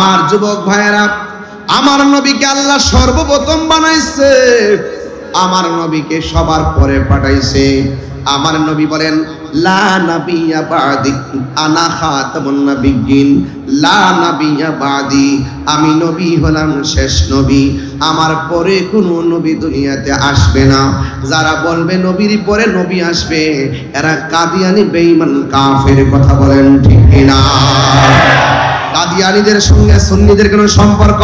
আমার যুবক ভাইয়েরা, আমার নবীকে আল্লাহ সর্বপ্রথম বানাইছে, আমার নবীকে সবার পরে পাঠাইছে। আমার নবী বলেন, লা নাবিয়্যা বা'দি আনা খাতামুন নাবিয়্যিন, লা নাবিয়্যা বা'দি, আমি নবী হলাম শেষ নবী, আমার পরে কোনো নবী দুনিয়াতে আসবে না। যারা বলবে নবীর পরে নবী আসবে, এরা কাদিয়ানি বেঈমান কাফের। কথা বলেন ঠিক কিনা? কাদিয়ানীদের সঙ্গে সুন্নিদের কোনো সম্পর্ক?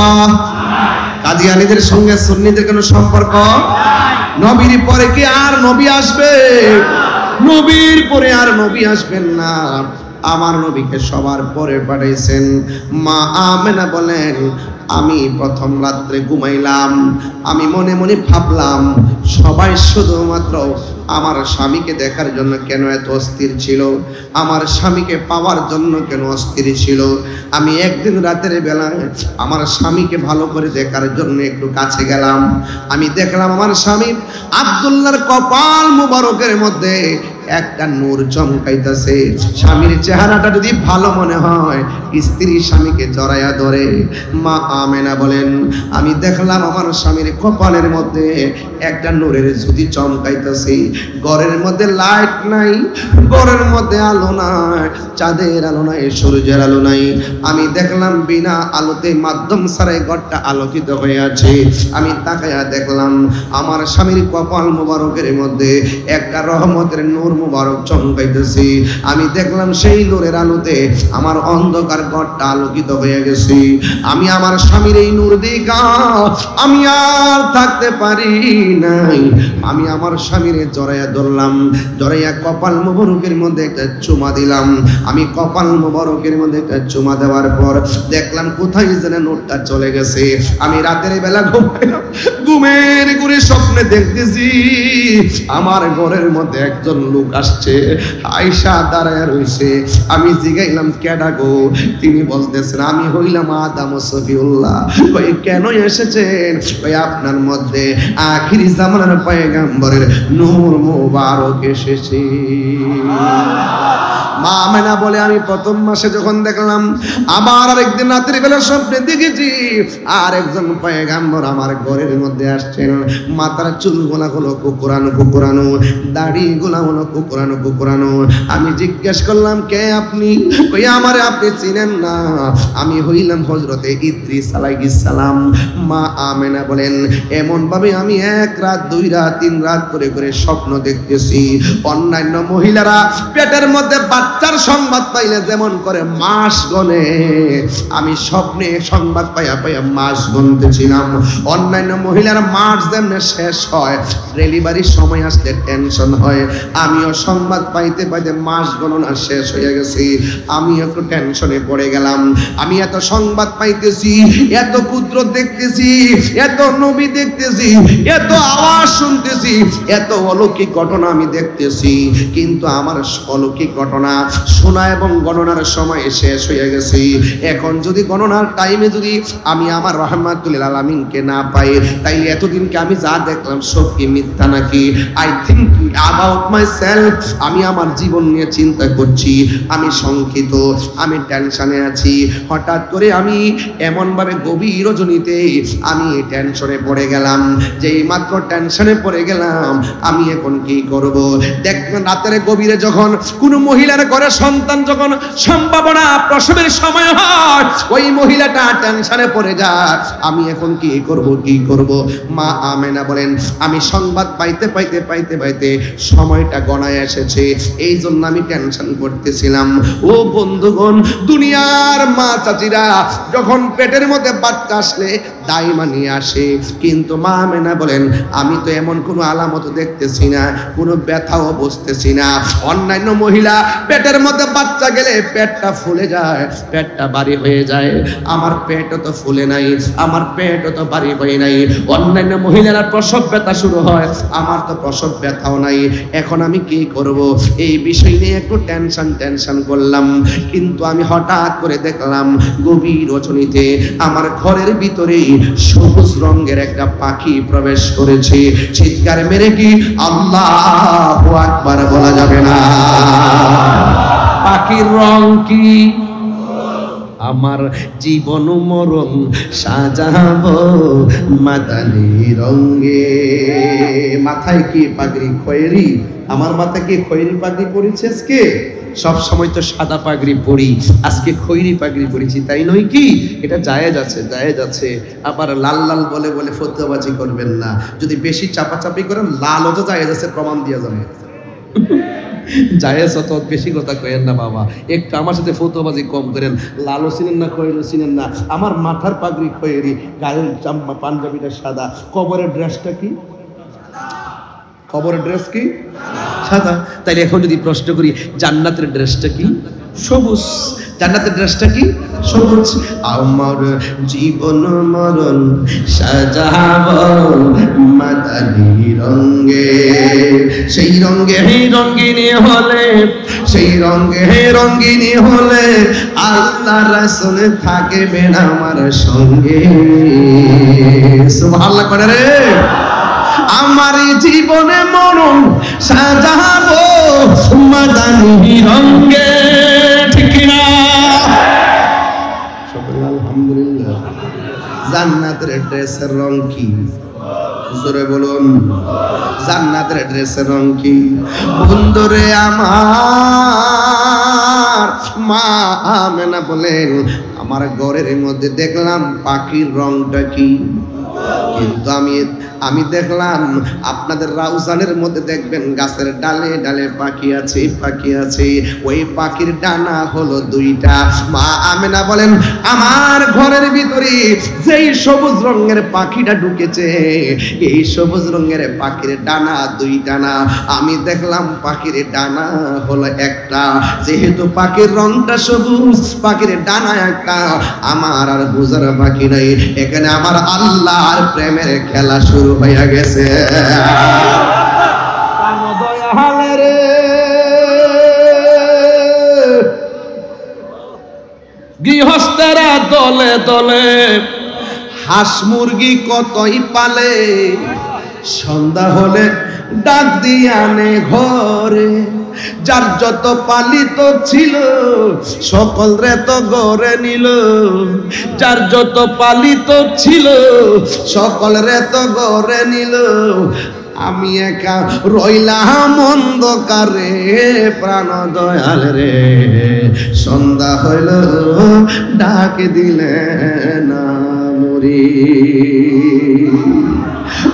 কাদিয়ানীদের সঙ্গে সুন্নিদের কোনো সম্পর্ক? নবীর পরে কি আর নবী আসবে? নবীর পরে আর নবী আসবেন না। আমার নবীকে সবার পরে পাঠাইছেন। মা আমেনা বলেন, আমি প্রথম রাত্রে ঘুমাইলাম, আমি মনে মনে ভাবলাম সবাই শুধুমাত্র আমার স্বামীকে দেখার জন্য কেন এত অস্থির ছিল, আমার স্বামীকে পাওয়ার জন্য কেন অস্থির ছিল। আমি একদিন রাতের বেলায় আমার স্বামীকে ভালো করে দেখার জন্য একটু কাছে গেলাম। আমি দেখলাম আমার স্বামী আব্দুল্লাহর কপাল মুবারকের মধ্যে একটা নূর চমকাইতেছে। স্বামীর চেহারাটা যদি ভালো মনে হয়, স্ত্রী স্বামীকে জড়াইয়া ধরে। মা আমেনা বলেন, আমি দেখলাম আমার স্বামীর কপালের মধ্যে একটা নূরের জ্যোতি চমকাইতেছে। ঘরের মধ্যে লাইট নাই, ঘরের মধ্যে আলো নাই, চাঁদের আলো নাই, সূর্যের আলো নাই। আমি দেখলাম বিনা আলোতে, মাধ্যম ছাড়াই ঘরটা আলোকিত হয়ে আছে। আমি তাকায়া দেখলাম আমার স্বামীর কপাল মুবারকের মধ্যে একটা রহমতের নূর মুবারক চমকাইতেছে। আমি দেখলাম সেই নূরের আলোতে আমার অন্ধকার ঘরটা আলোকিত হয়ে গেছে। আমি আমার স্বামীর এই নূর দেখা আমি আর থাকতে পারি নাই। আমি আমার স্বামীর জড়াইয়া ধরলাম, জড়াইয়া কপাল মুবারকের মধ্যে একটা চুমা দিলাম। আমি কপাল মুবারকের মধ্যে একটা চুমা দেওয়ার পর দেখলাম কোথায় যেন নূরটা চলে গেছে। আমি রাতের বেলা ঘুমাইলাম, ঘুমের ঘুরে স্বপ্নে দেখতেছি আমার ঘরের মধ্যে একজন লোক আসছে, আয়েশা দাঁড়ায় রইছে। আমি জিগাইলাম, কেডা গো? তিনি বলতেছেন, আমি হইলাম আদম সফিউল্লাহ। কই কেন এসেছেন? কই আপনার মধ্যে আখিরি জামানার পয়গম্বরের নূর মুবারক এসেছে। মা আমেনা বলে, আমি প্রথম মাসে যখন দেখলাম, আবার আরেকদিন রাতের বেলা স্বপ্নে দেখেছি আর একজন পয়গম্বর আমার ঘরের মধ্যে আসছেন। মাথার চুলগুলা হলো কুকুরানো কুকুরানো, দাড়ি গুলা হলো কুকুরানো কুকুরানো। আমি জিজ্ঞেস করলাম, কে আপনি? কই আমারে আপনি চিনেন না, আমি হইলাম হযরতে ইদ্রিস আলাইহিস সালাম। মা আমেনা বলেন, এমন ভাবে আমি এক রাত, দুই রাত, তিন রাত করে করে স্বপ্ন দেখতেছি। অন্যান্য মহিলারা পেটের মধ্যে বাচ্চার সংবাদ পাইলে যেমন করে মাস গনে, আমি স্বপ্নে সংবাদ পাইয়া পাইয়া মাস গুনতেছিলাম। অন্যান্য মহিলার মাস যেমন শেষ হয়, ডেলিভারির সময় আসলে টেনশন হয়, আমিও সংবাদ পাইতে পাইতে মাস গণনা শেষ হয়ে গেছে। আমি একটু টেনশনে পড়ে গেলাম। আমি এত সংবাদ পাইতেছি, এত পুত্র দেখতেছি, এত নবী দেখতেছি, এত আওয়াজ শুনতেছি, এত অলৌকিক ঘটনা আমি দেখতেছি, কিন্তু আমার অলৌকিক ঘটনা শোনা এবং গণনার সময় শেষ হয়ে গেছে। এখন যদি গণনার টাইমে যদি আমি আমার রাহমাতুল আলামিনকে না পাই, তাইলে এতদিনকে আমি যা দেখলাম সব কি মিথ্যা নাকি? I think about my self. আমি আমার জীবন নিয়ে চিন্তা করছি, আমি শঙ্কিত, আমি টেনশনে আছি। হঠাৎ করে আমি এমন ভাবে গভীর রজনীতে আমি টেনশনে পড়ে গেলাম, যে মাত্র টেনশনে পড়ে গেলাম আমি এখন কি করব। দেখবেন রাতের গভীরে যখন কোনো মহিলার ঘরে সন্তান যখন সম্ভাবনা প্রসবের সময় হয়, ওই মহিলাটা টেনশনে পড়ে যায়, আমি এখন কি করব কি করব। মা আমেনা বলেন, আমি সংবাদ পাইতে পাইতে পাইতে পাইতে সময়টা গণায় এসেছে, এই জন্য আমি টেনশন করতেছিলাম। ও বন্ধুগণ, দুনিয়ার মা চাচিরা যখন পেটের মধ্যে বাচ্চা আসলে দাইমা নিয়ে আসে, কিন্তু মা আমেনা বলেন, আমি তো এমন কোনো আলামত দেখতেছি না, কোনো ব্যথাও বুঝতেছি না। অন্যান্য মহিলা পেটের মধ্যে বাচ্চা গেলে পেটটা ফুলে যায়, পেটটা ভারী হয়ে যায়, আমার পেটও তো ফুলে নাই, আমার পেটও তো ভারী হয়ে নাই। অন্যান্য মহিলারা প্রসব ব্যথা শুরু হয়, আমার তো প্রসব ব্যথাও নাই। এখন আমি কি করব? এই বিষয় নিয়ে একটু টেনশন করলাম, কিন্তু আমি হঠাৎ করে দেখলাম গভীর রজনীতে আমার ঘরের ভিতরেই সবুজ রঙের একটা পাখি প্রবেশ করেছে। চিৎকার মেরে কি আল্লাহু আকবার বলা যাবে না? পাখির রং কি? আমার জীবন মরণ সাজাবো মাদানি রঙে। মাথায় কি পাগড়ি খয়েরি? আমার মাথায় কি খয়েরি পাগড়ি পরেছে আজকে? সব সময় তো সাদা পাগড়ি পরি, আজকে খয়েরি পাগড়ি পরেছি, তাই নয় কি? এটা জায়েজ আছে, জায়েজ আছে। আবার লাল লাল বলে বলে ফতোয়াবাজি করবেন না। যদি বেশি চাপাচাপি করেন লালও তো জায়েজ আছে, প্রমাণ দিয়ে যাবে। জায়েজ অত বেশি কথা কইেন না বাবা, একটু আমার সাথে ফতোয়াবাজি কম করেন। লালও চিনেন না, খয়েরিও চিনেন না। আমার মাথার পাগড়ি খয়েরি, গায়ের জামা পাঞ্জাবিটা সাদা, কবরের ড্রেসটা কি? কবরের ড্রেস কি? সাদা। তাইলে এখন যদি প্রশ্ন করি জান্নাতের ড্রেসটা কি? সবুজ। জান্নাতের ড্রেসটা কি? সবুজ। আমার জীবন মরণ সাজাবো মাদানি রঙে। সেই রঙে রঙিনী হলে, সেই রঙে রঙিনী হলে আল্লাহ রাসূল থাকবেন আমার সঙ্গে। সুবহানাল্লাহ করে রে। আমার জীবনে মরণ সাজাবো মাদানি রঙে। ঠিক না? আলহামদুলিল্লাহ। জান্নাতের ড্রেসের রং কি? জোরে বলুন, জান্নাতের ড্রেসের রং কি? বন্ধুরে আমার মা আমেনা বলেন, আমার ঘরের মধ্যে দেখলাম পাখির রংটা কি? কিন্তু আমি দেখলাম আপনাদের রাউজানের মধ্যে দেখবেন গাছের ডালে ডালে পাখি আছে, পাখি আছে। ওই পাখির ডানা হলো দুইটা। মা আমেনা বলেন, আমার ঘরের ভিতরে যেই সবুজ রঙের পাখিটা ঢুকেছে, এই সবুজ রঙের পাখির ডানা দুইটা না, আমি দেখলাম পাখির ডানা হলো একটা। যেহেতু পাখির রংটা সবুজ, পাখির ডানা একটা, আমার আর বুঝার বাকি নাই, এখানে আমার আল্লাহর প্রেমের খেলা শুরু হয়ে গেছে। গৃহস্থেরা দলে দলে হাঁস মুরগি কতই পালে, সন্ধ্যা হলে ডাক দিয়ে আনে ঘরে। যার যত পালিত ছিল সকল রে তো গড়ে নিল, যার যত পালিত ছিল সকল রে তো গড়ে নিল। আমি একা রইলাম অন্ধকারে, প্রাণ দয়াল রে সন্ধ্যা হইল ডাক দিলে না মরি।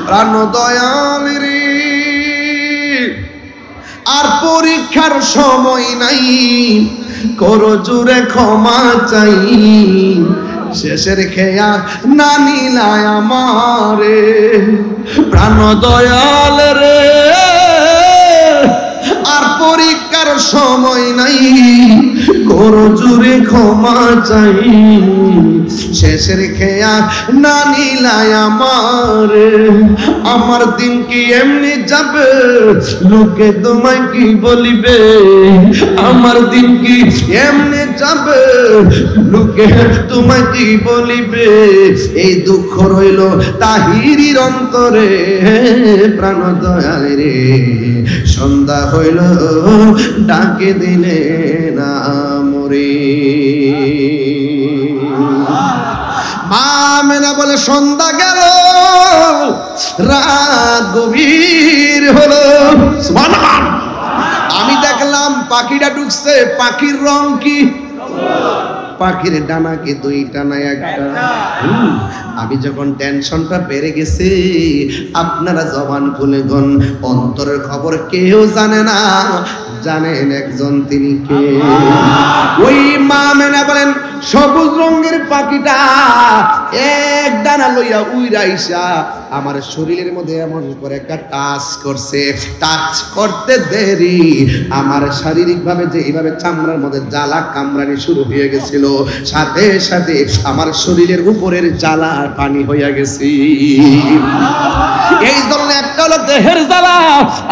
প্রাণ দয়াল রে আর পরীক্ষার সময় নাই, করো জুড়ে ক্ষমা চাই। শেষের খেয়া না নিলায় আমারে, প্রাণ দয়াল রে আর পরীক্ষার সময় নাই, করো জুড়ে ক্ষমা চাই। শেষের খেয়া না নিলায় আমারে, আমার দিন কি এমনি যাবে, লোকে তোমায় কি বলিবে। আমার দিন কি এমনি যাবে, লোকে তোমায় কি বলিবে। এই দুঃখ রইল তাহিরির অন্তরে, প্রাণ দয়াল রে সন্ধ্যা হইল ডাকে দিলে না মরে। মা আমেনা বলে, সন্ধ্যা গেল রাত গভীর হলো, আমি দেখলাম পাখিটা ঢুকছে। পাখির রং কি? পাখির ডানা কি দুইটা না একটা? আমি যখন টেনশনটা বেড়ে গেছে, আপনারা জবান খুলে গন, অন্তরের খবর কেউ জানে না, জানেন একজন, তিনি কে? ওই মা আমেনা বলেন, সবুজ রঙের পাখিটা এক ডানা লইয়া উইরাইসা আমার শরীরের মধ্যে এমন করে একটা টাচ করছে। টাচ করতে দেরি আমার শারীরিক ভাবে যে এইভাবে চামড়ার মধ্যে জ্বালা কামড়ানি শুরু হয়ে গেছিল, সাথে সাথে আমার শরীরের উপরের জ্বালা পানি হয়ে গেছে। এই ধরনের একটা হলো দেহের জ্বালা,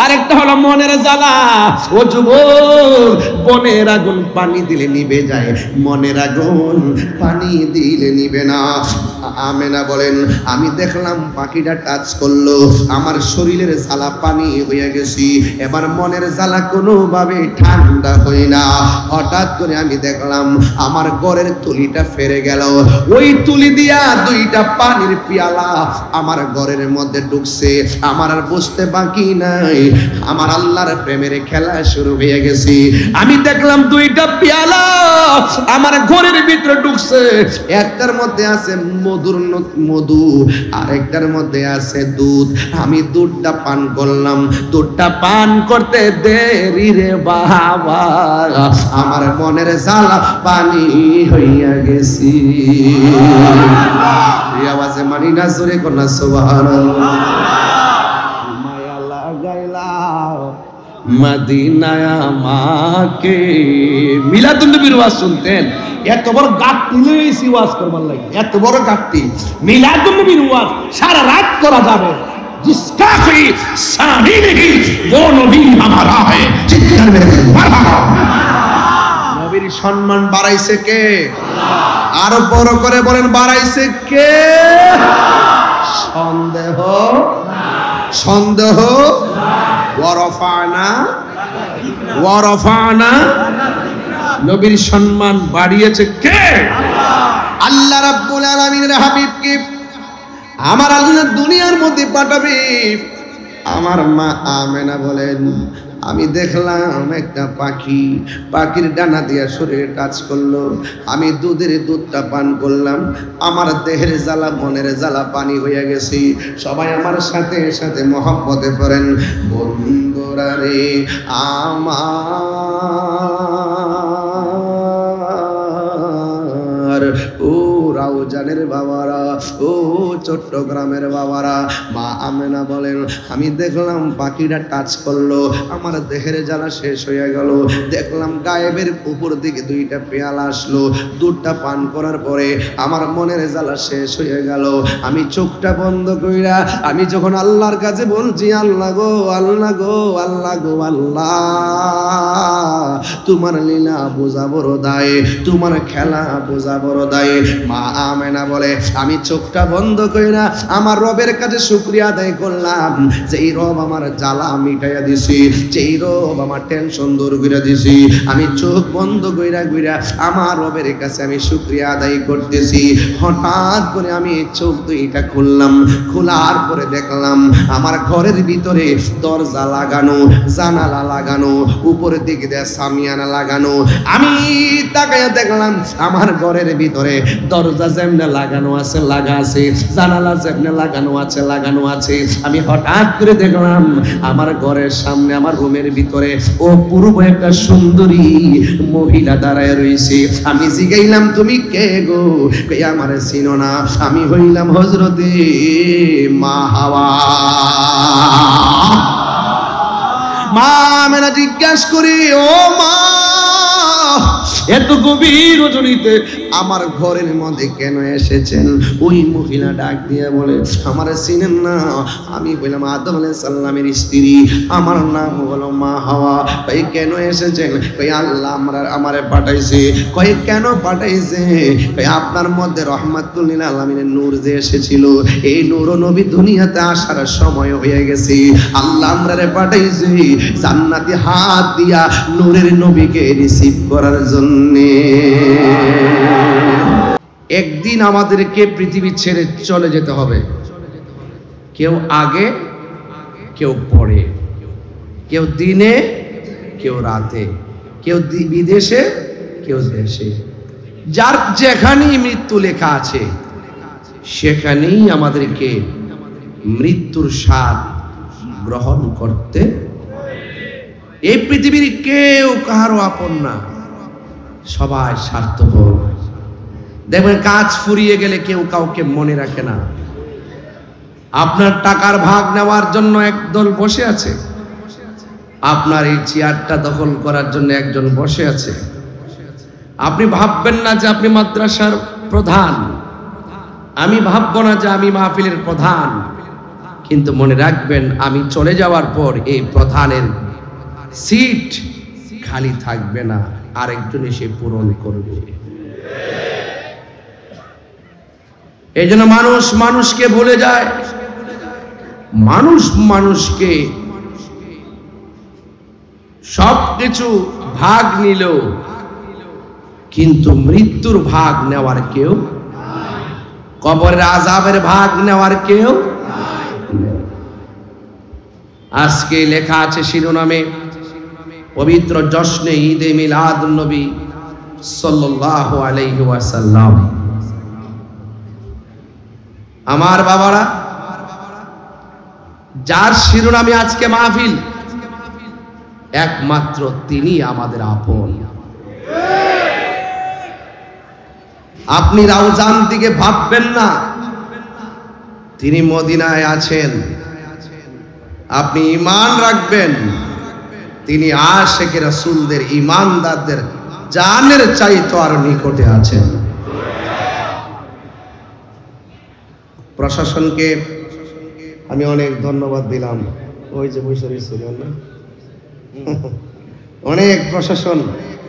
আর একটা হলো মনের জ্বালা। ও যুবক, বনের আগুন পানি দিলে নিভে যায়, মনের আগুন পানি দিলে নিবে না। আমেনা বলে, বলেন আমি দেখলাম পাখিটা টাচ করলো, আমার শরীরের জ্বালা পানি হয়ে গেছি, এবার মনের জ্বালা কোনোভাবে ঠান্ডা হই না। হঠাৎ করে আমি দেখলাম আমার ঘরের তুলিটা ফেরে গেল, ওই তুলি দিয়া দুইটা পানির পেয়ালা আমার ঘরের মধ্যে ঢুকছে। আমার আর বুঝতে বাকি নাই, আমার আল্লাহর প্রেমের খেলা শুরু হয়ে গেছে। আমি দেখলাম দুইটা পেয়ালা আমার ঘরের ভিতরে ঢুকছে, একটার মধ্যে আছে মধু আর একটার মধ্যে আছে দুধ। আমি দুধটা পান করলাম, দুধটা পান করতে দেরি রে বাবা, আমার মনের জ্বালা পানি হইয়া গেছি। এই আওয়াজে মানি না জোরে কোনা সুবহানাল্লাহ। মায়া লাগাইলা মদিনায় আমাকে। মিলাদুন নবীর ওয়াজ শুনতেন, এত বড় গাঁটটি লইছি ওয়াজ করবার লাগে, এত বড় গাঁটটি। মিলাদুন নবীর ওয়াজ সারা রাত করা যাবে। जिसका कोई साही नहीं वो नबी हमारा है। চিৎকার মেরে মারহাবা। নবীর সম্মান বাড়াইছে কে? আল্লাহ। আরো বড় করে বলেন বাড়াইছে কে? সন্দেহ সন্দেহ ওয়ারফানা নবীর সম্মান বাড়িয়েছে কে? আল্লাহ রাব্বুল আলামিনের হাবিবকে আমার আল্লাহ দুনিয়ার মধ্যে পাঠাবে। আমার মা আমেনা বলেন আমি দেখলাম একটা পাখি, পাখির ডানা দিয়া শরীরে টাচ করলো, আমি দুধটা পান করলাম, আমার দেহের জ্বালা মনের জ্বালা পানি হয়ে গেছি। সবাই আমার সাথে সাথে মহব্বতে পড়েন, বন্ধুরা রে আমার, ও রাউজানের বাবারা, ও চট্টগ্রামের বাবারা, মা আমেনা বলেন আমি দেখলাম পাখিটা টাচ করলো, আমার দেহের জ্বালা শেষ হয়ে গেল। দেখলাম গায়েবের উপর দিকে দুইটা পেয়ালা আসলো, দুধটা পান করার পরে আমার মনের জ্বালা শেষ হয়ে গেল। আমি চোখটা বন্ধ কইরা আমি যখন আল্লাহর কাছে বলছি, আল্লাহ গো আল্লাহ গো আল্লাহ গো আল্লাহ, তোমার লীলা বোঝা বড় দায়, তোমার খেলা বোঝা বড় দায়। মা আমেনা বলে আমি চোখটা বন্ধ কইরা আমার রবের কাছে শুকরিয়া আদায় করলাম, যেই রব আমার জ্বালা মিটাইয়া দিছি, যেই রব আমার টেনশন দূর করে দিছি। আমি চোখ বন্ধ কইরা আমার রবের কাছে আমি শুকরিয়া আদায় করতেছি। হঠাৎ করে আমি চোখ দুইটা খুললাম, খোলার পরে দেখলাম আমার ঘরের ভিতরে দরজা লাগানো, জানালা লাগানো, উপরের দিকে দিয়ে সামিয়ানা লাগানো। আমি তাকায়া দেখলাম আমার ঘরের ভিতরে দরজা যেমনে লাগানো আছে লাগা আছে, জানালা যেমনে লাগানো আছে লাগানো আছে। আমি হঠাৎ করে দেখলাম আমার ঘরের সামনে আমার রুমের ভিতরে অপূর্ব একটা সুন্দরী মহিলা দাঁড়ায় রয়েছে। আমি জিগাইলাম তুমি কে গো? কই আমারে চিনো না, আমি হইলাম হযরতে মা হাওয়া। মা আমেনা জিজ্ঞাসা করি, ও মা এত গভীর রজনীতে আমার ঘরের মধ্যে কেন এসেছেন? ওই মহিলা ডাক দিয়ে বলে আমারে চিনেন না, আমি বললাম আদম আলাইহিস সালামের স্ত্রী, আমার নাম হলো মা হাওয়া। ভাই কেন এসেছেন? ভাই আল্লাহ আমারে পাঠাইছে। কই কেন পাঠাইছে? ভাই আপনার মধ্যে রাহমাতুল লিল আলামিনের নূর যে এসেছিল, এই নূর নবী দুনিয়াতে আসার সময় হয়ে গেছে। আল্লাহ আমরারে পাঠাইছে জান্নাতি হাত দিয়া নূরের নবীকে রিসিভ করার জন্য। একদিন আমাদেরকে পৃথিবী ছেড়ে চলে যেতে হবে, কেউ আগে কেউ পরে, কেউ দিনে কেউ রাতে, কেউ বিদেশে কেউ দেশে। যার যেখানেই মৃত্যু লেখা আছে সেখানেই আমাদেরকে মৃত্যুর স্বাদ গ্রহণ করতে। এই পৃথিবীর কেউ কারো আপন না, সবাই স্বার্থপর। দেখবেন কাজ ফুরিয়ে গেলে কেউ কাউকে মনে রাখে না। আপনার টাকার ভাগ নেওয়ার জন্য একদল বসে আছে, আপনার এই চেয়ারটা দখল করার জন্য একজন বসে আছে। আপনি ভাববেন না যে আপনি মাদ্রাসার প্রধান, আমি ভাববো না যে আমি মাহফিলের প্রধান, কিন্তু মনে রাখবেন আমি চলে যাওয়ার পর এই প্রধানের সিট খালি থাকবে না, আরেকজন এসে পূরণ করবে। এই জন্য মানুষ মানুষকে ভুলে যায়, মানুষ মানুষকে সবকিছু ভাগ নিল, কিন্তু মৃত্যুর ভাগ নেওয়ার কেউ, কবরের আযাবের ভাগ নেওয়ার কেউ। আজকে লেখা আছে শিরোনামে, পবিত্র জশ্নে ঈদে মিলাদুন নবী সাল্লাল্লাহু আলাইহি ওয়াসাল্লাম। আমার বাবারা, যার শিরোনামে আজকে মাহফিল, একমাত্র তিনি আমাদের আপন। আপনি রাউজান দিকে ভাববেন না, তিনি মদিনায় আছেন। আপনি ঈমান রাখবেন, তিনি আশিকে রাসূলদের, ঈমানদারদের জানের চাইতে আর নিকটে আছেন। প্রশাসনকে আমি অনেক ধন্যবাদ দিলাম, ওই যে বসে ছিলেন না, অনেক প্রশাসন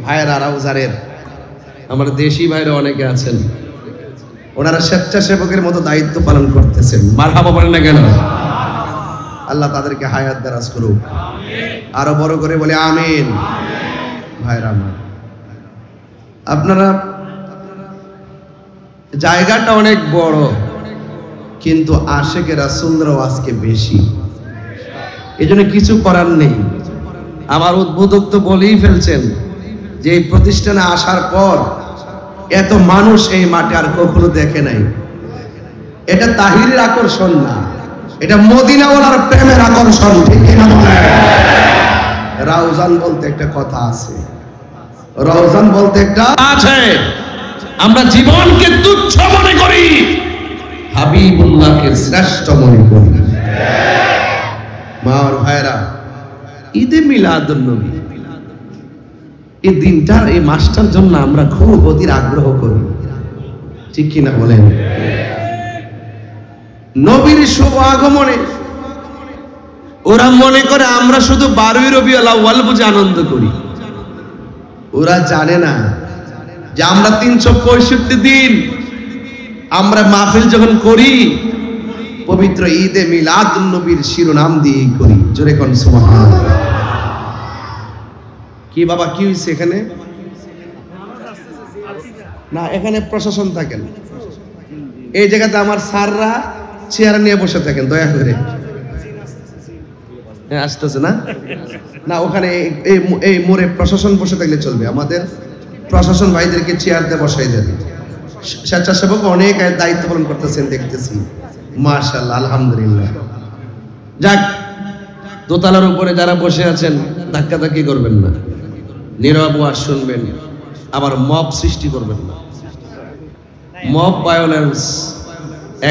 ভাইয়েরা, রাউজানের আমার দেশি ভাইরা অনেকে আছেন, ওনারা স্বেচ্ছাসেবকের মতো দায়িত্ব পালন করতেছেন। মারহাবা বলেন না কেন? আল্লাহ তাদেরকে হায়াত দারাজ করুক, আরো বড় করে বলে আমিন। ভাইরা আমার, আপনারা জায়গাটা অনেক বড়, কিন্তু আশিকে রাসূলরাও আজকে বেশি, এজন্য কিছু করার নেই। আমার উদ্বোধক তো বলেই ফেলছেন যে এই প্রতিষ্ঠানে আসার পর এত মানুষ এই মাঠে আর কখনো দেখে নাই। এটা তাহিরের আকর্ষণ না, এটা মদিনাওয়ালার প্রেমের আকর্ষণ, ঠিক কিনা বলেন? রাউজান বলতে একটা কথা আছে, রাউজান বলতে একটা আছে, আমরা জীবনকে তুচ্ছ মনে করি, হাবিবুল্লাহকে শ্রেষ্ঠ মনে করি। মা আর ভাইরা, ঈদে মিলাদুন নবী, এই দিনটার, এই মাসটার জন্য আমরা খুব অধীর আগ্রহ করি, ঠিক কিনা বলেন? নবীর শুভ আগমনে ওরা মনে করে আমরা শুধু 12ই রবিউল আউয়াল বুঝে আনন্দ করি। ওরা জানে না যে আমরা 365 দিন আমরা মাহফিল যখন করি, পবিত্র ঈদে মিলাদুন নবীর শিরোনাম দিয়ে করি। জোরে কোন সুবহানাল্লাহ। কি বাবা, কি হয়েছে এখানে? না, এখানে প্রশাসন থাকেন, এই জায়গাতে আমার স্যাররা চেয়ার নিয়ে বসে থাকেন, দয়া করে। হ্যাঁ, আসতেছে না? না, ওখানে এই মোড়ে প্রশাসন বসে থাকলে চলবে, আমাদের প্রশাসন ভাইদেরকে চেয়ারতে বসাই দেন। স্বেচ্ছাসেবক অনেক দায়িত্ব পালন করতেছেন দেখতেছি, মাশাআল্লাহ, আলহামদুলিল্লাহ। যাক, দোতলার উপরে যারা বসে আছেন ধাক্কাধাক্কি করবেন না, নীরব ওয়াজ শুনবেন, আবার মব সৃষ্টি করবেন না। মব ভায়োলেন্স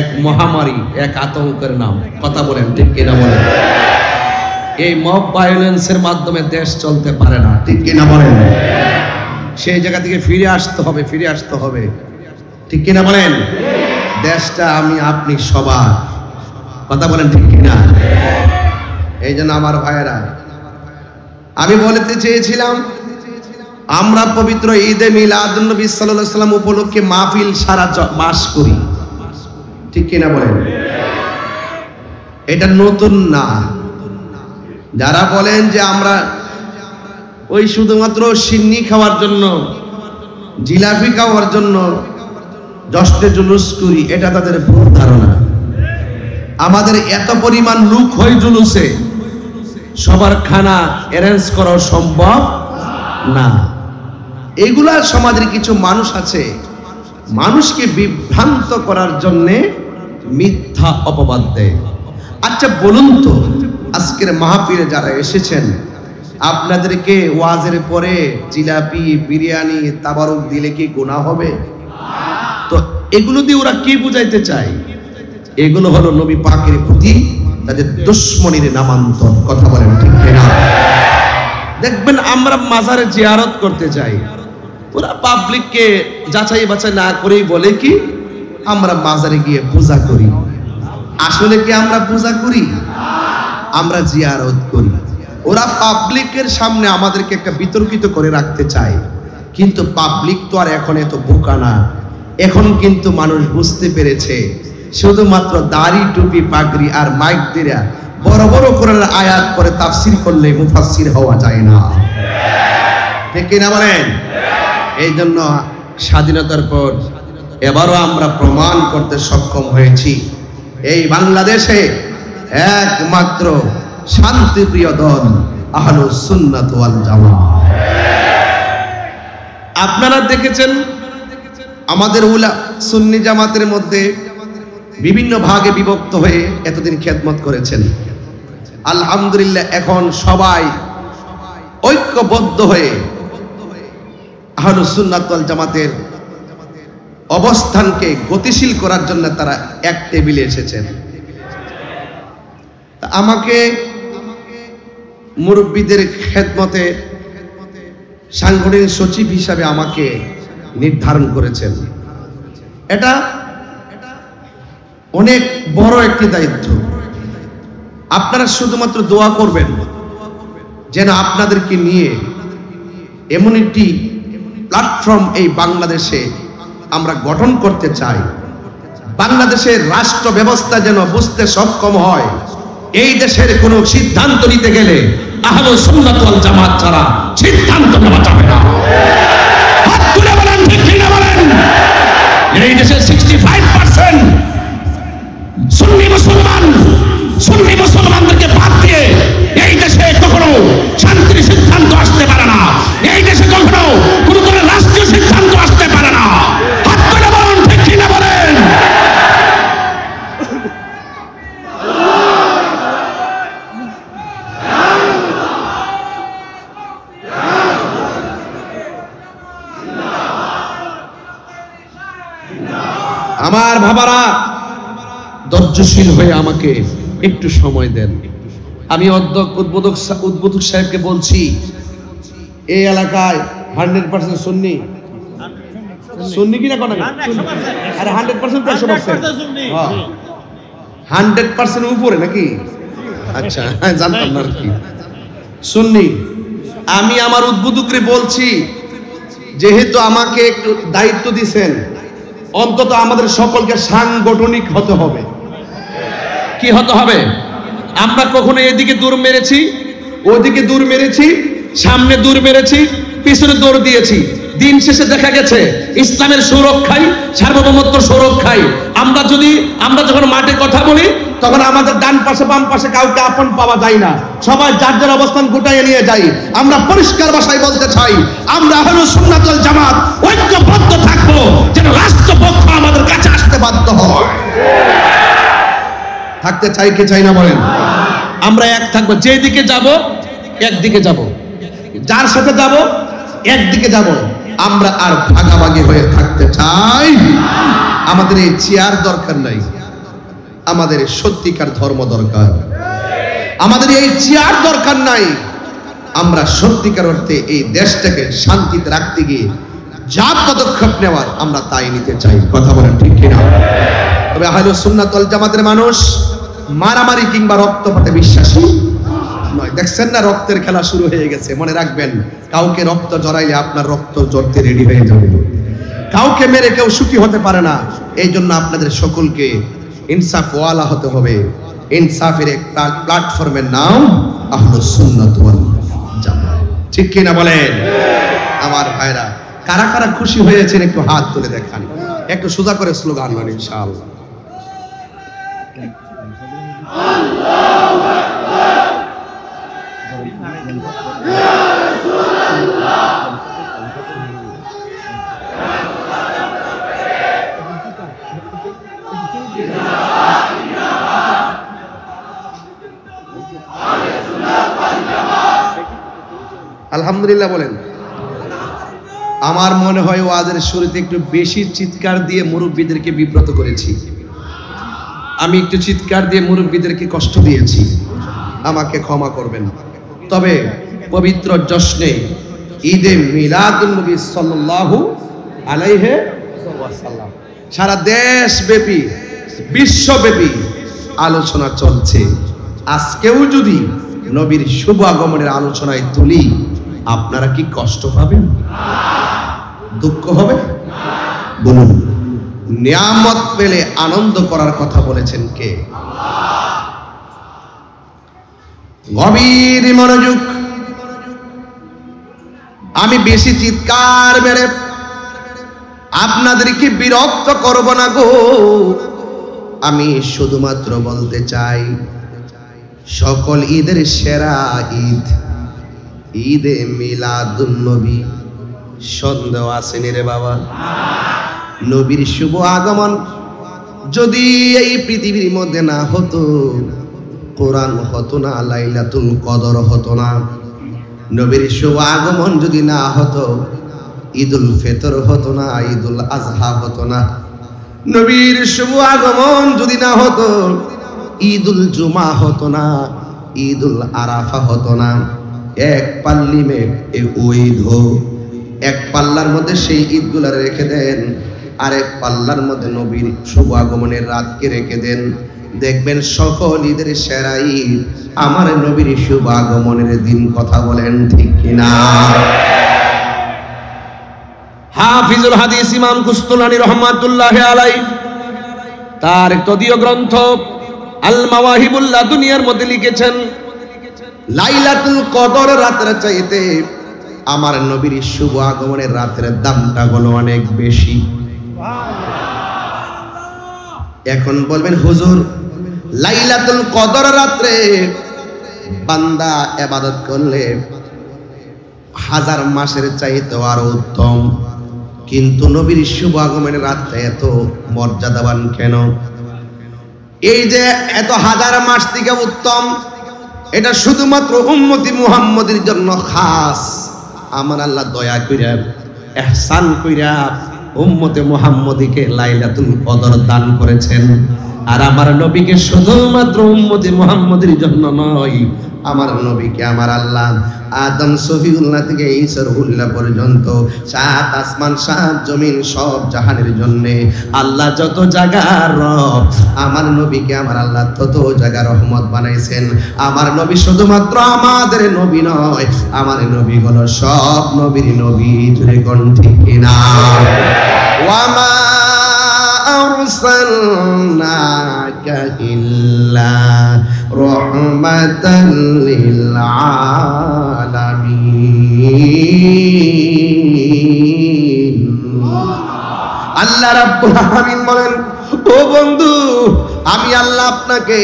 এক মহামারী, এক আতঙ্কের নাম, কথা বলেন, ঠিক কিনা বলেন? এই মব ভায়োলেন্সের মাধ্যমে দেশ চলতে পারে না, ঠিক কিনা বলেন? সেই জায়গা থেকে ফিরে আসতে হবে, ফিরে আসতে হবে, ঠিক কিনা বলেন? দেশটা আমি আপনি সবার, কথা বলেন, ঠিক কিনা? এই জন্য আমার ভাইয়েরা, আমি বলতে চেয়েছিলাম, আমরা পবিত্র ঈদে মিলাদুন নবী সাল্লাল্লাহু আলাইহি ওয়াসাল্লাম উপলক্ষে মাহফিল সারা মাস করি, ঠিক কিনা বলেন? এটা নতুন না। যারা বলেন যে আমরা ওই শুধুমাত্র সিন্নি খাওয়ার জন্য, জিলাপি খাওয়ার জন্য জশ্নে জুলুস করি, এটা তাদের ভুল ধারণা। আমাদের এত পরিমাণ লোক হয় জুলুসে, সবার খানা অ্যারেঞ্জ করা সম্ভব না। এগুলা সমাজের কিছু মানুষ আছে, মানুষকে বিভ্রান্ত করার জন্যে মিথ্যা অপবাদ দেয়। আচ্ছা বলুন তো, আজকের মাহফিলে যারা এসেছেন, আপনাদেরকে ওয়াজের পরে জিলাপি, বিরিয়ানি, তাবারুক দিলে কি গুনাহ হবে? তো এগুলো দিয়ে ওরা কি বুঝাইতে চায়? এগুলো হলো নবী পাকের প্রতি তাদের দুশমনির নামান্তর, কথা বলেন, ঠিক কিনা? দেখবেন আমরা মাজারে জিয়ারত করতে যাই, ওরা পাবলিককে যাচাই বাছাই না করেই বলে কি আমরা মাজারে গিয়ে পূজা করি। আসলে কি আমরা পূজা করি? আমরা জিয়ারত করি। ওরা পাবলিকের সামনে আমাদেরকে একটা বিতর্কিত করে রাখতে চায়, কিন্তু পাবলিক তো আর এখন এত বোকা না। এখন কিন্তু মানুষ বুঝতে পেরেছে শুধুমাত্র দাড়ি টুপি পাগড়ি আর মাইক দিয়ে বড় বড় কোরআনের আয়াত করে তাফসীর করলে মুফাসসির হওয়া যায় না, ঠিক কি না বলেন? এই জন্য স্বাধীনতার পর এবারও আমরা প্রমাণ করতে সক্ষম হয়েছি এই বাংলাদেশে একমাত্র শান্তিপ্রিয় দল আহলুস সুন্নাত ওয়াল জামাত। আপনারা দেখেছেন আমাদের সুন্নি জামাতের মধ্যে বিভিন্ন ভাগে বিভক্ত হয়ে এতদিন খেদমত করেছেন। আলহামদুলিল্লাহ এখন সবাই ঐক্যবদ্ধ হয়ে আহলুস সুন্নাত ওয়াল জামাতের অবস্থানকে গতিশীল করার জন্য তারা এক টেবিলে এসেছেন। আমাকে মুরব্বীদের খেদমতে সাংগঠনিক সচিব হিসাবে আমাকে নির্ধারণ করেছেন। এটা অনেক বড় একটি দায়িত্ব। আপনারা শুধুমাত্র দোয়া করবেন যেন আপনাদেরকে নিয়ে এমন একটি প্ল্যাটফর্ম এই বাংলাদেশে আমরা গঠন করতে চাই, বাংলাদেশের রাষ্ট্র ব্যবস্থা যেন বুঝতে সক্ষম হয় এই দেশের কোনো সিদ্ধান্ত নিতে গেলে আহলুস সুন্নাত ওয়াল জামাত ছাড়া সিদ্ধান্ত নেওয়া যাবে না। হাত তুলে বলেন, ঠিক কি না বলেন? এই দেশের 65% সুন্নি মুসলমানদেরকে বাদ দিয়ে এই দেশে কখনো শান্তির সিদ্ধান্ত আসতে পারে না, এই দেশে কখনো কোনো রাষ্ট্রীয় সিদ্ধান্ত আসতে পারে না। হাত তুলে বলেন, ঠিক কি না বলেন? আমার বাবারা ধৈর্যশীল হয়ে আমাকে একটু সময় দেন। আমি উদ্বোধক সাহেবকে বলছি এই এলাকায় 100% সুন্নি কিনা কোন আরে 100% তো 100%, 100% উপরে নাকি? আচ্ছা, জানতাম না কি সুন্নি। আমি আমার উদ্বোধককে বলছি যেহেতু আমাকে একটু দায়িত্ব দিয়েছেন, অন্তত আমাদের সকলকে সাংগঠনিক হতে হবে। কি হতে হবে? আমরা কখনো এদিকে দূর মেরেছি, ওদিকে দূর মেরেছি, সামনে দূর মেরেছি, পিছনে দৌড় দিয়েছি। দিন শেষে দেখা গেছে ইসলামের সুরক্ষায়, সার্বভৌমত্ব সুরক্ষায় আমরা যখন মাঠে কথা বলি তখন আমাদের ডান পাশে বাম পাশে কাউকে আপন পাওয়া যায় না, সবাই যার যার অবস্থান গুটাইয়ে নিয়ে যাই। আমরা পরিষ্কার ভাষায় বলতে চাই আমরা আহলুস সুন্নাত ওয়াল জামাত ঐক্যবদ্ধ থাকবো যেন রাষ্ট্রপক্ষ আমাদের কাছে আসতে বাধ্য হয়। থাকতে চাই কি চাই না বলেন? আমরা এক থাকবো, যেদিকে যাব একদিকে যাব, যার সাথে যাব একদিকে যাব। আমরা আর ভাগাভাগি হয়ে থাকতে চাই। আমাদের এই চেয়ার দরকার নাই, আমাদের সত্যিকার ধর্ম দরকার। আমাদের এই চেয়ার দরকার নাই, আমরা সত্যিকার অর্থে এই দেশটাকে শান্তিতে রাখতে গিয়ে যা পদক্ষেপ নেওয়ার আমরা তাই নিতে চাই। কথা বলেন ঠিক কিনা? তবে আহলুস সুন্নাত ওয়াল জামাতের মানুষ মারামারি কিংবা রক্তপাতে বিশ্বাসী নয়। দেখছেন না রক্তের খেলা শুরু হয়ে গেছে। মনে রাখবেন, কাউকে রক্ত জড়াইলে আপনার রক্ত জড়তে রেডি হয়ে যাবে। কাউকে মেরে কেউ সুখী হতে পারে না। এই জন্য আপনাদের সকলকে ইনসাফ ওয়ালা হতে হবে। ইনসাফের এক প্ল্যাটফর্মের নাম আহলুস সুন্নাত ওয়াল জামাত। ঠিক কি না বলেন? আমার ভাইরা, কারা কারা খুশি হয়েছেন একটু হাত তুলে দেখান, একটু সোজা করে স্লোগান বলেন ইনশাআল্লাহ। আলহামদুলিল্লাহ বলেন। আমার মনে হয় ওয়াজের শুরুতে একটু বেশি চিৎকার দিয়ে মুরব্বীদেরকে বিব্রত করেছি। আমি একটু চিৎকার দিয়ে মুরব্বীদেরকে কষ্ট দিয়েছি, আমাকে ক্ষমা করবেন। তবে পবিত্র জশ্নে ঈদে মিলাদুন নবী সাল্লাল্লাহু আলাইহি ওয়াসাল্লাম সারা দেশব্যাপী বিশ্বব্যাপী আলোচনা চলছে। আজকেও যদি নবীর শুভ আগমনের আলোচনায় তুলি, আপনারা কি কষ্ট পাবেন? দুঃখ হবে? বলুন। নিয়ামত পেলে আনন্দ করার কথা বলেছেন কে? গভীর মনোযোগ। আমি বেশি চিৎকার মেরে আপনাদেরকে বিরক্ত করব না গো। আমি শুধুমাত্র বলতে চাই, সকল ঈদের সেরা ঈদ ঈদে মিলাদুন নবী। সন্দেহ আসেনি রে বাবা? নবীর শুভ আগমন যদি এই পৃথিবীর মধ্যে না হতো, কোরআন হতো না, লাইলাতুল কদর হতো না। নবীর শুভ আগমন যদি না হতো, ঈদুল ফিতর হতো না, ঈদুল আজহা হতো না। নবীর শুভ আগমন যদি না হতো, ঈদুল জুমা হতো না, ঈদুল আরাফা হতো না। এক পাল্লি মে ওই ধো, এক পাল্লার মধ্যে সেই ঈদগুলা রেখে দেন, আরেক পাল্লার মধ্যে নবীর শুভ আগমনের রাতকে রেখে দেন, দেখবেন সকল ঈদের সেরা ঈদ আমার নবীর শুভ আগমনের দিন। কথা বলেন ঠিক কিনা? হাফিজুল হাদিস ইমাম কুস্তুলানী রহমাতুল্লাহি আলাইহি তার তদীয় গ্রন্থ আল মাওয়াহিবুল্লাহ দুনিয়ার মধ্যে লিখেছেন, লাইলাতুল কদর রাতের চাইতে আমার নবীর শুভ আগমনের রাতের দামটা হলো অনেক বেশি। এখন বলবেন হুজুর, লাইলাতুল কদর রাতে বান্দা ইবাদত করলে 1000 মাসের চাইতে আরো উত্তম, কিন্তু নবীর শুভ আগমনের রাতটা এত মর্যাদাবান কেন? এই যে এত 1000 মাস থেকে উত্তম, এটা শুধুমাত্র উম্মতি মুহাম্মদের জন্য খাস। আমার আল্লাহ দয়া কইরা ইহসান কইরা উম্মতে মুহাম্মদীকে লাইলাতুল কদর দান করেছেন। আর আমার নবীকে শুধুমাত্র উম্মতি মুহাম্মদের জন্য নয়, আমার নবীকে আমার আল্লাহ আদম সফিউল্লাহ থেকে ঈসা রুহুল্লাহ পর্যন্ত 7 আসমান 7 জমিন সব জাহানের জন্য আল্লাহ যত জায়গার রব, আমার নবীকে আমার আল্লাহ তত জায়গা রহমত বানাইছেন। আমার নবী শুধুমাত্র আমাদের নবী নয়, আমার নবী হলো সব নবীর নবী। জুড়ে কোন ঠিক কিনা? ওয়ামা আরসালনাকা ইল্লা রাহমাতাল লিল আলামিন। আল্লাহ রাব্বুল আলামিন বলেন, ও বন্ধু, আমি আল্লাহ আপনাকে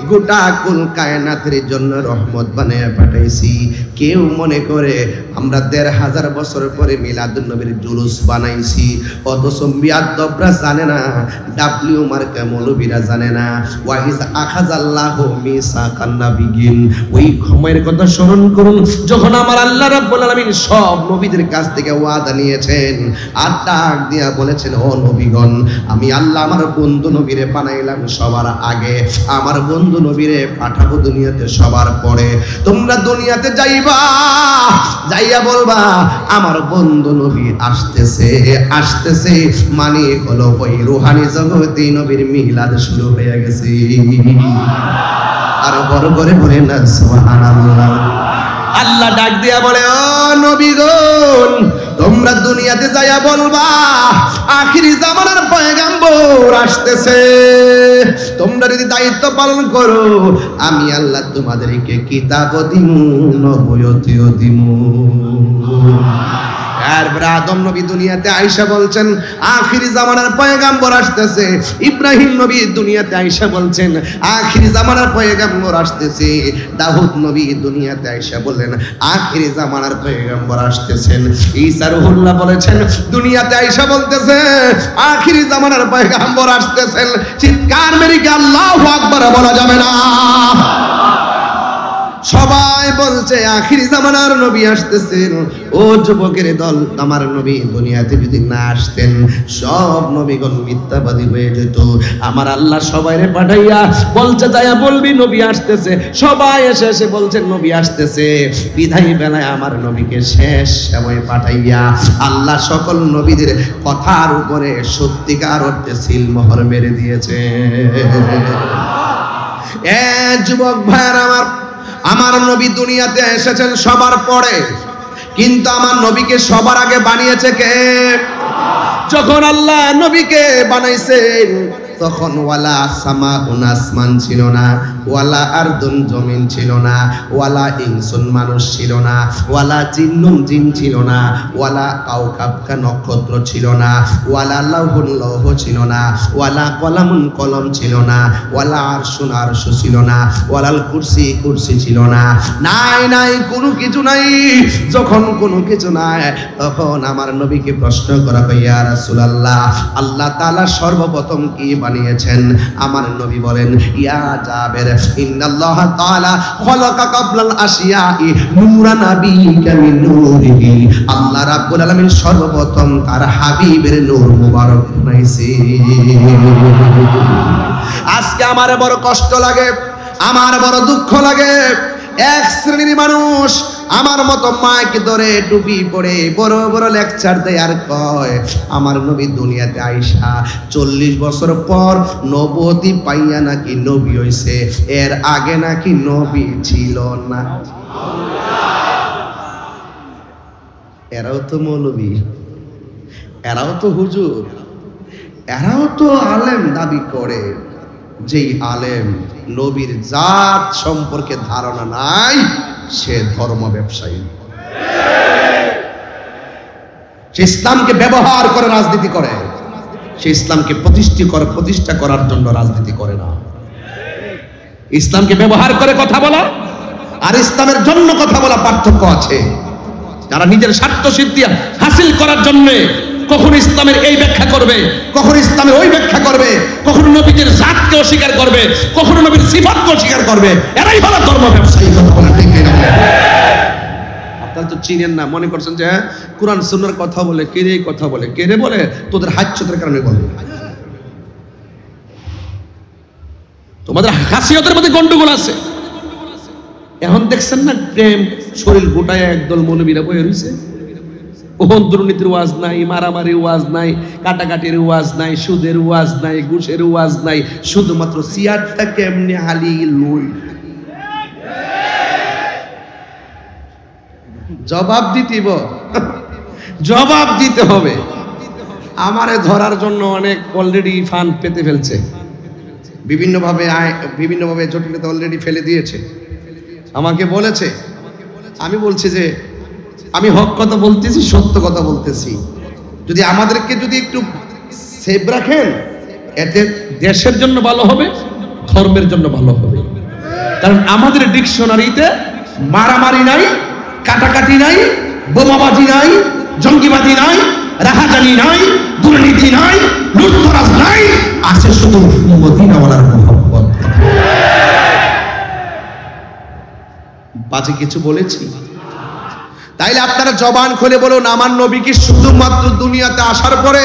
গোটা কুল কায়নাতের জন্য রহমত বানিয়ে পাঠাইছি। কেউ মনে করে আমরা 1500 বছর পরে মিলাদুন নবীর জুলুস বানাইছি, অথচ বিয়াদবরা জানে না, ডাব্লিউ মার্কা মৌলবীরা জানে না। ওয়াইজ আখাযাল্লাহু মিসাকান নাবিয়িন, ওই সময়ের কথা স্মরণ করুন যখন আমার আল্লাহ রাব্বুল আলামিন সব নবীদের কাছ থেকে ওয়াদা নিয়েছেন আর ডাক দিয়া বলেছেন, ও নবীগণ, আমি আল্লাহ আমার বন্ধু নবীরে বানাইলাম সবার আগে, আমার বন্ধু নবীরে পাঠাবো দুনিয়াতে সবার পরে। তোমরা দুনিয়াতে যাইবা, যাইয়া বলবা আমার বন্ধু নবী আসতেছে আসতেছে, মানে হলো ওই রুহানি জগতে নবীর মিলাদ শুরু হয়ে গেছে। আর বড় করে বলে না সুবহানাল্লাহ। আল্লাহ ডাক দিয়া বলে, ও নবীগণ, তোমরা দুনিয়াতে যাইয়া বলবা আখিরি জামানার পয়গাম্বর আসতেছে। তোমরা যদি দায়িত্ব পালন করো, আমি আল্লাহ তোমাদেরকে কিতাব দিমু, নবুয়তিও দিমু। এরপরে আদম নবী দুনিয়াতে আয়েশা বলছেন আখিরি জামানার পয়গাম্বর আসতেছে। ইব্রাহিম নবী দুনিয়াতে আয়েশা বলছেন আখিরি জামানার পয়গাম্বর আসতেছে। দাউদ নবী দুনিয়াতে আয়েশা বললেন আখিরি জামানার পয়গাম্বর আসতেছেন। ঈসা রুহুল্লাহ বলেছেন দুনিয়াতে আয়েশা বলতেছে আখিরি জামানার পয়গাম্বর আসতেছেন। চিৎকার মেরে কি আল্লাহু আকবার বলা যাবে না? সবাই বলছে আখিরি জামানার নবী আসতেছেন। ও যুবকের দল, আমার নবী দুনিয়াতে যদি না আসতেন সব নবীগণ মিথ্যাবাদী হয়ে যেত। আমার আল্লাহ সবাইরে পাঠাইয়া বলছে যাইয়া বলবি নবী আসতেছে। সবাই এসে এসে বলছেন নবী আসতেছে। বিদায় বেলায় আমার নবীকে শেষ সময় পাঠাইয়া আল্লাহ সকল নবীদের কথার উপরে সত্যিকার অর্থে সিলমোহর মেরে দিয়েছে। যুবক ভাইরা আমার নবী দুনিয়াতে এসেছেন সবার পরে, কিন্তু আমার নবীকে সবার আগে বানিয়েছে কে? যখন আল্লাহ নবীকে বানাইছেন তখন ওয়ালা সামাউন আসমান ছিল না, ওয়ালা আরদুন জমিন ছিল না, ওয়ালা ইনসুন মানুষ ছিল না, ওয়ালা জিন্নুন জিন ছিল না, ওয়ালা কাউকাবকা নক্ষত্র ছিল না, ওয়ালা লাউহুন লৌহ ছিল না, ওয়ালা কলামুন কলম ছিল না, ওয়ালা আরশুন আরশ ছিল না, ওয়ালাল কুরসি কুরসি ছিল না। নাই নাই কোনো কিছু নাই। যখন কোনো কিছু নাই তখন আমার নবীকে প্রশ্ন করা হয়, ইয়া রাসূলুল্লাহ, আল্লাহ তাআলা সর্বপ্রথম কি বানিয়েছেন? আমার নবী বলেন, ইয়া জাবের, ইন্নাল্লাহ তাআলা খলাকা কাবলাল আশিয়াই নূরা নাবিয়্যিকা মিন নূরিহি। আল্লাহ রাব্বুল আলামিন সর্বপ্রথম তার হাবিবের নূর মুবারক বানাইছে। আজকে আমার বড় কষ্ট লাগে, আমার বড় দুঃখ লাগে, এক শ্রেণীর মানুষ আমার মতো মাইক ধরে টুপি পরে বড় বড় লেকচার দেয় আর কয় আমার নবী দুনিয়াতে আইসা 40 বছর পর নবুয়তি পাইয়া নাকি নবী হইছে, এর আগে নাকি নবী ছিল না। এরাও তো মৌলবী, এরাও তো হুজুর, এরাও তো আলেম দাবি করে। যেই আলেম নবীর জাত সম্পর্কে ধারণা নাই সে ধর্ম ব্যবসায়ী। সে ইসলামকে ব্যবহার করে রাজনীতি করে, সে ইসলামকে প্রতিষ্ঠা করার জন্য রাজনীতি করে না। ইসলামকে ব্যবহার করে কথা বলা আর ইসলামের জন্য কথা বলা পার্থক্য আছে। যারা নিজের স্বার্থ সিদ্ধি হাসিল করার জন্য কখনো ইসলামের এই ব্যাখ্যা করবে, কখনো ইসলামের ওই ব্যাখ্যা করবে, কখনো নবীর জাতকে অস্বীকার করবে, কখনো নবীর সিফাতকে অস্বীকার করবে, এরাই হলো ধর্ম ব্যবসায়ী। কথা বলেন ঠিক না? আপনারা তো চিনেন না, মনে করছেন যে কোরআন সুন্নাহর কথা বলে কেরে কথা বলে, কেরে বলে তোদের হাস্যতের কারণে বলে। তোমাদের হাসিয়তের মধ্যে গন্ডগোল আছে। এখন দেখছেন না প্রেম শরীর গোটায় একদল মৌলবীরা বয়ে রয়েছে। ওহন দুর্নীতির ওয়াজ নাই, মারামারির ওয়াজ নাই, কাটাকাটির ওয়াজ নাই, সুদের ওয়াজ নাই, ঘুষের ওয়াজ নাই, শুধুমাত্র সিয়ারটা কেমনে হালি লই। জবাব দিতেইব, জবাব দিতে হবে। আমারে ধরার জন্য অনেক অলরেডি ফান্ড পেতে ফেলছে, বিভিন্নভাবে জটিলতা অলরেডি ফেলে দিয়েছে। আমাকে বলেছে, আমি বলছি যে আমি হক কথা বলতেছি, সত্য কথা বলতেছি। যদি আমাদেরকে যদি একটু সেভ রাখেন, এতে দেশের জন্য ভালো হবে, ধর্মের জন্য ভালো হবে। কারণ আমাদের ডিকশনারিতে মারামারি নাই, কাটাকাটি নাই, বোমাবাজি নাই, জঙ্গিবাদী নাই, রাহাজানি নাই, দুর্নীতি নাই, লুটতরাজ নাই, আছে শুধু মদিনাওয়ালার মহব্বত। বাজে কিছু বলেছি? তাইলে আপনারা জবান খুলে বলুন, আমার নবী কি শুধুমাত্র দুনিয়াতে আসার পরে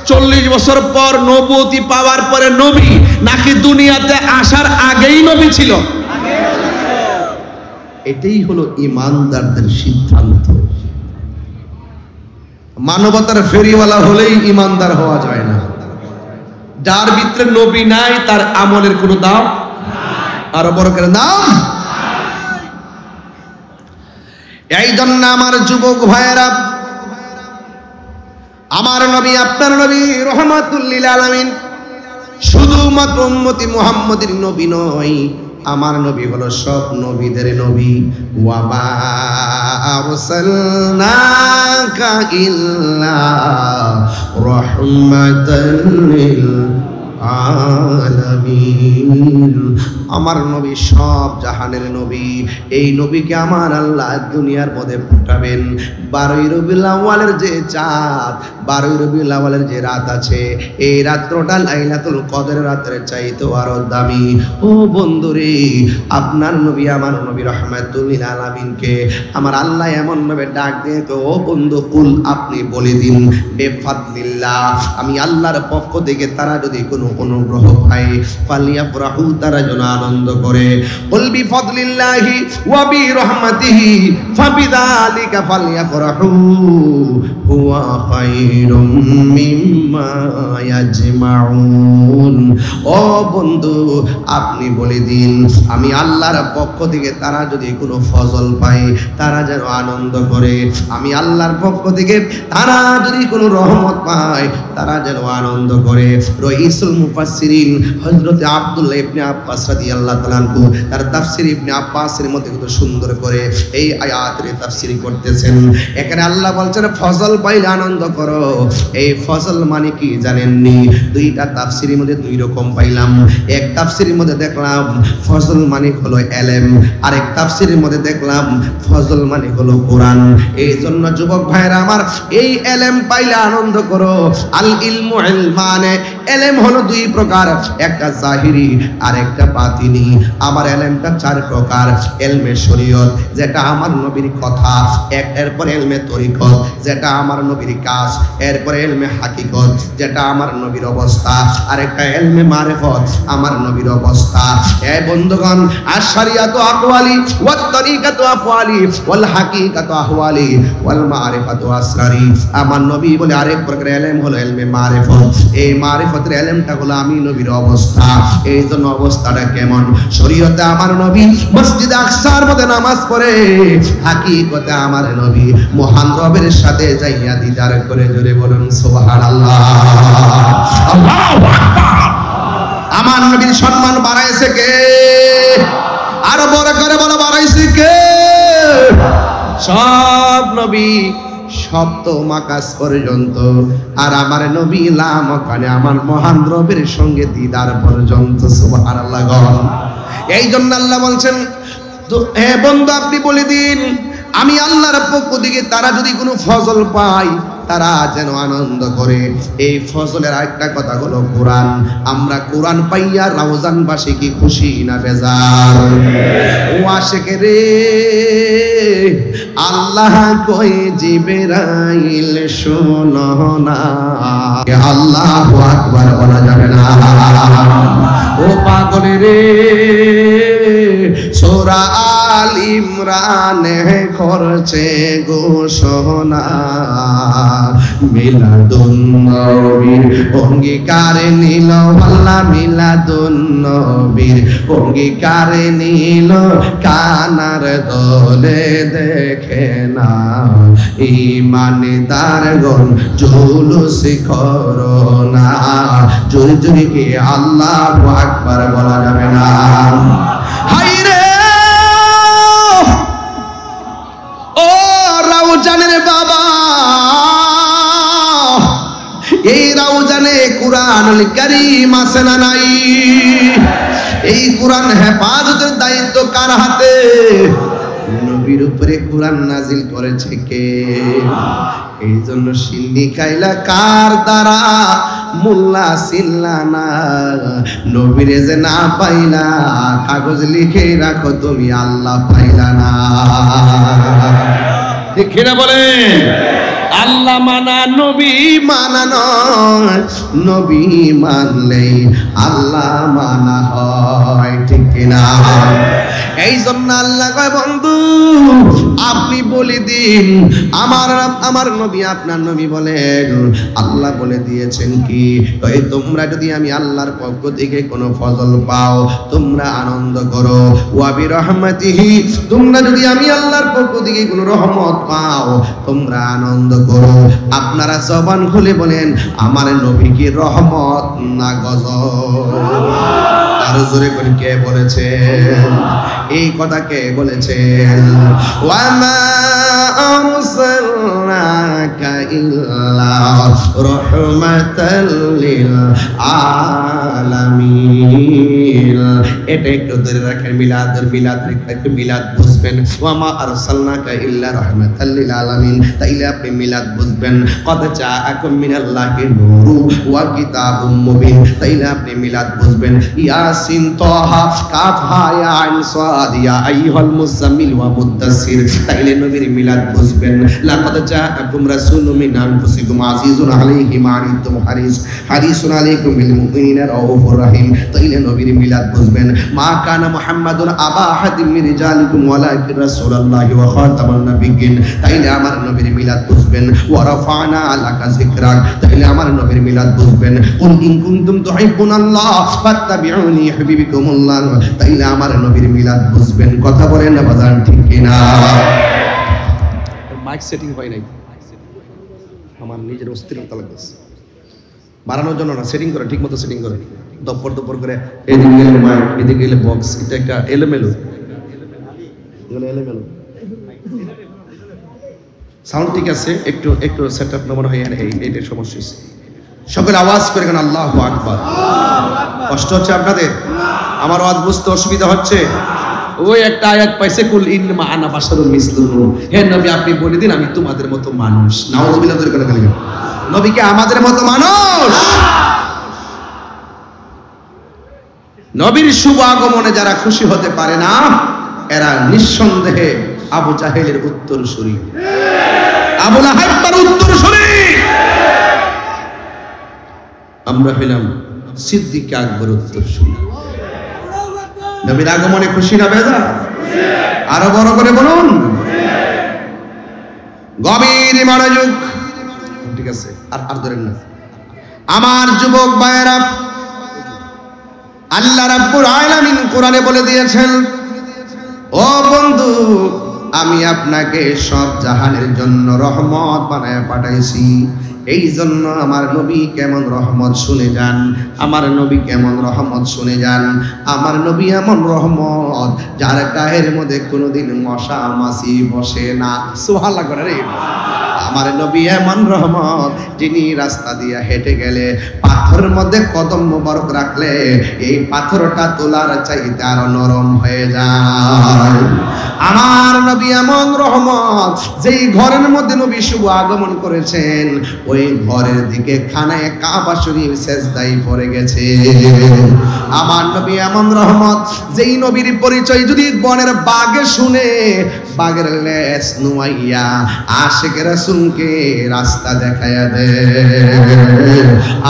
40 বছর পর নবুয়তি পাওয়ার পরে নবী, নাকি দুনিয়াতে আসার আগেই নবী ছিল? এটাই হলো ইমানদারদের সিদ্ধান্ত। মানবতার ফেরিওয়ালা হলেই ইমানদার হওয়া যায় না। যার ভিতরে নবী নাই তার আমলের কোনো দাম, আরো বড় করে দাম। এই জন্য আমার যুবক ভাইয়েরা, আমার নবী আপনার নবী রহমাতুল লিল আলামিন শুধুমাত্র উম্মতি মুহাম্মাদের নবী নয়, আমার নবী হলো সব নবীদের নবী। ওয়া মা আরসালনাকা ইল্লা রাহমাতাল লিল আলামিন। আমার নবী সব জাহানের নবী। এই নবীকে আমার আল্লাহ দুনিয়ার মধ্যে পাঠাবেন 12 রবিউল আউয়ালের যে চাঁদ, 12 রবিউল আউয়ালের যে রাত আছে, এই রাত্রটা লাইলাতুল কদরের রাতের চাইতে আরো দামি। ও বন্ধুরে, আপনার নবী আমার নবী রাহমাতুল লিল আলামিনকে আমার আল্লাহ এমন ভাবে ডাক দিয়ে, তো ও বন্ধু কুল, আপনি বলে দিন বেফাদলিল্লাহ, আমি আল্লাহর পক্ষ থেকে তারা যদি কোনো অনুগ্রহ পায়, ফালিয়াফরাহু, তারা যেন আনন্দ করে। কুল বিফাদলিল্লাহি ওয়া বিরহমাতিহি ফাবিযালিকা ফালিয়াফরাহু হুয়া খায়রুম মিম্মা ইয়াজমাউন। ও বন্ধু আপনি বলে দিন আমি আল্লাহর পক্ষ থেকে তারা যদি কোনো ফজল পায় তারা যেন আনন্দ করে, আমি আল্লাহর পক্ষ থেকে তারা যদি কোনো রহমত পায় তারা যেন আনন্দ করে। রাইসুল মুফাসসিরিন হযরত আব্দুল্লাহ ইবনে আব্বাস রাদিয়াল্লাহু তাআলা আনহু তার তাফসীর ইবনে আব্বাসের মধ্যে কত সুন্দর করে এই আয়াতের তাফসীর করতেছেন। এখানে আল্লাহ বলছেন ফজল পাইলে আনন্দ করো। এই ফজল মানে কি জানেননি? দুইটা তাফসীরের মধ্যে দুই রকম পাইলাম। এক তাফসীরের মধ্যে দেখলাম ফজল মানে হলো ইলম, আর এক তাফসীরের মধ্যে দেখলাম ফজল মানে হলো কোরআন। এই জন্য যুবক ভাইরা আমার এই ইলম পাইলে আনন্দ করো। আল ইলমু ইলমানে, ইলম হলো দুই প্রকার, একটা জাহিরি আর একটা বাতিনি। আমার ইলমটা চার প্রকার। ইলমে শরীয়ত যেটা আমার নবীর কথা, এরপর ইলমে তরিকত যেটা আমার নবীর কাজ, এরপর ইলমে হাকিকত যেটা আমার নবীর অবস্থা, আর একটা ইলমে মারিফত আমার নবীর অবস্থা। এই বন্ধুগণ আশরিয়াতু আকওয়ালি ওয়াত তরিকাতু আফওয়ালি ওয়াল হাকিকাতু আহওয়ালি ওয়াল মারিফাতু আসরারি। আমার নবী বলে আরেক প্রকার ইলম হলো ইলমে মারিফত। এই মারিফতের ইলমটা হলো আমি নবীর অবস্থা। এই জন্য অবস্থাটা কেমন? শরীয়তে আমার নবী মসজিদে আকসার মধ্যে নামাজ পড়ে, হাকিকতে আমার নবী মহান রবের সাথে যাইয়া দিদার করে। জোরে বলুন সুবহানাল্লাহ। আল্লাহু আকবার। আমার নবীর সম্মান বাড়াইছে কে? আরো বড় করে বলো বাড়াইছে কে? সব নবী সপ্তম আকাশ পর্যন্ত, আর আমার নবী লামকানে আমার মহান রবের সঙ্গে দিদার পর্যন্ত। সুবহানাল্লাহ। এই জন্য আল্লাহ বলছেন হে বন্ধু আপনি বলে দিন আমি আল্লাহর পক্ষ থেকে তারা যদি কোনো ফজল পায় তারা যেন আনন্দ করে। এই ফজলের আরেকটা কথা হলো কোরআন। আমরা কোরআন পাইয়া রওজানবাসী কি খুশি না বেজার? ও আশিক রে আল্লাহ কই জিবরাইল শোনো না, আল্লাহু আকবার বলা যাবে না। ও পাগল রে সূরা আল ইমরানে করছে ঘোষণা, মিলাদুন নবীর অঙ্গীকার নিল আল্লাহ, মিলাদুন নবীর অঙ্গীকার নিল কানার দলে দেখে না ঈমানদারগণ জুলুস করো না। জোরে জোরে কি আল্লাহু আকবার বলা যাবে না? হায়রে ও রাউজানের বাবা, এই রাউজানে কুরআনুল কারীম আছে না নাই? এই কুরআন হেফাজতের দায়িত্ব কার হাতে? নবীর উপরে কুরআন নাজিল করেছে কে? এই জন্য সিন্নি খাইলা কার দ্বারা? মোল্লা চিল্লা না, নবীরে যে না পাইলা কাগজ লিখে রাখো তুমি আল্লাহ পাইলা না। ঠিক কিনা বলেন? আল্লাহ মানা নবী মানা নয়, নবী মানলেই আল্লাহ মানা হয়। ঠিক কিনা? এই জন্য আল্লাহ কয় বন্ধু আপনি বলে দিন আমার নবী আপনার নবী বলেন আল্লাহ বলে দিয়েছেন কি কই তোমরা যদি আমি আল্লাহর পক্ষ থেকে কোনো ফজল পাও তোমরা আনন্দ করো, ওয়া বিরহমাতিহি তোমরা যদি আমি আল্লাহর পক্ষ থেকে কোনো রহমত পাও তোমরা আনন্দ করো। আপনারা জবান খুলে বলেন আমার নবী কি রহমত না গজব? আর জোরে করে কে বলেছেন এই কথা? কে বলেছেন? ওয়া মা আরসালনাকা ইল্লা রাহমাতাল লিল আলামিন। এটা একটু ধরে রাখেন, মিলাদ একটু মিলাদ বুঝবেন। ওয়া মা আরসালনাকা ইল্লা রাহমাতাল লিল আলামিন, তাইলে আপনি মিলাদ বুঝবেন। কদ জাআকুম মিনাল্লাহি নূরু ওয়া কিতাবুম মুবিন, তাইলে আপনি মিলাদ বুঝবেন। ইয়াসিন তাহা কাফ হা ইয়া আইন সাদ ইয়া আইয়ুহাল মুজাম্মিল ওয়া মুদ্দাসসির, তাইলে নবীর মিলাদ বুঝবেন। লাকাদ জাআকুম রাসূলুম মিন আনফুসিকুম আজিজুন আলাইহি মা আনিতুম হারিসুন আলাইকুম বিল মুমিনিনা রাউফুর রহিম, তাইলে নবীর মিলাদ বুঝবেন। মা কানা মুহাম্মাদুন আবা আহাদিম মিন রিজালিকুম ওয়ালাকিন রাসূলুল্লাহি ওয়া খাতামান নাবিয়্যিন, তাইলে আমার নবীর মিলাদ বুঝবেন। ওয়া রাফা'না লাকা যিকরাক, তাইলে আমার নবীর মিলাদ বুঝবেন। কুল ইন কুনতুম তুহিব্বুনাল্লাহ ফাত্তাবিউনি ইউহিব্বুকুমুল্লাহ, তাইলে আমার নবীর মিলাদ বুঝবেন। কথা বলেন না বাজান, ঠিক কিনা? মাইক সেটিং হয় নাই, আমার নিজের অস্থিরতা লাগতেছে। বাড়ানোর জন্য না, সেটিং করে, ঠিক মতো সেটিং করে, দপ্পর দপ্পর করে। এদিকে গেলে মাইক, এদিকে গেলে বক্স, এটা একটা এলোমেলো, এলোমেলো সাউন্ড ঠিক আছে, একটু একটু সেটআপ মনে হয় এইটার সমস্যা হচ্ছে। সকলে আওয়াজ করে কেন আল্লাহু আকবার। কষ্ট হচ্ছে আপনাদের? আমার আওয়াজ বুঝতে অসুবিধা হচ্ছে? ওই একটা আয়াত পাইছে, কুল ইন্নামা আনা বাশারুম মিসলুকুম, হে নবী আপনি বলে দিন আমি তোমাদের মতো মানুষ। নাউযুবিল্লাহ করে কেন? নবীকে আমাদের মতো মানুষ। নবীর শুভ আগমনে যারা খুশি হতে পারে না, এরা নিঃসন্দেহে আবু জাহেলের উত্তরসূরি, আবু লাহাবের উত্তরসূরি। আমরা হইলাম সিদ্দিক আকবর উত্তরসূরি। নবীর আগমনে খুশি না বেজা? আরো বড় করে বলুন। গভীর মনোযোগ, ঠিক আছে? আর ধরেন না। আমার যুবক ভাইয়েরা, আল্লাহ রাব্বুল আলামিন কোরআনে বলে দিয়েছেন, ও বন্ধু আমি আপনাকে সব জাহানের জন্য রহমত বানায় পাঠাইছি। এই জন্য আমার নবী কেমন রহমত শুনে যান, আমার নবী কেমন রহমত শুনে যান। আমার নবী এমন রহমত যার গায়ের মধ্যে কোনোদিন মশা মাছি বসে না। সুবহানাল্লাহ করে রে। আমার নবী এমন রহমত যিনি রাস্তা দিয়ে হেঁটে গেলে পাথরের মধ্যে কদম মোবারক রাখলে এই পাথরটা তোলার চাইতে আরো নরম হয়ে যায়। আমার নবী এমন রহমত যেই ঘরের মধ্যে নবী শুভ আগমন করেছেন ওই ঘরের দিকে খানায় কাবা শরীফ সেজদায় পড়ে গেছে। আমার নবী এমন রহমত যেই নবীর পরিচয় যদি বনের বাঘে শুনে বাঘের লেজ নুয়াইয়া আশিক রাসূলকে রাস্তা দেখায়া দে।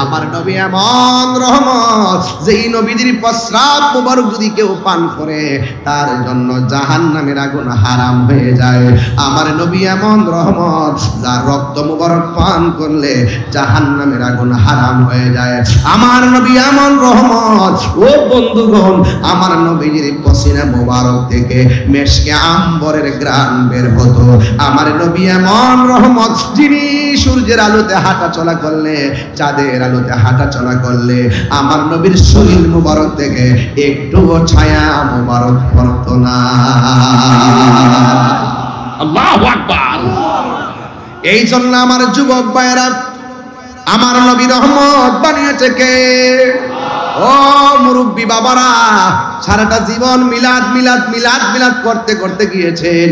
আমার নবী এমন রহমত যেই নবীদের প্রস্রাব মুবারক যদি কেউ পান করে তার জন্য জাহান্নামের আগুন হারাম হয়ে যায়। আমার নবী এমন রহমত যার রক্ত মুবারক পান করলে জাহান্নামের আগুন হারাম হয়ে যায়। আমার নবী এমন রহমত, ও বন্ধুগণ আমার নবীর পসিনা মুবারক থেকে মেশকে আম্বরের গ্রান বের হতো। আমার নবী এমন রহমত যিনি সূর্যের আলোতে হাঁটা চলা করলে চাঁদের আলোতে হাঁটা চলা করলে আমার নবীর শরীর মুবারক থেকে একটুও ছায়া মুবারক পড়তো না। আল্লাহু আকবার। এই জন্য আমার যুবক ভাইরা আমার নবী রহমত বানিয়েছে কে? ও মুরব্বী বাবারা, সারাটা জীবন মিলাদ মিলাদ মিলাদ মিলাদ করতে করতে গিয়েছেন।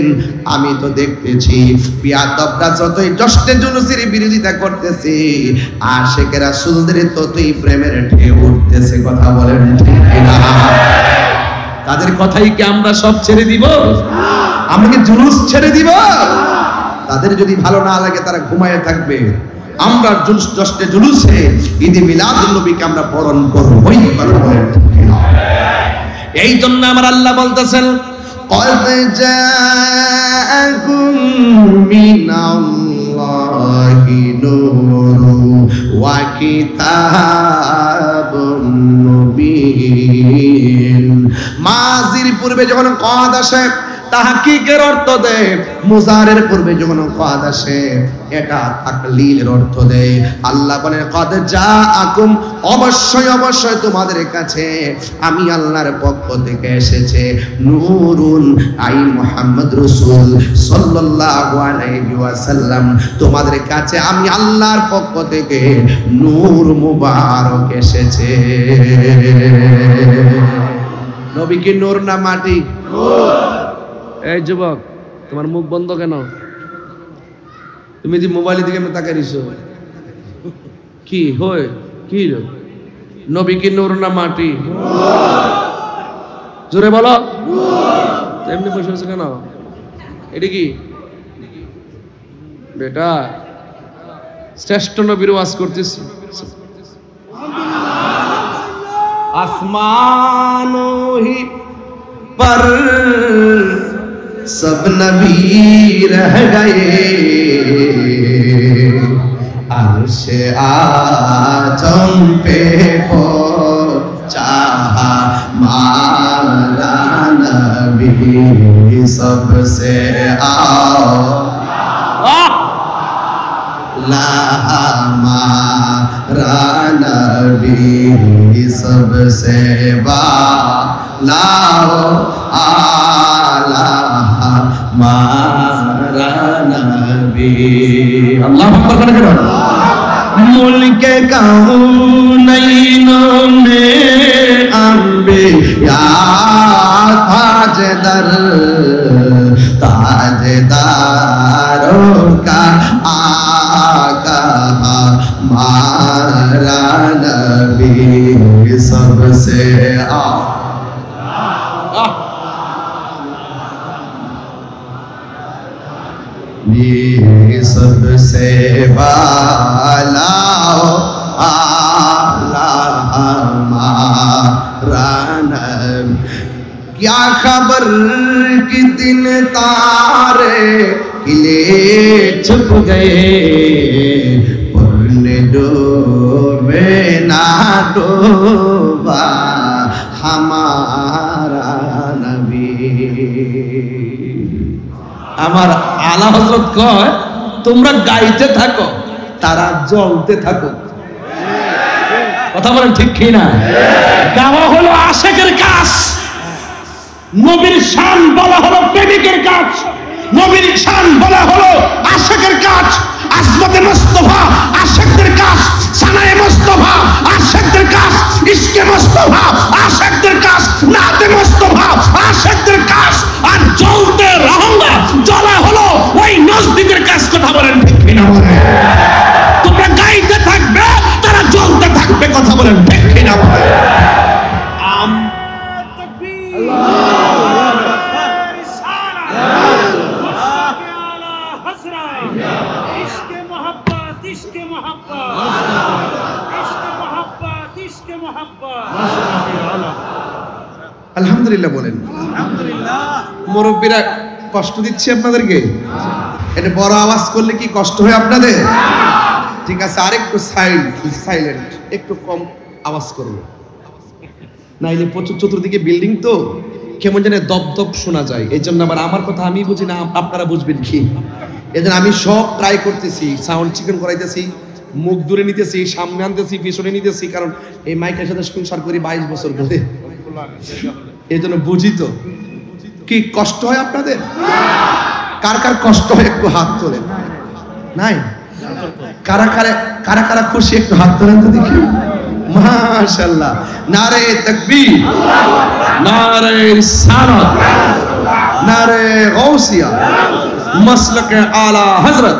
আমি তো দেখতেছি বিয়াদবরা যতই জশ্নে জুলুসের বিরোধিতা করতেছে আশিক রাসূলদের ততই প্রেমের ঢেউ উঠতেছে। কথা বলেন ঠিক কিনা? তাদের কথাই কি আমরা সব ছেড়ে দিব? আমরা কি জুলুস ছেড়ে দিব? তাদের যদি ভালো না লাগে তারা ঘুমায় থাকবে। আমরা জশ্নে জুলুসে ঈদে মিলাদুন নবীকে আমরা বরণ করবই। কথা বলেন ঠিক কিনা? এই জন্য আমার আল্লাহ বলতেছেন, قد جاءكم من الله نور وكتاب مبين। মাজির পূর্বে যখন কদ আসে তাহকিকের অর্থ দেয়, মুজারের পূর্বে যখন কদ আসে এটা তাকলিলের অর্থ দেয়। আল্লাহ বলেন কদ জাআকুম, অবশ্যই অবশ্যই তোমাদের কাছে আমি আল্লাহর পক্ষ থেকে এসেছে নূরুন, আই মুহাম্মদ রাসূল সাল্লাল্লাহু আলাইহি ওয়াসাল্লাম, তোমাদের কাছে আমি আল্লাহর পক্ষ থেকে নূর মুবারক এসেছে। নবী কি নূর না মাটি? এই যুবক তোমার মুখ বন্ধ কেন? তুমি যে মোবাইলের দিকে তাকাই দিছো কি হয়? কি নবী কি নূর না মাটি? জোরে বলো। এমনি বসে আছে কেন? এটা কি বেটা? শ্রেষ্ঠ নবীর ওয়াজ করতেছি। आसमानों ही पर सब नबी रह गए, अर्श आजम पे पहुंचा हमारा नबी सबसे आला, हमारा नबी सबसे बाला आला, हमारा नबी। अल्लाह अकबर करो। मुल्क कौनैनों में अंबिया ताजदर, ताजदारों का आका हमारा नबी सबसे सबसे वाला आला, हमारा नबी। क्या खबर कि दिन तारे खिले छुप गए, पुरने डूबे ना डूबा हमारा नबी। আমার আলা হযরত কয় তোমরা গাইতে থাকো, তারা জ্বলতে থাকো। কথা বলেন ঠিক কি না? গাওয়া হলো আশিকের কাজ, নবীর শান বলা হলো প্রেমিকের কাজ, নবীর শান বলা হলো আশিকের কাজ। আজমতে মুস্তাফা আশিকদের কাজ, সানায়ে মুস্তাফা আশিকদের কাজ, ইশকে মুস্তাফা আশিকদের কাজ, নাতে মুস্তাফা আশিকদের কাজ। আর জ্বলতে রহঙ্গা জ্বলা হলো ওই নজদীকের কাজ। কথা বলেন ঠিক কি না? বলেন তোমরা গাইতে থাকবে, তারা জ্বলতে থাকবে। কথা বলেন ঠিক কি না? বলেন আলহামদুলিল্লাহ। বলেন মুরব্বীরা কষ্ট দিচ্ছি আপনাদেরকে? এটা বড় আওয়াজ করলে কি কষ্ট হয় আপনাদের? ঠিক আছে, আরেকটু সাইলেন্ট, একটু কম আওয়াজ করবো, নাইলে প্রচুর চতুর্দিকে বিল্ডিং তো কেমন যেন দপদপ শোনা যায়। এই জন্য আবার আমার কথা আমি বুঝি না, আপনারা বুঝবেন কি? এই জন্য আমি সব ট্রাই করতেছি, সাউন্ড চিকেন করাইতেছি, মুখ দূরে নিতেছি, সামনে আনতেছি, পিছনে নিতেছি, কারণ এই মাইকের সাথে সংসার করি 22 বছর ধরে। এই জন্য বুঝি তো। কি কষ্ট হয় আপনাদের? কার কার কষ্ট হয় একটু হাত তোলেন। নাই? কারা কারা কারা কারা খুশি একটু হাত তোলেন তো দেখি। মাশাআল্লাহ। নারে তাকবীর, নারে রিসালাত, নারে গাউসিয়া, মাসলাকে আলা হযরত,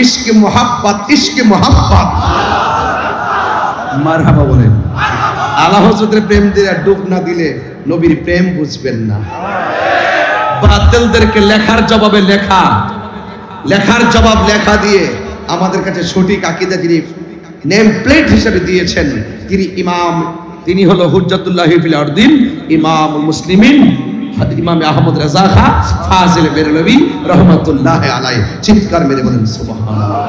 ইশকে মোহাব্বত, ইশকে মোহাব্বত। মারহাবা বলেন। আলা হযরতের প্রেম দিয়ে ডুব না দিলে নবীর প্রেম বুঝবেন না। বাতিলদেরকে লেখার জবাবে লেখা, লেখার জবাব লেখা দিয়ে আমাদের কাছে সঠিক আকীদা যিনি নেম প্লেট হিসেবে দিয়েছেন, তিনি ইমাম, তিনি হলো হুজ্জাতুল্লাহ ফিল আরদিন, ইমামুল মুসলিমিন, ইমাম আহমদ রাজা খান ফাজিল বেরলভী রহমাতুল্লাহ আলাইহি। চিৎকার মেরে বলেন সুবহানাল্লাহ।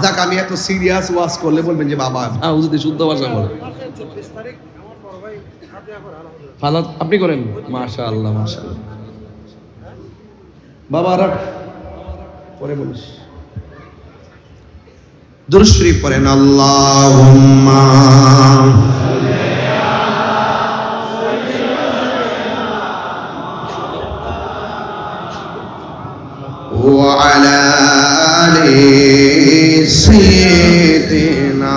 যাক, আমি এত সিরিয়াস ওয়াজ করলে বলবেন যে বাবা হুজুর শুদ্ধ ভাষা বলে। ফালাত আপনি করেন? মাশাআল্লাহ মাশাআল্লাহ। বাবা রাখ, পরে বলিস। দুরূদ শরীফ পড়েন। আল্লাহুম্মা ওয়া আলা আলি সাইয়্যিদিনা।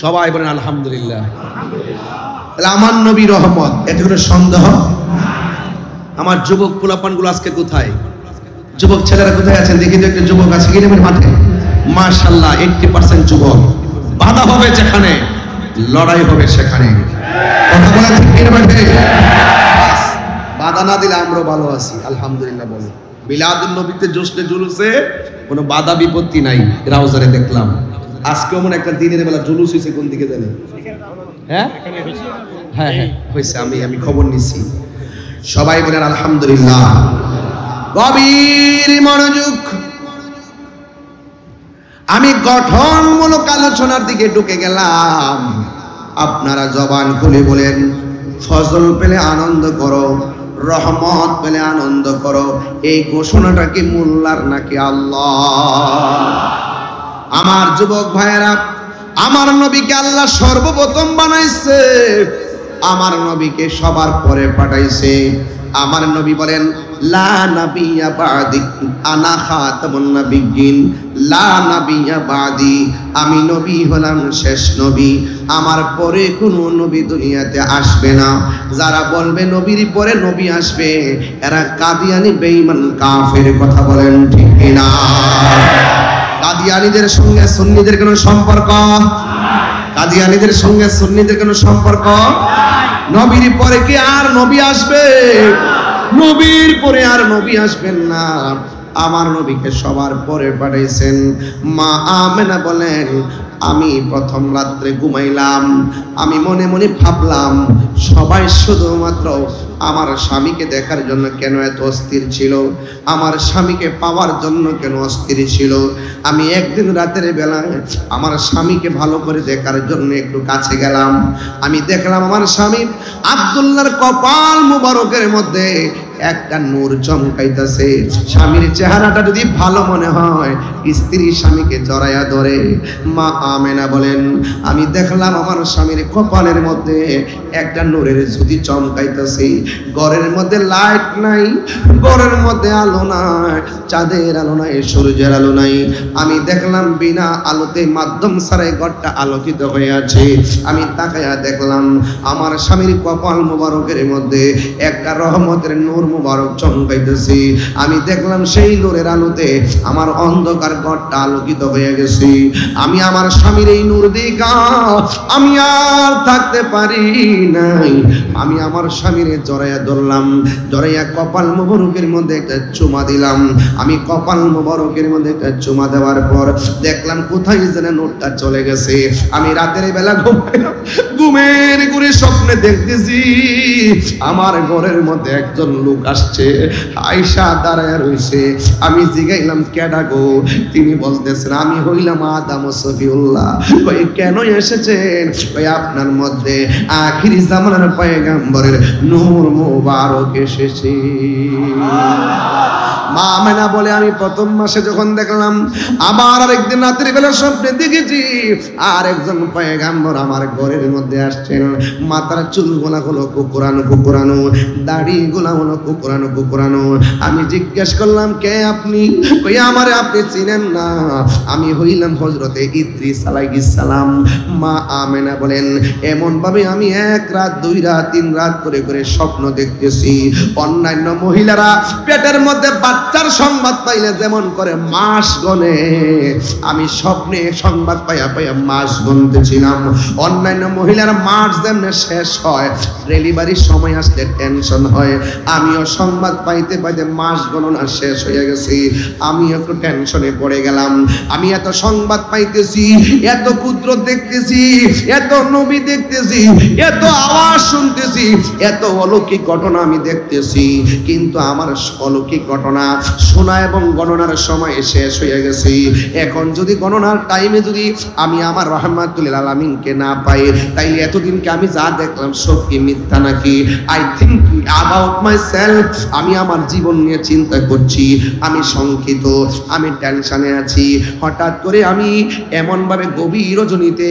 সবাই বলেন আলহামদুলিল্লাহ। আমার নবী রহমত, এতে কোনো সন্দেহ? আমার যুবক পোলাপানগুলো আজকে কোথায়? যুবক ছেলেরা কোথায় আছেন? দেখি তো একটা যুবক আছে কিনা মাঠে। মাশাআল্লাহ, 80% যুবক। বাধা হবে যেখানে, লড়াই হবে সেখানে। কথা বলা ঠিক কিনা? মাঠে বাধা না দিলে আমরাও ভালো আছি আলহামদুলিল্লাহ। বলো মিলাদুন নবীতে জোশনে জুলুসে কোনো বাধা বিপত্তি নাই, রাউজারে দেখলাম। আজকেও মনে একটা দিনের বেলা জুলুস হয়েছে, কোন দিকে জানেন? হ্যাঁ হ্যাঁ হ্যাঁ হয়েছে, আমি খবর নিছি। সবাই বলেন আলহামদুলিল্লাহ। গভীর মনোযোগ। আমি গঠনমূলক আলোচনার দিকে ঢুকে গেলাম। আপনারা জবান খুলে বলেন, ফজল পেলে আনন্দ করো, রহমত পেলে আনন্দ করো। এই ঘোষণাটা কি মোল্লার নাকি আল্লাহ? আমার যুবক ভাইয়েরা, আমার নবীকে আল্লাহ সর্বপ্রথম বানাইছে, আমার নবীকে সবার পরে পাঠাইছে। আমার নবী বলেন, লা নাবিয়্যা বা'দি আনা খাতামুন নাবিয়্যিন, লা নাবিয়্যা বা'দি, আমি নবী হলাম শেষ নবী, আমার পরে কোনো নবী দুনিয়াতে আসবে না। যারা বলবে নবীর পরে নবী আসবে, এরা কাদিয়ানি বেঈমান কাফের। কথা বলেন ঠিক কিনা? কাদিয়ানীদের সঙ্গে সুন্নিদের কোনো সম্পর্ক? কাদিয়ানীদের সঙ্গে সুন্নিদের কোনো সম্পর্ক? নবীর পরে কি আর নবী আসবে? নবীর পরে আর নবী আসবেন না। আমার নবীকে সবার পরে পাঠাইছেন। মা আমেনা বলেন, আমি প্রথম রাত্রে ঘুমাইলাম, আমি মনে মনে ভাবলাম সবাই শুধুমাত্র আমার স্বামীকে দেখার জন্য কেন এত অস্থির ছিল, আমার স্বামীকে পাওয়ার জন্য কেন অস্থির ছিল। আমি একদিন রাতের বেলায় আমার স্বামীকে ভালো করে দেখার জন্য একটু কাছে গেলাম। আমি দেখলাম আমার স্বামী আব্দুল্লাহর কপাল মুবারকের মধ্যে একটা নূর চমকাইতেছে। স্বামীর চেহারাটা যদি ভালো মনে হয়, স্ত্রী স্বামীকে জড়াইয়া ধরে। মা আমেনা বলেন, আমি দেখলাম আমার স্বামীর কপালের মধ্যে একটা নূরের জ্যোতি চমকাইতেছে। ঘরের মধ্যে লাইট নাই, ঘরের মধ্যে আলো নাই, চাঁদের আলো নাই, সূর্যের আলো নাই। আমি দেখলাম বিনা আলোতে মাধ্যম ছাড়াই ঘরটা আলোকিত হয়ে আছে। আমি তাকায়া দেখলাম আমার স্বামীর কপাল মুবারকের মধ্যে একটা রহমতের নূর মুবারক চমকাইতেছে। আমি দেখলাম সেই নূরের আলোতে আমার অন্ধকার ঘরটা আলোকিত হয়ে গেছে। আমি আমার স্বামীর এই নূর দেখা আমি আর থাকতে পারি নাই। আমি আমার স্বামীর জড়াইয়া ধরলাম, জড়াইয়া কপাল মুবারকের মধ্যে একটা চুমা দিলাম। আমি কপাল মুবারকের মধ্যে একটা চুমা দেওয়ার পর দেখলাম কোথায় যেন নূরটা চলে গেছে। আমি রাতের বেলা ঘুমাইলাম, ঘুমের ঘুরে স্বপ্নে দেখতেছি আমার ঘরের মধ্যে একজন লোক আসছে, আয়েশা দাঁড়ায় রইছে। আমি জিগাইলাম, কেডা গো? তিনি বলতেছেন, আমি হইলাম আদম সফিউল্লাহ। কই কেন এসেছেন? কই আপনার মধ্যে আখিরি জামানার পয়গম্বরের নূর মুবারক এসেছে। মা আমেনা বলে, আমি প্রথম মাসে যখন দেখলাম, আবার আরেকদিন রাতের বেলা স্বপ্নে দেখেছি আর একজন পয়গম্বর আমার ঘরের মধ্যে আসছেন। মাথার চুলগুলা হলো কুকুরানো কুকুরানো, দাড়িগুলা হলো কুকুরানো কুকুরানো। আমি জিজ্ঞেস করলাম, কে আপনি? কই আমারে আপনি চিনেন না, আমি হইলাম হযরতে ইদ্রিস আলাইহিস সালাম। মা আমেনা বলেন, এমন ভাবে আমি এক রাত, দুই রাত, তিন রাত করে করে স্বপ্ন দেখতেছি। অন্যান্য মহিলারা পেটের মধ্যে বাচ্চার সংবাদ পাইলে যেমন করে মাস গনে, আমি স্বপ্নে সংবাদ পাইয়া পাইয়া মাস গুনতেছিলাম। অন্যান্য মহিলার মাস যেমন শেষ হয়, ডেলিভারির সময় আসলে টেনশন হয়, আমিও সংবাদ পাইতে পাইতে মাস গণনা শেষ হয়ে গেছি। আমি একটু টেনশনে পড়ে গেলাম। আমি এত সংবাদ পাইতেছি, এত পুত্র দেখতেছি, এত নবী দেখতেছি, এত আওয়াজ শুনতেছি, এত অলৌকিক ঘটনা আমি দেখতেছি, কিন্তু আমার অলৌকিক ঘটনা শোনা এবং গণনার সময় শেষ হয়ে গেছে। এখন যদি গণনার টাইমে যদি আমি আমার রহমাতুল আলামিনকে না পাই, তাইলে এতদিনকে আমি যা দেখলাম সব কি মিথ্যা নাকি? I think about my self. আমি আমার জীবন নিয়ে চিন্তা করছি, আমি শঙ্কিত, আমি টেনশনে আছি। হঠাৎ করে আমি এমনভাবে গভীর রজনীতে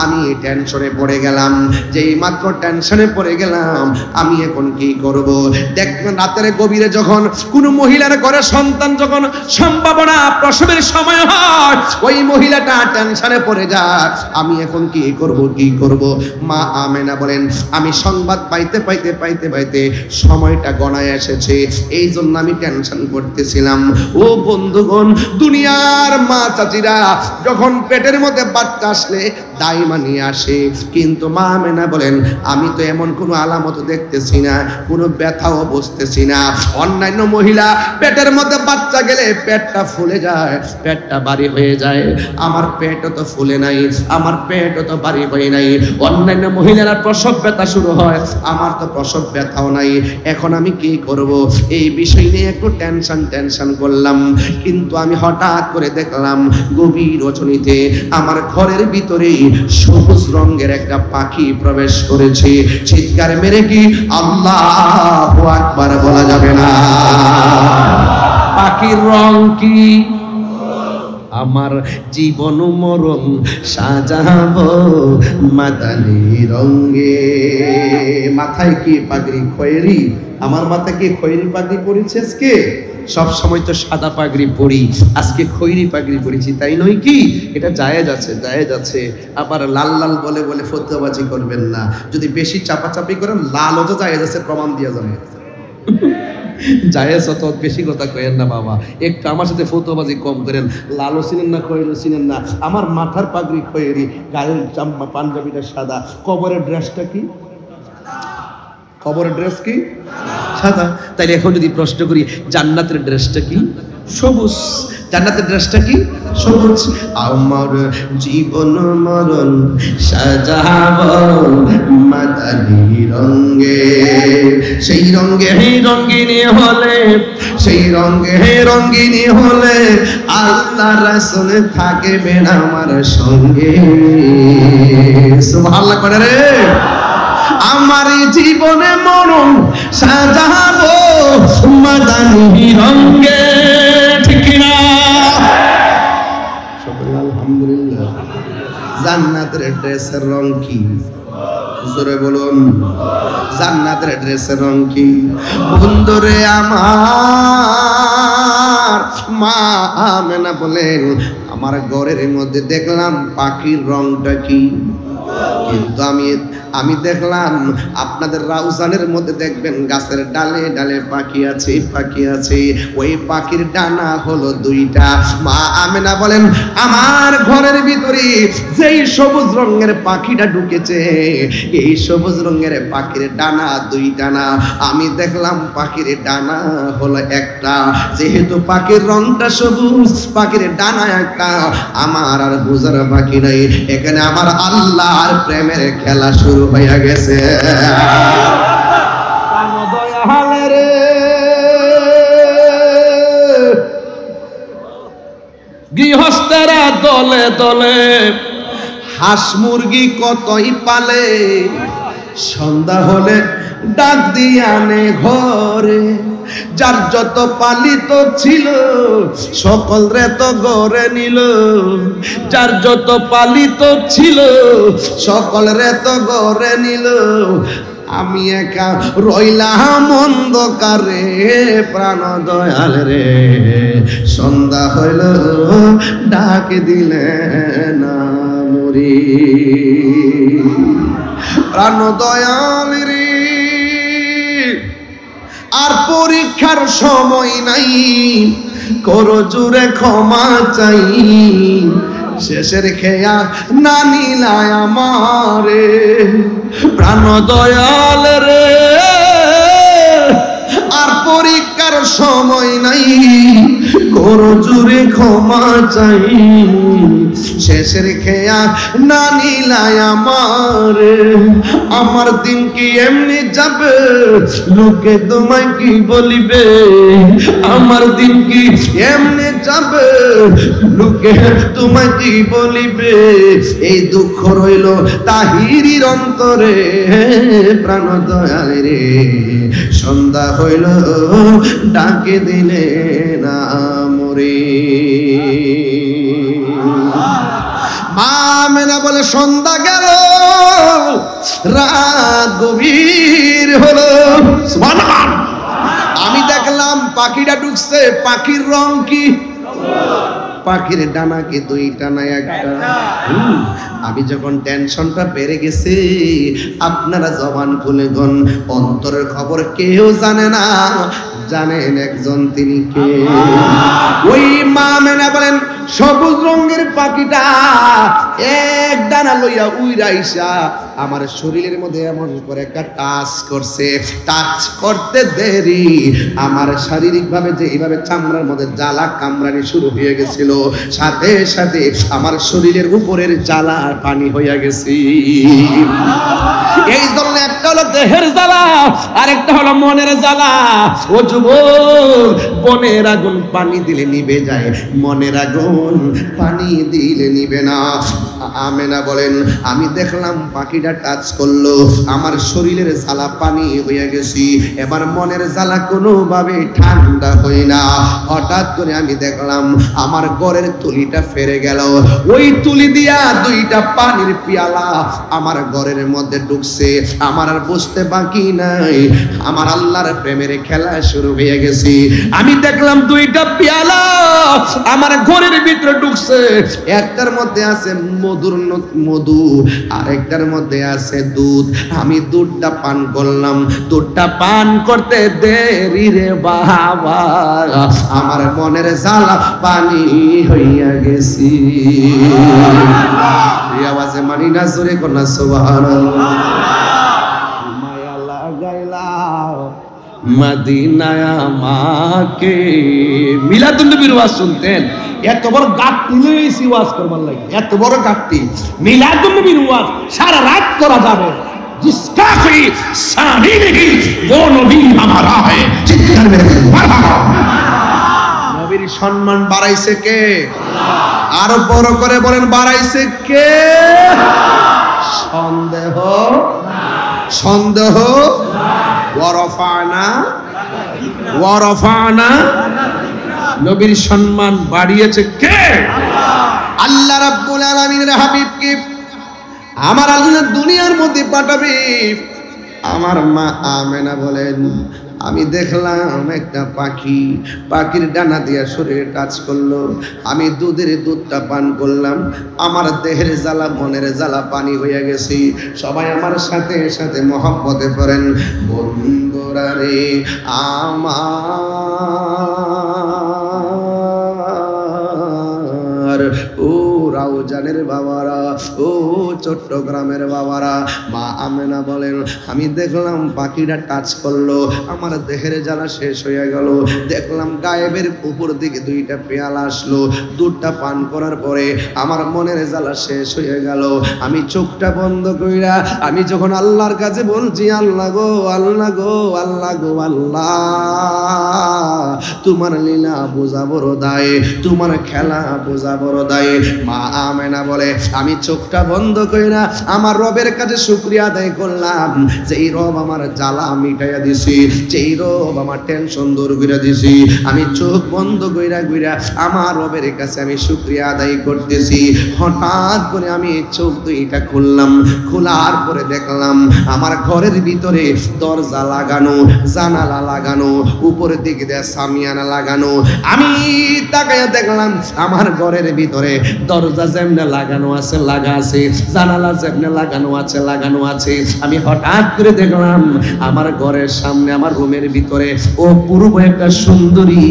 আমি টেনশনে পড়ে গেলাম। যেই মাত্র টেনশনে পড়ে গেলাম, আমি এখন কি করব? দেখবেন রাতের গভীরে যখন কোনো মহিলার ঘরে সন্তান যখন সম্ভাবনা প্রসবের সময় হয়, ওই মহিলাটা টেনশনে পড়ে যায়, আমি এখন কি করব কি করব? মা আমেনা বলেন, আমি সংবাদ পাইতে পাইতে পাইতে পাইতে সময়টা গণায় এসেছে, এই জন্য আমি টেনশন করতেছিলাম। ও বন্ধুগণ, দুনিয়ার মা চাচিরা যখন পেটের মধ্যে বাচ্চা আসলে দাইমা নিয়ে আসে, কিন্তু মা আমেনা বলেন, আমি তো এমন কোনো আলামত দেখতেছি না, কোনো ব্যথাও বুঝতেছি না। অন্যান্য মহিলা পেটের মধ্যে বাচ্চা গেলে পেটটা ফুলে যায়, পেটটা ভারী হয়ে যায়। আমার পেটও তো ফুলে নাই, আমার পেটও তো ভারী হয় নাই। অন্যান্য মহিলারা প্রসব ব্যথা শুরু হয়, আমার তো প্রসব ব্যথাও নাই। এখন আমি কি করব? এই বিষয় নিয়ে একটু টেনশন করলাম। কিন্তু আমি হঠাৎ করে দেখলাম গভীর রজনীতে আমার ঘরের ভিতরে সবুজ রঙের একটা পাখি প্রবেশ করেছে। চিৎকার মেরে কি আল্লাহু আকবার বলা যাবে না? পাখির রং কি? আমার জীবন মরণ সাজাবো মাদানি রঙে। মাথায় কি পাগড়ি খয়েরি? আমার মাথায় কি খয়েরি পাগড়ি পরেছে আজকে? সব সময় তো সাদা পাগড়ি পরি, আজকে খয়েরি পাগড়ি পরেছি, তাই নয় কি? এটা জায়েজ আছে। আবার লাল লাল বলে বলে ফতোয়াবাজি করবেন না। যদি বেশি চাপাচাপি করেন লালও তো জায়েজ আছে, প্রমাণ দিয়ে যাবে। জায়েজ অত বেশি কথা কয়েন না বাবা, একটু আমার সাথে ফতোয়াবাজি কম করেন। লালও চিনেন না, খয়েরিও চিনেন না। আমার মাথার পাগড়ি খয়েরি, গায়ের জামা পাঞ্জাবিটা সাদা। কবরের ড্রেসটা কি? কবরের ড্রেস কি? সাদা। তাইলে এখন যদি প্রশ্ন করি জান্নাতের ড্রেসটা কি? সবুজ। জান্নাতের ড্রেসটা কি? সবুজ। আমার জীবন মরণ সাজাবো মাদানি রঙে। সেই রঙে রঙ্গিনী হলে, সেই রঙে রঙ্গিনী হলে আল্লাহ রাসূল থাকবেন আমার সঙ্গে। সুবহানাল্লাহ করে রে। আমার জীবনে মরণ সাজাবো মাদানি রঙে। ঠিক না? আলহামদুলিল্লাহ। জান্নাতের ড্রেসের রং কি? জোরে বলুন, জান্নাতের ড্রেসের রং কি? বন্ধুরে আমার মা আমেনা বলেন, আমার ঘরের মধ্যে দেখলাম পাখির রংটা কি? কিন্তু আমি দেখলাম আপনাদের রাউজানের মধ্যে দেখবেন গাছের ডালে ডালে পাখি আছে। ওই পাখির ডানা হলো দুইটা। মা আমেনা বলেন, আমার ঘরের ভিতরে যেই সবুজ রঙের পাখিটা ঢুকেছে, এই সবুজ রঙের পাখির ডানা দুইটা না, আমি দেখলাম পাখির ডানা হলো একটা। যেহেতু পাখির রংটা সবুজ, পাখির ডানা একটা, আমার আর বুঝার বাকি নাই। এখানে আমার আল্লাহর প্রেমের খেলা শুরু হয়ে গেছে। গৃহস্থেরা দলে দলে হাঁস মুরগি কতই পালে, সন্ধ্যা হলে ডাক দিয়ে আনে ঘরে। যার যত পালিত ছিল সকল রে তো গড়ে নিল, যার যত পালিত ছিল সকল রে তো গড়ে নিল। আমি একা রইলাম অন্ধকারে, প্রাণ দয়াল রে সন্ধ্যা হইল ডাক দিলে না মরি। প্রাণ দয়াল রে আর পরীক্ষার সময় নাই, করো জুড়ে ক্ষমা চাই। শেষের খেয়া না নিলায় আমারে, প্রাণ দয়াল রে আর পরীক্ষার সময় নাই, করো জুড়ে ক্ষমা চাই। শেষের খেয়া না নিলায় আমারে, আমার দিন কি এমনি যাবে, লোকে তোমায় কি বলিবে। আমার দিন কি এমনি যাবে, লোকে তোমায় কি বলিবে। এই দুঃখ রইল তাহিরির অন্তরে, প্রাণ দয়াল রে সন্ধ্যা হইল ডাকে দিলে না মরে। মা আমেনা বলে, সন্ধ্যা গেল রাত গভীর হলো। সুবহানাল্লাহ। আমি দেখলাম পাখিটা ঢুকছে। পাখির রং কি? পাখির ডানা কি দুইটা না একটা? আমি যখন টেনশনটা বেড়ে গেছে, আপনারা জবান খুলে গন, অন্তরের খবর কেউ জানে না, জানেন একজন, তিনি কে? ওই মা আমেনা বলেন, সবুজ রঙের পাখিটা এক ডানা লইয়া উইরা আইসা আমার শরীরের মধ্যে এমন করে একটা টাচ করছে। টাচ করতে দেরি আমার শারীরিক ভাবে যে এইভাবে চামড়ার মধ্যে জ্বালা কামড়ানি শুরু হয়ে গেছিল, সাথে সাথে আমার শরীরের উপরের জ্বালা পানি হইয়া গেছে। এই জন্য একটা হলো দেহের জ্বালা, আর একটা হলো মনের জ্বালা। ও যুবক, বনের আগুন পানি দিলে নিভে যায়, মনের আগুন পানি দিলে নিবে না। আমেনা বলেন, আমি দেখলাম পাখিটা টাচ করলো, আমার শরীরের জ্বালা পানি হয়ে গেছি, এবার মনের জ্বালা কোনোভাবে ঠান্ডা হয় না। হঠাৎ করে আমি দেখলাম আমার ঘরের তুলিটা ফেরে গেল, ওই তুলি দিয়া দুইটা পানির পিয়ালা আমার ঘরের মধ্যে ঢুকছে। আমার আর বুঝতে বাকি নাই, আমার আল্লাহর প্রেমের খেলা শুরু হয়ে গেছে। আমি দেখলাম দুইটা পিয়ালা আমার ঘরের ভিতরে ঢুকছে, একটার মধ্যে আছে মধু, আর একটার মধ্যে আছে দুধ। আমি দুধটা পান করলাম, দুধটা পান করতে দেরি রে বাবা, আমার মনের জ্বালা পানি হইয়া গেছি। এই আওয়াজে মানি না জোরে কন্যা সুবহানাল্লাহ। মায়া লাগাইলা মদিনায় আমাকে। মিলাদুন নবীর ওয়াজ শুনতেন, এত বড় গাঁটটি লইছি ওয়াজ করবার লাগে, এত বড় গাঁটটি। মিলাদুন নবীর ওয়াজ সারা রাত করা যাবে। जिसका कोई सानी नहीं वो नबी हमारा है, चिৎকার মেরে মারহাবা। নবীর সম্মান বাড়াইছে কে? আরো বড় করে বলেন, বাড়াইছে কে? সন্দেহ সন্দেহ ওয়ারফানা নবীর সম্মান বাড়িয়েছে কে? আল্লাহ রাব্বুল আলামিনের হাবিবকে আমার আল্লাহ দুনিয়ার মধ্যে পাঠাবে। আমার মা আমেনা বলেন, আমি দেখলাম একটা পাখি, পাখির ডানা দিয়া শরীরে টাচ করলো, আমি দুধটা পান করলাম, আমার দেহের জ্বালা মনের জ্বালা পানি হয়ে গেছি। সবাই আমার সাথে সাথে মহব্বতে পড়েন, বন্ধুরা রে আমার, ও রাউজানের বাবারা, ও চট্টগ্রামের বাবারা, মা আমেনা বলেন, আমি দেখলাম পাখিটা টাচ করলো, আমার দেহের জ্বালা শেষ হয়ে গেল। দেখলাম গায়েবের উপর দিকে দুইটা পেয়ালা আসলো, দুধটা পান করার পরে আমার মনের জ্বালা শেষ হয়ে গেল। আমি চোখটা বন্ধ কইরা আমি যখন আল্লাহর কাছে বলছি, আল্লাহ গো আল্লাহ গো আল্লাহ গো আল্লাহ, তোমার লীলা বোঝা বড় দায়, তোমার খেলা বোঝা বড় দায়। মা আমেনা বলে, আমি চোখটা বন্ধ কইরা আমার রবের কাছে শুকরিয়া আদায় করলাম, যেই রব আমার জ্বালা মিটাইয়া দিছি, যেই রব আমার টেনশন দূর করে দিছি। আমি চোখ বন্ধ কইরা আমার রবের কাছে আমি শুকরিয়া আদায় করতেছি। হঠাৎ করে আমি চোখ দুইটা খুললাম, খোলার পরে দেখলাম আমার ঘরের ভিতরে দরজা লাগানো, জানালা লাগানো, উপরের দিকে দিয়ে সামিয়ানা লাগানো। আমি তাকায়া দেখলাম আমার ঘরের ভিতরে দরজা যেমনে লাগানো আছে লাগা আছে, জানালা যেমনে লাগানো আছে। আমি হঠাৎ করে দেখলাম আমার ঘরের সামনে, আমার রুমের ভিতরে অপূর্ব একটা সুন্দরী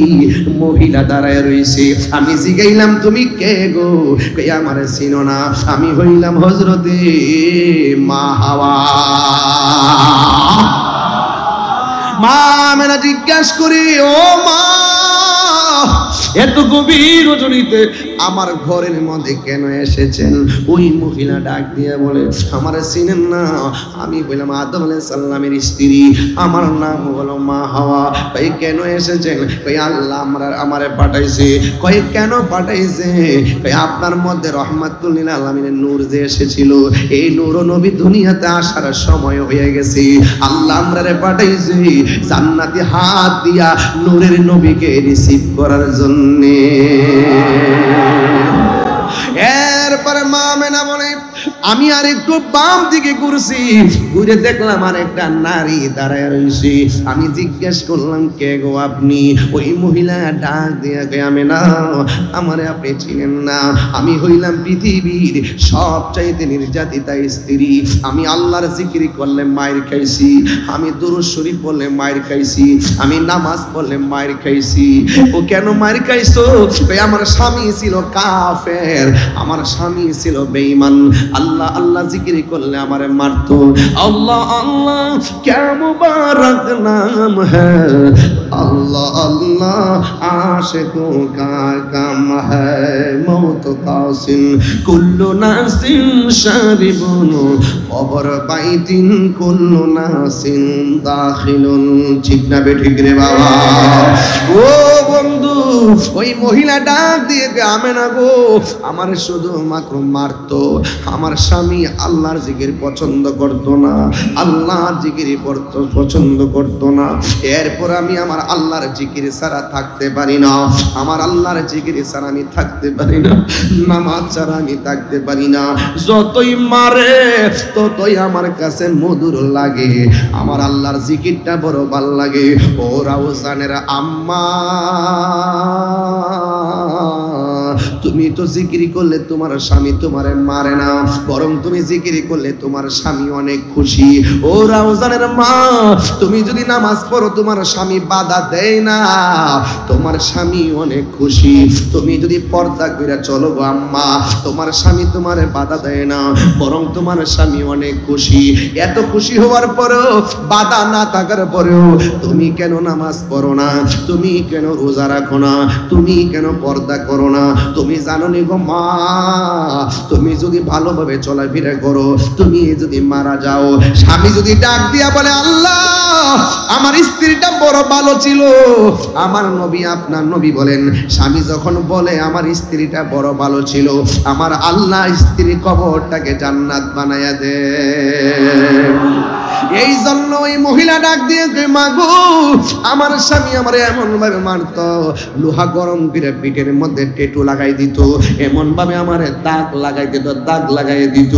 মহিলা দাঁড়ায় রয়েছে। আমি জিগাইলাম, তুমি কে গো? কে আমারে চিনো না? আমি হইলাম হযরতে মা হাওয়া। মা আমেনা জিজ্ঞাসা করি, ও মা, এত গভীর রজনীতে আমার ঘরের মধ্যে কেন এসেছেন? ওই মহিলা ডাক দিয়ে বলে, আমার চিনেন না? আমি বললাম আদম আলাইহিস সালামের স্ত্রী, আমার নাম হলো মা হাওয়া। ভাই কেন এসেছেন? ভাই আল্লাহ আমারে পাঠাইছে। কই কেন পাঠাইছে? ভাই আপনার মধ্যে রহমাতুল লিল আলামিনের নূর যে এসেছিল, এই নূর নবী দুনিয়াতে আসার সময় হয়ে গেছে। আল্লাহ আমরারে পাঠাইছে জান্নাতি হাত দিয়া নূরের নবীকে রিসিভ করার জন্য। এরপরে মা আমেনা বলে, আমি আর একটু বাম দিকে ঘুরে দেখলাম আর একটা নারী দাঁড়ায় রয়েছে। আমি জিজ্ঞেস করলাম, কে গো আপনি? ওই মহিলা ডাক দিয়ে কে, আমেনা, আমারে আপনি চিনেন না? আমি হইলাম পৃথিবীর সবচাইতে নির্যাতিতা স্ত্রী। আমি আল্লাহর জিকির করলে মায়ের খাইছি, আমি দুরূদ শরীফ পড়লে মায়ের খাইছি, আমি নামাজ পড়লে মায়ের খাইছি। ও কেন মায়ের খাইছো? আমার স্বামী ছিল কাফের, আমার স্বামী ছিল বেঈমান, আল্লাহ আল্লাহ জিকির করলে আমারে মারতো। আল্লাহ আল্লাহ ক্যা মুবারক নাম হ্যায়, আল্লাহ আল্লাহ আশিকোं का काम है, मौत कासिन कुल्लु नासिन शारिबुन कबर বাইতিন কুল্লু নাসিন দাখিলুন। ঠিক না বেঠিক রে বাবা? ও বন্ধু, ওই মহিলা ডাক দিয়ে আমেনা গো, আমার শুধুমাত্র মারতো। আমার স্বামী আল্লাহর জিকির পছন্দ করতো না, আল্লাহর জিকির পছন্দ করতো না। এরপর আমি আমার আল্লাহর জিকির ছাড়া থাকতে পারি না, আমার আল্লাহর জিকির ছাড়া আমি থাকতে পারি না, নামাজ ছাড়া আমি থাকতে পারি না। যতই মারে ততই আমার কাছে মধুর লাগে, আমার আল্লাহর জিকিরটা বড় ভাল লাগে। ও রাউজানের আম্মা, তুমি তো জিকির করলে তোমার স্বামী তোমারে মারে না, বরং তুমি জিকির করলে তোমার স্বামী অনেক খুশি। ও রাউজানের মা, তুমি যদি নামাজ পড়ো তোমার স্বামী বাধা দেয় না, তোমার স্বামী অনেক খুশি। তুমি যদি পর্দা করে চলো গো আম্মা, তোমার স্বামী তোমারে বাধা দেয় না, বরং তোমার স্বামী অনেক খুশি। এত খুশি হওয়ার পরেও, বাধা না থাকার পরেও তুমি কেন নামাজ পড়ো না, তুমি কেন রোজা রাখো না, তুমি কেন পর্দা করো না? তুমি জানো নি গো মা, তুমি যদি ভালোভাবে চলাফেরা করো, তুমি যদি মারা যাও, স্বামী যদি ডাক দিয়া বলে আল্লাহ আমার স্ত্রীটা বড় ভালো ছিল, আমার নবী আপনার নবী বলেন স্বামী যখন বলে আমার স্ত্রীটা বড় ভালো ছিল, আমার আল্লাহ স্ত্রী কবরটাকে জান্নাত বানায়া দে। এই জন্য ওই মহিলা ডাক দিয়ে মাগো, আমার স্বামী আমার এমন ভাবে মারতো, লোহা গরম করে পিঠের মধ্যে টেটু লাগাই দিত, এমন ভাবে আমার দাগ লাগাই দিত, দাগ লাগাই দিত।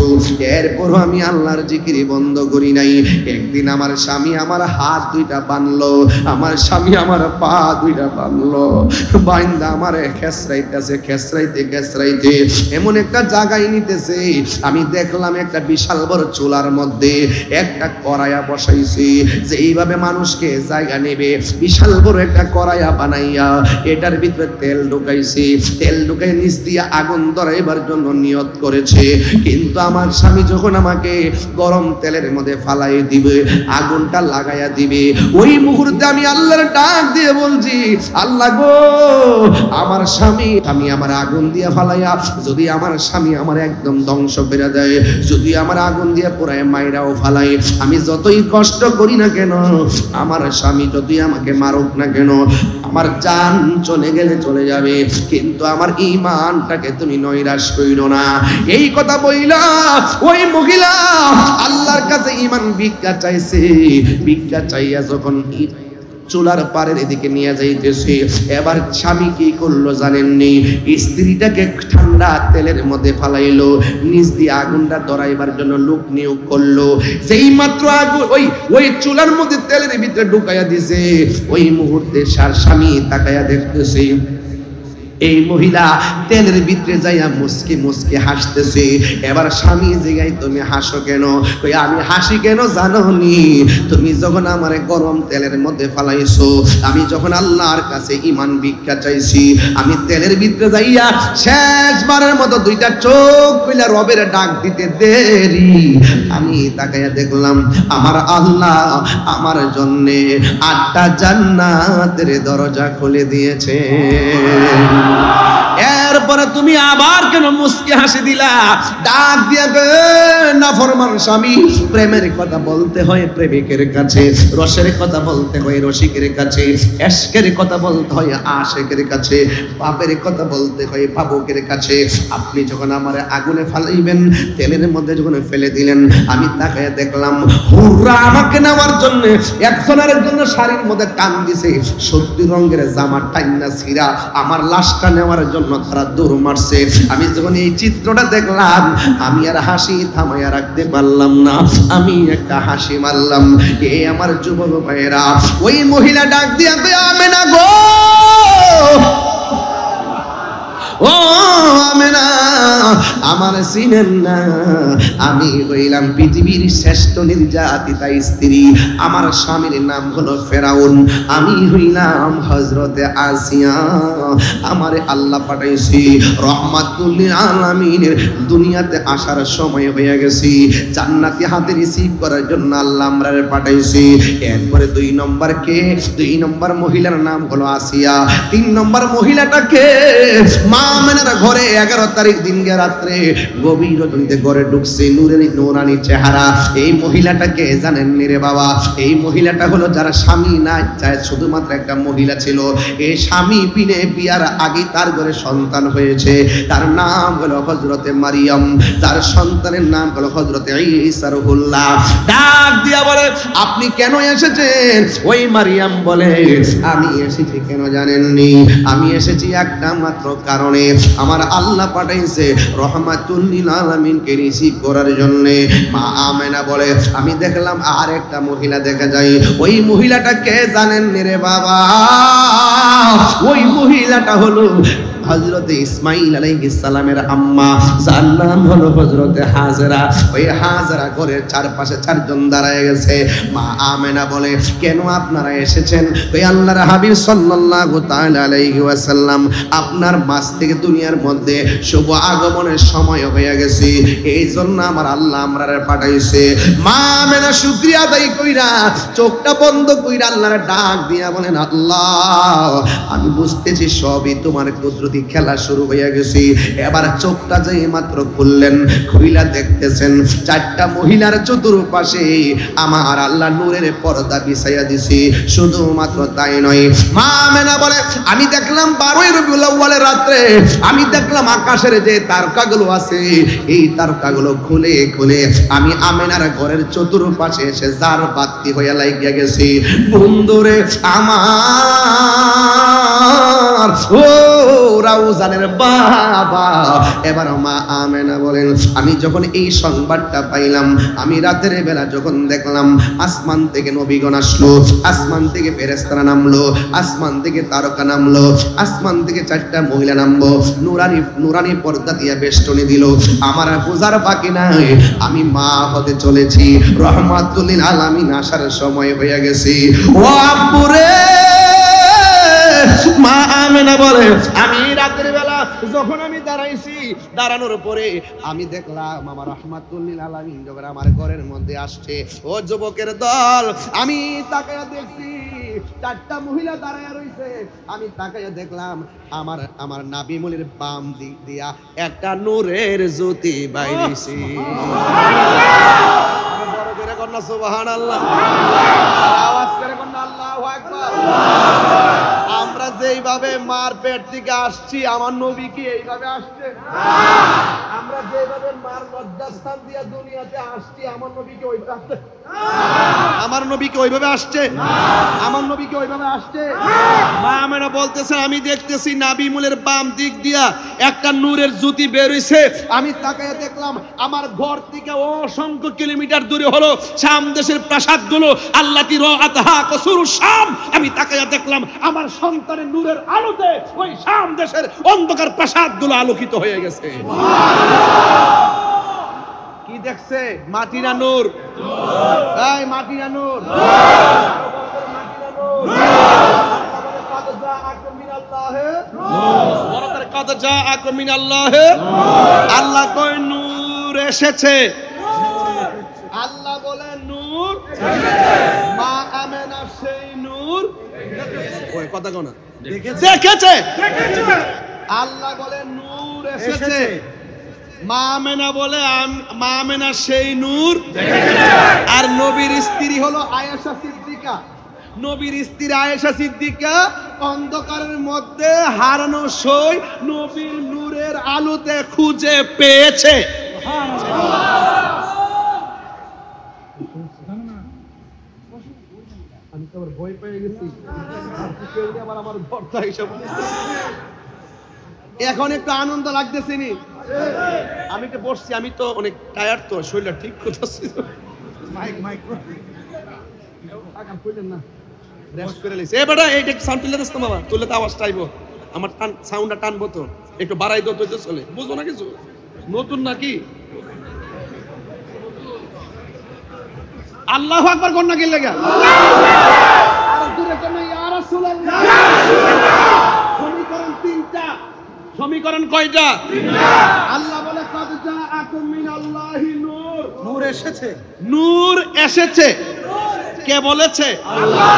এরপরও আমি আল্লাহর জিকির বন্ধ করি নাই। একদিন আমার স্বামী আমার হাত দুইটা বানলো, আমার স্বামী আমার পা দুইটা বানলো, বাইন্দা আমার খেসরাইতেছে, খেসরাইতে এমন একটা জায়গায় নিতেছে, আমি দেখলাম একটা বিশাল বড় চুলার মধ্যে একটা কড়াইয়া বসাইছে, যে এইভাবে মানুষকে জায়গা নেবে, বিশাল বড় একটা কড়াইয়া বানাইয়া এটার ভিতরে তেল ঢুকাইছে, তেল ঢুকাই নিচ দিয়ে আগুন ধরাইবার জন্য নিয়ত করেছে। কিন্তু আমার স্বামী যখন আমাকে গরম তেলের মধ্যে ফালাই দিবে, আগুনটা লাগাইয়া দিবে, ওই মুহূর্তে আমি আল্লাহর ডাক দিয়ে বলছি আল্লাহ গো, আমার স্বামী আমার আগুন দিয়ে ফালাইয়া যদি আমার স্বামী আমার একদম ধ্বংস করে দেয়, যদি আমার আগুন দিয়ে পুরায় মাইরাও ফালাই, আমি যতই কষ্ট করি না কেন, আমার স্বামী যদি আমাকে মারুক না কেন, আমার জান চলে গেলে চলে যাবে, কিন্তু আমার ঈমানটাকে তুমি নৈরাশ কইরো না। এই কথা বইলা ওই মহিলা আল্লাহর কাছে ঈমান ভিক্ষা চাইছে। ভিক্ষা চাইয়া যখন চুলার পারের এদিকে নিয়ে যাইতেছে, এবার স্বামী কি করলো জানেননি? স্ত্রীটাকে ঠান্ডা তেলের মধ্যে ফালাইলো, নিচ দিয়ে আগুনটা ধরাইবার জন্য লোক নিয়োগ করলো। যেই মাত্র আগুন ওই চুলার মধ্যে তেলের ভিতরে ঢুকাইয়া দিছে, ওই মুহূর্তে স্বামী তাকাইয়া দেখতেছে এই মহিলা তেলের ভিতরে যাইয়া মুসকি মুসকি হাসতেছে। এবার স্বামী জিগাই তুমি হাসো কেন? কই আমি হাসি কেন জানো নি? তুমি যখন আমারে গরম তেলের মধ্যে ফালাইছো, আমি যখন আল্লাহর কাছে ঈমান ভিক্ষা চাইছি, আমি তেলের ভিতরে যাইয়া শেষবারের মতো দুইটা চোখ খুলে রবের ডাক দিতে দেরি, আমি তাকাইয়া দেখলাম আমার আল্লাহ আমার জন্য 8টা জান্নাতের দরজা খুলে দিয়েছে। এরপরে তুমি আবার কেন মুস্কি হাসি দিলা? ডাক দিয়া নাফরমান স্বামী, প্রেমের কথা বলতে হয় প্রেমিকের কাছে, রসের কথা বলতে হয় রসিকের কাছে, এশকের কথা বলতে হয় আশেকের কাছে, পাপের কথা বলতে হয় পাবকের কাছে। আপনি যখন আমার আগুনে ফালাইবেন, তেলের মধ্যে যখন ফেলে দিলেন, আমি তাকায় দেখলাম হুররা আমাকে নেওয়ার জন্য একজনের জন্য শাড়ির মধ্যে টান দিছে, 70 রঙের জামা টাইনা ছিঁড়া আমার লাশটা নেওয়ার জন্য তারা দৌড় মারছে। আমি যখন এই চিত্রটা দেখলাম, আমি আর হাসি থামাইয়া রাখতে পারলাম না, আমি একটা হাসি মারলাম। এ আমার যুবক ভাইয়েরা, ওই মহিলা ডাক দিয়া আমেনা গো, ও আমেনা, আমার চিনেন না, আমি হইলাম পৃথিবীর শ্রেষ্ঠ নির্যাতিতা স্ত্রী। আমার স্বামীর নাম হলো ফেরাউন, আমি হইলাম হযরতে আসিয়া। আমারে আল্লাহ পাঠাইছি রহমাতুল লিল আলামিনের দুনিয়াতে আসার সময় হয়ে গেছি, জান্নাতি হাতে রিসিভ করার জন্য আল্লাহ আমরারে পাঠাইছি। এরপরে 2 নম্বর কে? 2 নম্বর মহিলার নাম হলো আসিয়া। 3 নম্বর মহিলাটাকে মা আমেনার ঘরে 11 তারিখ দিনকে রাত্রে গভীর রজনীতে ঘরে ঢুকছে, নূরের নূরানি চেহারা। এই মহিলাটাকে জানেন নি রে বাবা? এই মহিলাটা হলো যার স্বামী নাই, চায় শুধুমাত্র একটা মহিলা ছিল। এই স্বামী বিয়ার আগে তার ঘরে সন্তান হয়েছে, তার নাম হলো হযরতে মারিয়াম, তার সন্তানের নাম হলো হযরতে ঈসা রুহুল্লাহ। ডাক দিয়া বলে, আপনি কেন এসেছেন? ওই মারিয়াম বলে, আমি এসেছি কেন জানেননি? আমি এসেছি একটা মাত্র কারণে, আমার আল্লাহ পাঠাইছে রহমাতুল লিল আলামিনকে রিসিভ করার জন্য। মা আমেনা বলে, আমি দেখলাম আর একটা মহিলা দেখা যায়। ওই মহিলাটা কে জানেন রে বাবা? ওই মহিলাটা হলো হযরতে ইসমাঈল আলাইহিস সালামের আম্মা, যার নাম হলো হযরতে হাজেরা। ওই হাজেরা ঘরের চারপাশে 4 জন দাঁড়ায় গেছে। মা আমেনা বলে, কেন আপনারা এসেছেন? ওই আল্লাহর হাবিব সাল্লাল্লাহু তাআলা আলাইহি ওয়াসাল্লাম আপনার মাঝ থেকে দুনিয়ার মধ্যে শুভ আগমনের সময় হয়ে গেছে, এই জন্য আমার আল্লাহ আমরারে পাঠাইছে। মা আমেনা শুকরিয়া আদায় কইরা চোখটা বন্ধ কইরা আল্লাহর ডাক দিয়া বলেন, আল্লাহ আমি বুঝতেছি সবই তোমার কুদরত, খেলা শুরু হয়ে গেছে। এবার চোখটা যে মাত্র খুললেন, খুইলা দেখতেছেন 4টা মহিলার চতুর্পাশে আমার আল্লাহ নূরের পর্দা বিছাইয়া দিছি। শুধুমাত্র তাই নয়, মা আমেনা বলে, আমি দেখলাম 12ই রবিউল আউয়ালের রাত্রে আমি দেখলাম আকাশের যে তারকাগুলো আছে, এই তারকাগুলো খুলে খুলে আমি আমেনার ঘরের চতুর্পাশে এসে জার বাতি হইয়া লাগিয়া গেছি। বন্ধুরে আমার ও রাউজানের বাবা। এবার মা আমেনা বলেন, আমি যখন এই সংবাদটা পাইলাম, আমি রাতের বেলা যখন দেখলাম আসমান থেকে নবীগণ আসলো, আসমান থেকে ফেরেশতারা নামলো, আসমান থেকে তারকা নামলো, আসমান থেকে 4টা মহিলা নামবো, নুরানি নুরানি পর্দা দিয়ে বেষ্টনী দিল, আমার পূজার বাকি নাই, আমি মা হতে চলেছি, রহমাতুল লিল আলামিন আসার সময় হয়ে গেছে। ও আব্বুরে, মা আমেনা বলে, আমি রাতের বেলা যখন আমি দাঁড়াইছি, দাঁড়ানোর পরে আমি দেখলাম আমার রহমাতুল লিল আলামিন যখন আমার ঘরের মধ্যে আসছে। ও যুবকের দল, আমি তাকায়া দেখছি 4টা মহিলা দাঁড়ায়া রইছে। আমি তাকায়া দেখলাম আমার নাবি মুলির বাম দিক দিয়া একটা নূরের জ্যোতি বাইরেছে। বড় করে কন্যা সুবহানাল্লাহ, আওয়াজ করে কন্যা আল্লাহু আকবার। আমরা যেইভাবে মার পেট থেকে আসছি, আমার নবী কি এইভাবে আসছে? আমরা যেইভাবে মার লজ্জাস্থান দিয়ে দুনিয়াতে আসছি, আমার নবী কি ওইভাবে আসছে? আমার নবী কি ওইভাবে আসছে? আমার নবী কি ওইভাবে আসছে? মা আমেনা বলতেছেন, আমি দেখতেছি নাবি মুলের বাম দিক দিয়া একটা নূরের জ্যোতি বের হইছে। আমি তাকায়া দেখলাম আমার ঘর থেকে অসংখ্য কিলোমিটার দূরে হলো শাম দেশের প্রাসাদগুলো, আল্লাতি রাআতহা কসুরুশ শাম। আমি তাকায়া দেখলাম আমার সন্তানের নূরের আলোতে ওই শাম দেশের অন্ধকার প্রাসাদগুলো আলোকিত হয়ে গেছে। কি দেখছে? মাটি না নূর? এই মাটি না নূর? আল্লাহ কয় নূর এসেছে, আল্লাহ বলে নূর মা আমেনা সেই নূর কথা কোনা দেখেছে। আল্লাহ বলে নূর এসেছে, মা আমেনা বলে মা আমেনা সেই নূর। আর নবীর স্ত্রী হলো আয়েশা সিদ্দিকা। নবীর স্ত্রী আয়েশা সিদ্দিকা অন্ধকারের মধ্যে হারানো সই নবীর নূরের আলোতে খুঁজে পেয়েছে। আমি তো ভয় পেয়ে গেছি, আমার ভর্তা হিসাব। এখন একটু আনন্দ লাগতেছে নি? আমি তো বসছি, আমি তো অনেক টায়ার্ড, তো শরীরটা ঠিক করতেছি। না রেস্ট করে লইছে। এ বেটা এইটা সাউন্ড তুলে দিস না বাবা, তুলে তো আওয়াজটা আইবো। আমার সাউন্ডটা টানবো তো, একটু বাড়াই দাও তো চলে, বুঝো না কিছু। নতুন নাকি? আল্লাহু আকবার কোন নাকি লাগা? আর দূরে কেন ইয়া রাসূলুল্লাহ? সমীকরণ তিনটা। সমীকরণ কয়টা? তিনটা। আল্লাহ বলে কাদ জাআকুম মিনাল্লাহি নূর। নূর এসেছে। নূর এসেছে। কে বলেছে? আল্লাহ।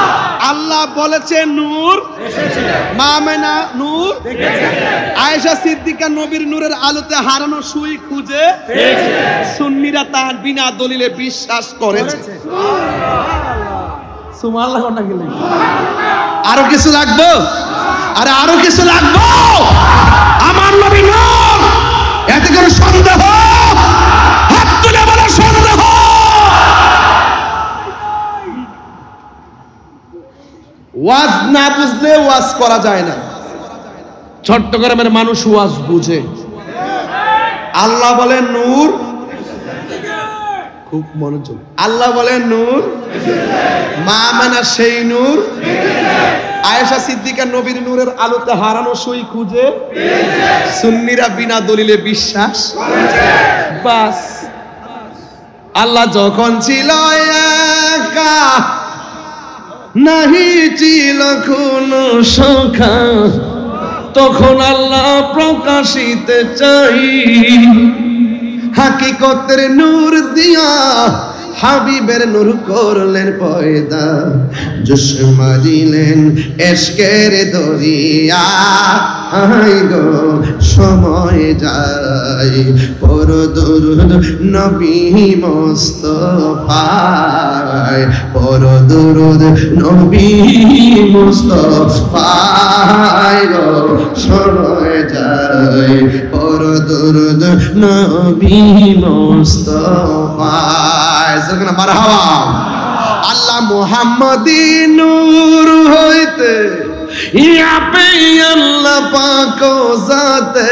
আল্লাহ বলেছে নূর এসেছে। মা আমেনা নূর দেখেছে। আয়েশা সিদ্দিকা নবীর নূরের আলোতে হারানো সুই খুঁজে পেয়েছে। সুন্নিরা তার বিনা দলিলে বিশ্বাস করেছে। সুবহানাল্লাহ। সুবহানাল্লাহ কোন নাকি লাগা? আরো কিছু লাগবে? আরে আরো কিছু লাগবে? আমার নবী নূর, এতে কোনো সন্দেহ? হাত তুলে বলো সন্দেহ। ওয়াজ না বুঝলে ওয়াজ করা যায় না। চট্টগ্রামের মানুষ ওয়াজ বুঝে। আল্লাহ বলেন নূর, খুব মনোযোগ। আল্লাহ বলেন নূর, মা আমেনা সেই নূর, আয়েশা সিদ্দিকা নবীর নূরের আলোতে হারানো সই খুঁজে, সুন্নিরা বিনা দলিলে বিশ্বাস। বাস। আল্লাহ যখন ছিল একা, নাহি ছিল কোনো সখা, তখন আল্লাহ প্রকাশিতে চাই হাকিকতের নূর দিয়া হাবিবের নূর করলেন পয়দা, জোশ মারিলেন এশকের দরিয়া, হাই গো সময় যায় পর দুরুদ নবী মুস্তাফায়, পর দুরুদ নবী মুস্তাফায় গো সময় যায় পর দুরুদ নবী মুস্তাফায়। মারহাবা। আল্লাহ মুহাম্মদি নূর হইতে ইয়াপে আল্লাহ পাক জাতে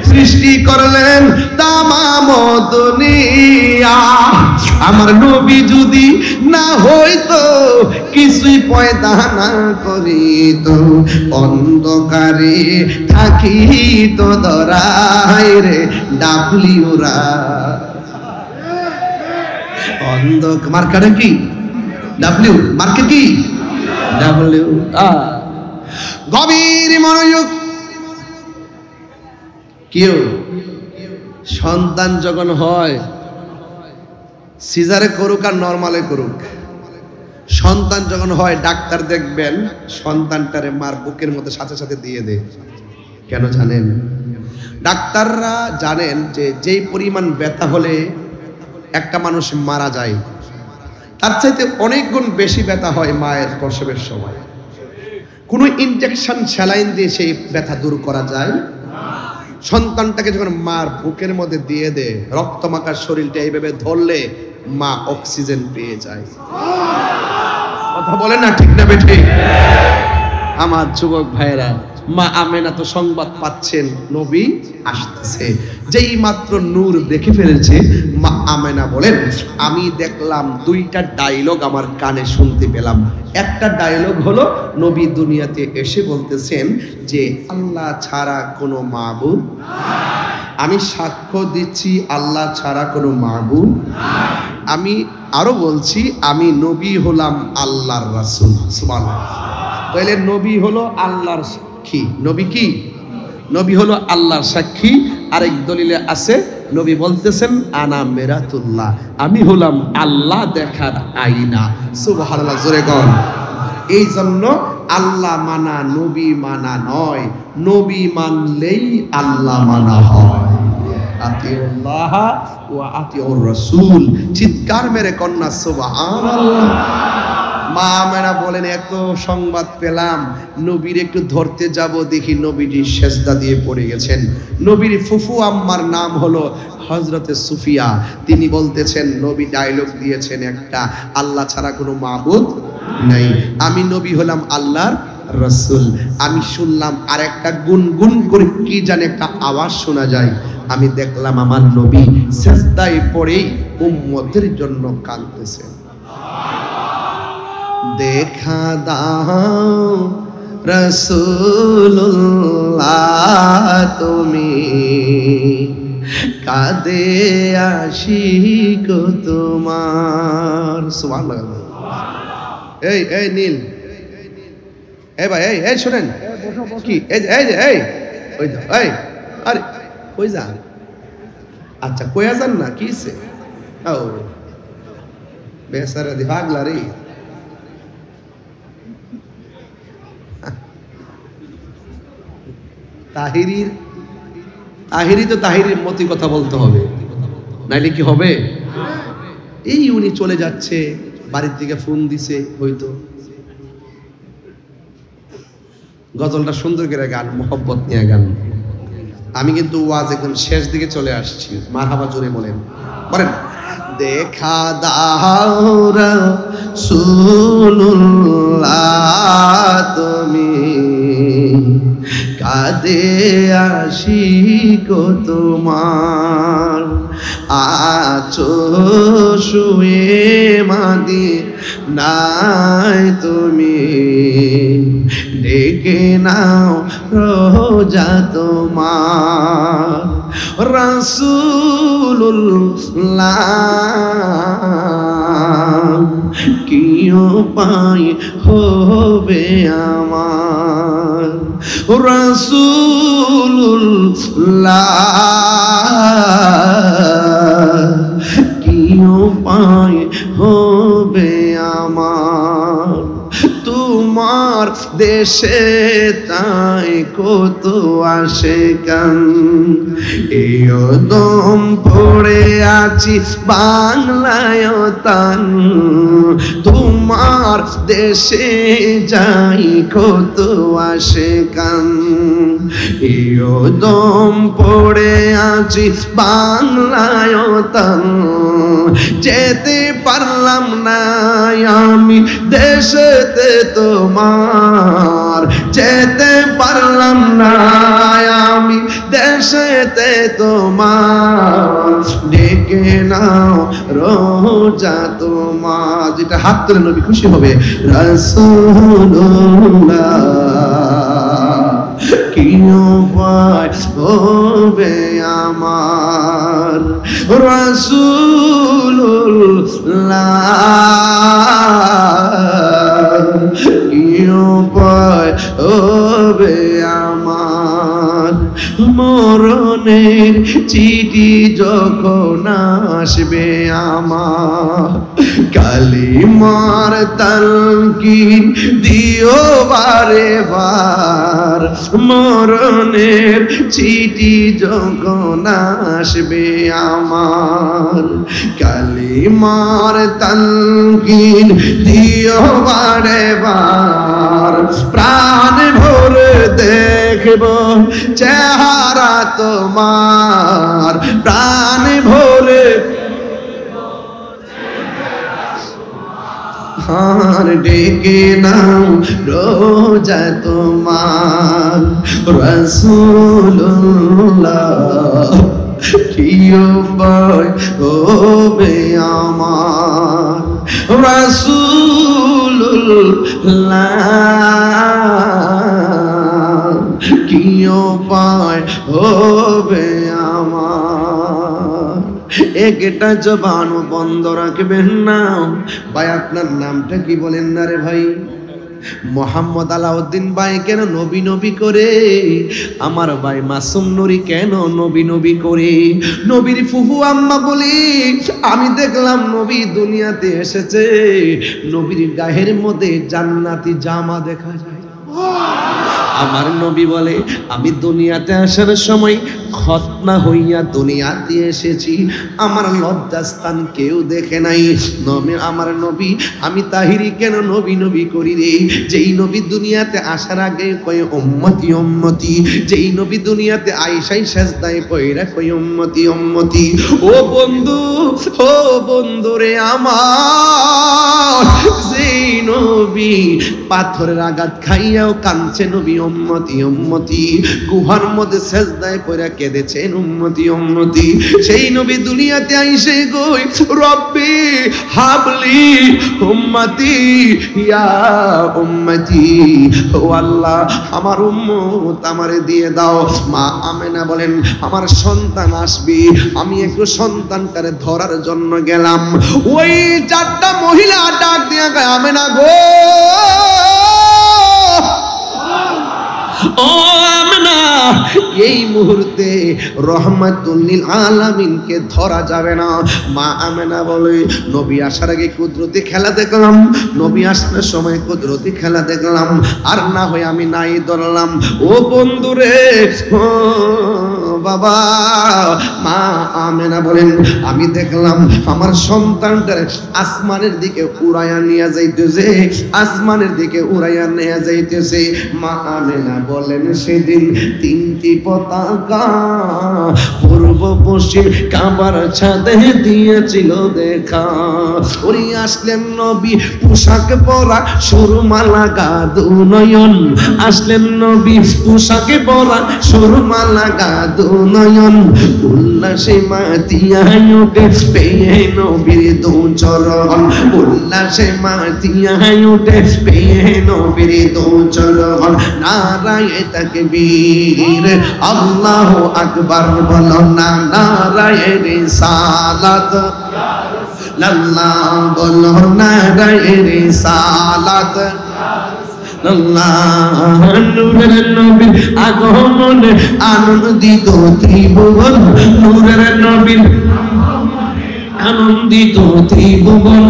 সৃষ্টি করলেন তামাম দুনিয়া। আমার নবী যদি না হইতো, কিছুই পয়দা না করিত, অন্ধকারে থাকিত দরাই রে ডাবলিউরা। মার্কাটা কি? ডাব্লিউ। মার্কে কি? ডাব্লিউ। গভীর মনোযোগ। কেউ সন্তান যখন হয়, সিজারে করুক আর নরমালে করুক, সন্তান যখন হয় ডাক্তার দেখবেন সন্তানটারে মার বুকের মধ্যে সাথে সাথে দিয়ে দেয়। কেন জানেন? ডাক্তাররা জানেন যে যেই পরিমাণ ব্যথা হলে একটা মানুষ মারা যায়, তার চাইতে অনেক গুণ বেশি ব্যথা হয় মায়ের প্রসবের সময়। কোনো ইনজেকশন স্যালাইন দিয়ে সেই ব্যথা দূর করা যায়? সন্তানটাকে যখন মার বুকের মধ্যে দিয়ে দেয়, রক্তমাখা শরীরটা এইভাবে ধরলে মা অক্সিজেন পেয়ে যায়। কথা বলেন না ঠিক না বেঠি? আমার যুবক ভাইরা, মা আমেনা তো সংবাদ পাচ্ছেন নবী আসতেছে। যেই মাত্র নূর দেখে ফেলেছে, মা আমেনা বলেন আমি দেখলাম দুইটা ডায়লগ আমার কানে শুনতে পেলাম। একটা ডায়লগ হলো নবী দুনিয়াতে এসে বলতেছেন যে আল্লাহ ছাড়া কোনো মাবুদ, আমি সাক্ষ্য দিচ্ছি আল্লাহ ছাড়া কোনো মাবুদ। আমি আরো বলছি আমি নবী হলাম আল্লাহর রাসূল। সুবহানাল্লাহ। তাহলে নবী হলো আল্লাহর সাক্ষী। নবী কি? নবী হলো আল্লাহর সাক্ষী। আরেক দলিলে আছে নবী বলতেছেন আনা মেরাতুল্লাহ, আমি হলাম আল্লাহ দেখার আয়না। সুবহানাল্লাহ, জোরে কোন। এই জন্য আল্লাহ মানা নবী মানা নয়, নবী মানলেই আল্লাহ মানা হয়। আতিউল্লাহ ওয়া আতিউর রাসূল। চিৎকার মেরে কন্যা সুবহানাল্লাহ। মা আমেনা বলেন এত সংবাদ পেলাম, নবীর একটু ধরতে যাব, দেখি নবীজি সেজদা দিয়ে পড়ে গেছেন। নবীর ফুফু আম্মার নাম হলো হযরতে সুফিয়া। তিনি বলতেছেন নবী ডায়লগ দিয়েছেন একটা, আল্লাহ ছাড়া কোনো মাবুদ নাই, আমি নবী হলাম আল্লাহর রাসূল। আমি শুনলাম আর একটা গুনগুন করে কি জানে একটা আওয়াজ শোনা যায়। আমি দেখলাম আমার নবী সেজদায় পড়েই উম্মতের জন্য কাঁদতেছেন। দেখা দাও রাসূলুল্লাহ তুমি কাঁদে আশিক তোমার। সুবহানাল্লাহ। এই নীল, এই ভাই, এই শোনেন কি, এই ওই যা, আরে কই যান? আচ্ছা কইয়া যান না, কিছে? ও বেচারা দি পাগলা রে। তাহিরি তো তাহিরির মতই কথা বলতে হবে, নাইলে কি হবে? এই উনি চলে যাচ্ছে, বাড়ির থেকে ফোন দিছে হয়তো। গজলটা সুন্দর করে গান, মোহব্বত নিয়ে গান। আমি কিন্তু ওয়াজ একদম শেষ দিকে চলে আসছি, মারহাবা জোরে বলেন, বলেন। দেখা দাও রাসূলুল্লাহ তুমি, কাঁদে আশিক তোমার। আছো শুয়ে মদিনায় তুমি, ডেকে নাও রোজা তোমার। রাসূলুল্লাহ কি উপায় হবে আমার, রাসূলুল্লাহ কি উপায় হবে আমার। তোমার দেশে তাই কত আশিকান, এই দম পড়ে আছি বাংলায় তান। তোমার দেশে যাই কত আশিকান, এই দম পড়ে আছি বাংলায় তান। যেতে পারলাম না আমি দেশেতে তোমার, যেতে পারলাম না আমি দেশেতে তোমার। ডেকে নাও রোজা তোমার। যেটা হাত তুলে নবী খুশি হবে। রাসূলুল্লাহ কি উপায় হবে আমার, রাসূলুল্লাহ কি উপায় হবে আমার। মরণের চিঠি যখন আসবে আমার, কালিমার তালকিন দিও বারে বার। মরণের চিঠি যখন আসবে আমার, কালিমার তালকিন দিও বারে বার। প্রাণ ভরে দেখব চেহারা তোমার, প্রাণ ভরে আর ডেকে নাও রোজা তোমার। রাসূলুল্লাহ কি উপায় হবে আমার, রাসূলুল্লাহ কি উপায় হবে আমার। একটা জবান বন্ধ রাখবেন না। ভাই আপনার নামটা কি বলেন না রে ভাই? মোহাম্মদ আলাউদ্দিন ভাই কেন নবী নবী করে? আমার ভাই মাসুম নুরি কেন নবী নবী করে? নবীর ফুফু আম্মা বলি, আমি দেখলাম নবী দুনিয়াতে এসেছে, নবীর গায়ের মধ্যে জান্নাতি জামা দেখা যায়। আমার নবী বলে, আমি দুনিয়াতে আসার সময় খতনা হইয়া দুনিয়াতে এসেছি, আমার লজ্জাস্থান কেউ দেখে নাই। আমার নবী, আমি তাহিরি কেন নবী নবী করি রে? যেই নবী দুনিয়াতে আসার আগে কয় উম্মতি উম্মতি, যেই নবী দুনিয়াতে আইসাই সেজদায় পয়রা কয় উম্মতি উম্মতি। ও বন্ধু, ও বন্ধু রে আমার, যেই নবী পাথরের আঘাত খাইয়াও কাঁদছে নবী উম্মতি উম্মতি, গুহার মধ্যে সেজদায় পড়ে কেঁদেছেন উম্মতি উম্মতি। সেই নবী দুনিয়াতে আইসে গই রব্বি হাবলি উম্মতি ইয়া উম্মতি, ও আল্লাহ আমার উম্মত আমারে দিয়ে দাও। মা আমেনা বলেন আমার সন্তান আসবি, আমি একটু সন্তানটারে ধরার জন্য গেলাম। ওই চারটা মহিলা ডাক দিয়া গায় আমেনা গো, ও আমেনা, এই মুহূর্তে রহমাতুল লিল আলামিনকে ধরা যাবে না। মা আমেনা বলে নবী আসার আগে কুদরতি খেলা দেখলাম, নবী আসার সময় কুদরতি খেলা দেখলাম, আর না হয় আমি নাই ধরলাম। ও বন্ধুরে, ও বাবা, মা আমেনা বলেন আমি দেখলাম আমার সন্তানটারে আসমানের দিকে উড়াইয়া নিয়ে যাইতেছে, আসমানের দিকে উড়াইয়া নিয়ে যাইতেছে। মা আমেনা বলেন সেদিন তিনটি পতাকা পূর্ব পশ্চিম কাবার ছাদে দিয়েছিল দেখা। ওরে আসলেন নবী পোশাক পরা সুরমা লাগা দুনয়ন, আসলেন নবী পোশাকে পরা সুরমা লাগা দুনয়ন, উল্লাসে মাতিয়া ওঠে পেয়ে নবীর দু চরণ, উল্লাসে মাতিয়া ওঠে পেয়ে নবীর দু চরণ। নারায়ে তাকবীর আল্লাহু আকবার বলো না, নারায়ে রিসালাত আল্লাহ বলো, নারায়ে রিসালাত আল্লাহ। নূরের নবীর আগমনে আনন্দিত ত্রিভুবন, নূরের নবীর আনন্দিত ত্রিভুবন,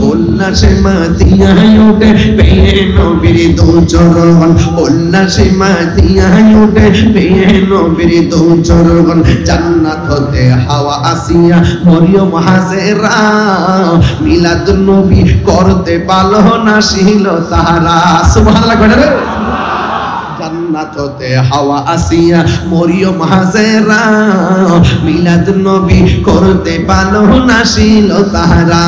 উল্লাসে মাতিয়া ওঠে পেয়ে নবীর দু চরণ, উল্লাসে মাতিয়া ওঠে পেয়ে নবীর দু চরণ। জান্নাত হতে হাওয়া আসিয়া মরিয়ম হাজেরা, মিলাদ নবী করতে পারল না ছিল তাহারা। সুবহানাল্লাহ কইরা রে। জান্নাত হতে হাওয়া আসিয়া মরিয়ম হাজেরা, মিলাদ নবী করতে পারল না ছিল তাহারা।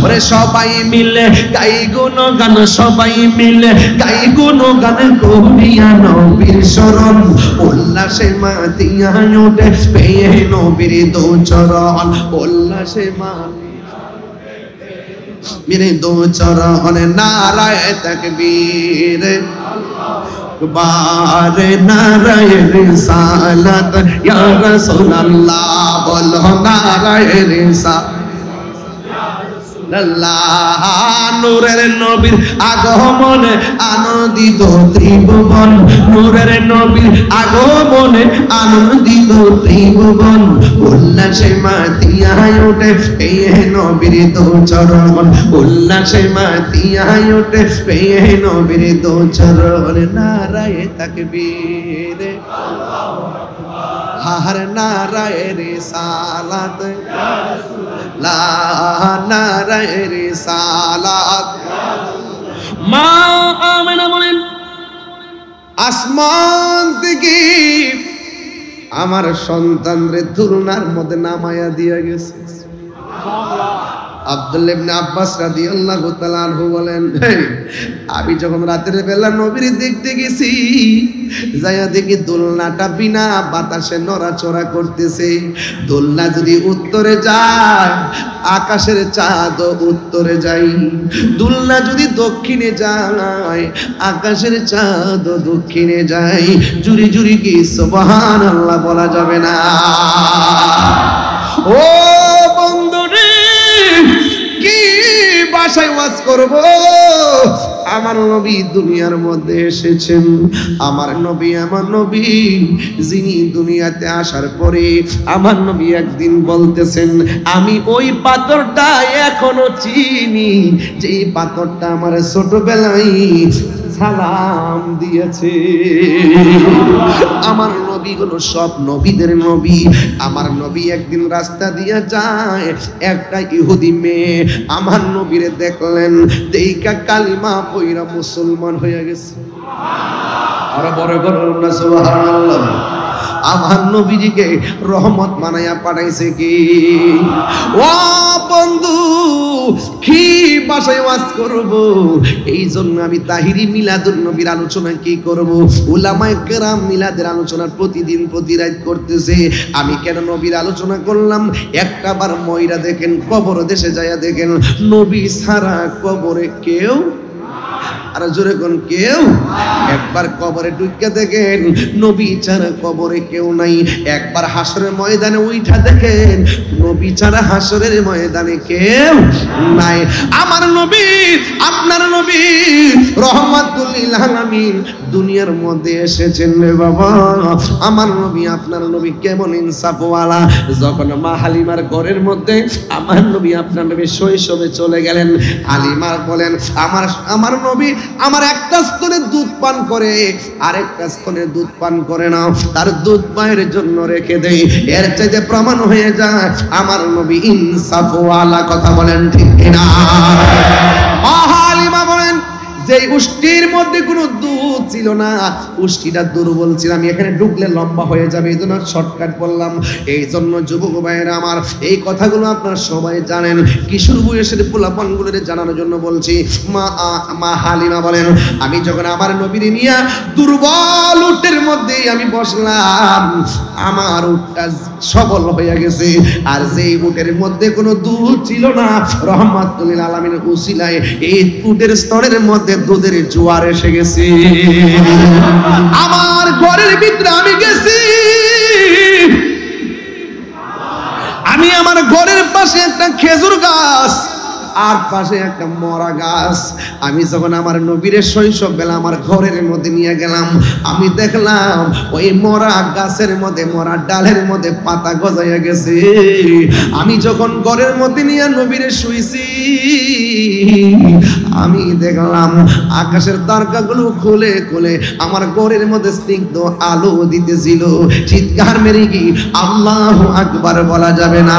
ওরে সবাই মিলে গাই গুণগান, সবাই মিলে গাই গুণগান করিয়া নবীর শরণ, উল্লাসে মাতিয়া ওঠে পেয়ে নবীর দু চরণ, উল্লাসে মেরে দু চরণ। নারায়ে তাকবীর বারে নারায়ে রিসালাত ইয়া রাসূলুল্লাহ বলো, নারায়ে রিসালাত আল্লাহ। নূরের নবীর আগমনে আনন্দিত ত্রিভুবন, নূরের নবীর আগমনে আনন্দিত ত্রিভুবন, উল্লাসে মাতিয়া ওঠে পেয়ে নবীর দু চরণ, উল্লাসে মাতিয়া ওঠে পেয়ে নবীর দু চরণ। নারায়ে তাকবীর হার নারায়ে রিসালাত লা নারায়ে রিসালাত। মা আমেনা বলেন আসমান থেকে আমার সন্তানরে তুলনার মধ্যে নামায়া দিয়া গেছে। আব্দুল্লাহ ইবনে আব্বাস রাদিয়াল্লাহু তাআলা আনহু বলেন আমি যখন রাতের বেলা নবীর দেখতে গেছি, যাইয়া দেখি দোলনাটা বিনা বাতাসে নড়াচড়া করতেছে। দোলনা যদি উত্তরে যায় আকাশের চাঁদ উত্তরে যাই, দোলনা যদি দক্ষিণে যায় আকাশের চাঁদ দক্ষিণে যায়। জুরি জুরি কি সুবহানাল্লাহ বলা যাবে না? ও বন্ধুরে, কি ভাষায় ওয়াজ করব? আমার নবী দুনিয়ার মধ্যে এসেছেন, আমার নবী যিনি দুনিয়াতে আসার পরে আমার নবী একদিন বলতেছেন আমি ওই পাথরটা এখনো চিনি, যে পাথরটা আমার ছোটবেলায় সালাম দিয়েছে। আমার নবী হলো সব নবীদের নবী। আমার নবী একদিন রাস্তা দিয়ে যায়, একটা ইহুদি মেয়ে আমার নবীরে দেখলেন, দেইকা কালিমা পয়রা মুসলমান হয়ে গেছে। আর বড় বড় না সুবহানাল্লাহ। আমার নবীজিকে রহমত বানায়া পাঠাইছে কি? ও বন্ধু, কি ভাষায় ওয়াজ করব। এই জন্য আমি তাহিরি মিলাদুন নবীর আলোচনা কি করব, উলামায়ে কেরাম মিলাদের আলোচনা প্রতিদিন প্রতি রাত করতেছে। আমি কেন নবীর আলোচনা করলাম? একটা বার ময়রা দেখেন, কবর দেশে যায়া দেখেন, নবী ছাড়া কবরে কেউ, আর জোরে কোন কেউ। একবার কবরে ঢুকে দেখেন, নবী ছাড়া কবরে কেউ নাই। একবার হাসরের ময়দানে উঠা দেখেন, নবী ছাড়া হাসরের ময়দানে কেউ নাই। আমার নবী, আপনার নবী রহমাতুল লিল আলামিন দুনিয়ার মধ্যে এসেছেন রে বাবা। আমার নবী, আপনার নবী কেমন ইনসাফওয়ালা। যখন মা হালিমার ঘরের মধ্যে আমার নবী, আপনার নবী শৈশবে চলে গেলেন, হালিমা বলেন আমার নবী আমার একটা স্তনে দুধ পান করে, আরেকটা স্তনে দুধ পান করে না, তার দুধ মায়ের জন্য রেখে দেই। এর চাইতে প্রমাণ হয়ে যায় আমার নবী ইনসাফওয়ালা। কথা বলেন ঠিক কিনা? হালিমা বলেন যেই উষ্টির মধ্যে কোনো দুধ ছিল না, উষ্টিটা দুর্বল ছিল। আমি এখানে ঢুকলে লম্বা হয়ে যাবে, এই জন্য শর্টকাট বললাম। এই জন্য যুবক ভাইয়েরা আমার, এই কথাগুলো আপনারা সবাই জানেন, কিশোর বয়সের পোলাপানগুলোর জানানোর জন্য বলছি। মা হালিমা বলেন আমি যখন আমার নবীর নিয়ে দুর্বল উটের মধ্যে আমি বসলাম, আমার উটটা সবল হয়ে গেছে। আর যেই উটের মধ্যে কোনো দুধ ছিল না, রহমাতুল লিল আলামিনের উসিলায় এই উটের স্তরের মধ্যে দুধের জোয়ার এসে গেছে। আমার ঘরের ভিতরে আমি গেছি, আমি আমার ঘরের পাশে একটা খেজুর গাছ, আর পাশে একটা মরা গাছ। আমি যখন আমার নবীর শৈশব বেলা আমার ঘরের মধ্যে নিয়ে গেলাম, আমি দেখলাম ওই মরা গাছের মধ্যে, মরা ডালের মধ্যে পাতা গজাইয়া গেছে। আমি যখন ঘরের মধ্যে নিয়ে নবীর শুইছি, আমি দেখলাম আকাশের তারকাগুলো খুলে খুলে আমার ঘরের মধ্যে স্নিগ্ধ আলো দিতেছিল। চিৎকার মেরে কি আল্লাহু আকবার বলা যাবে না?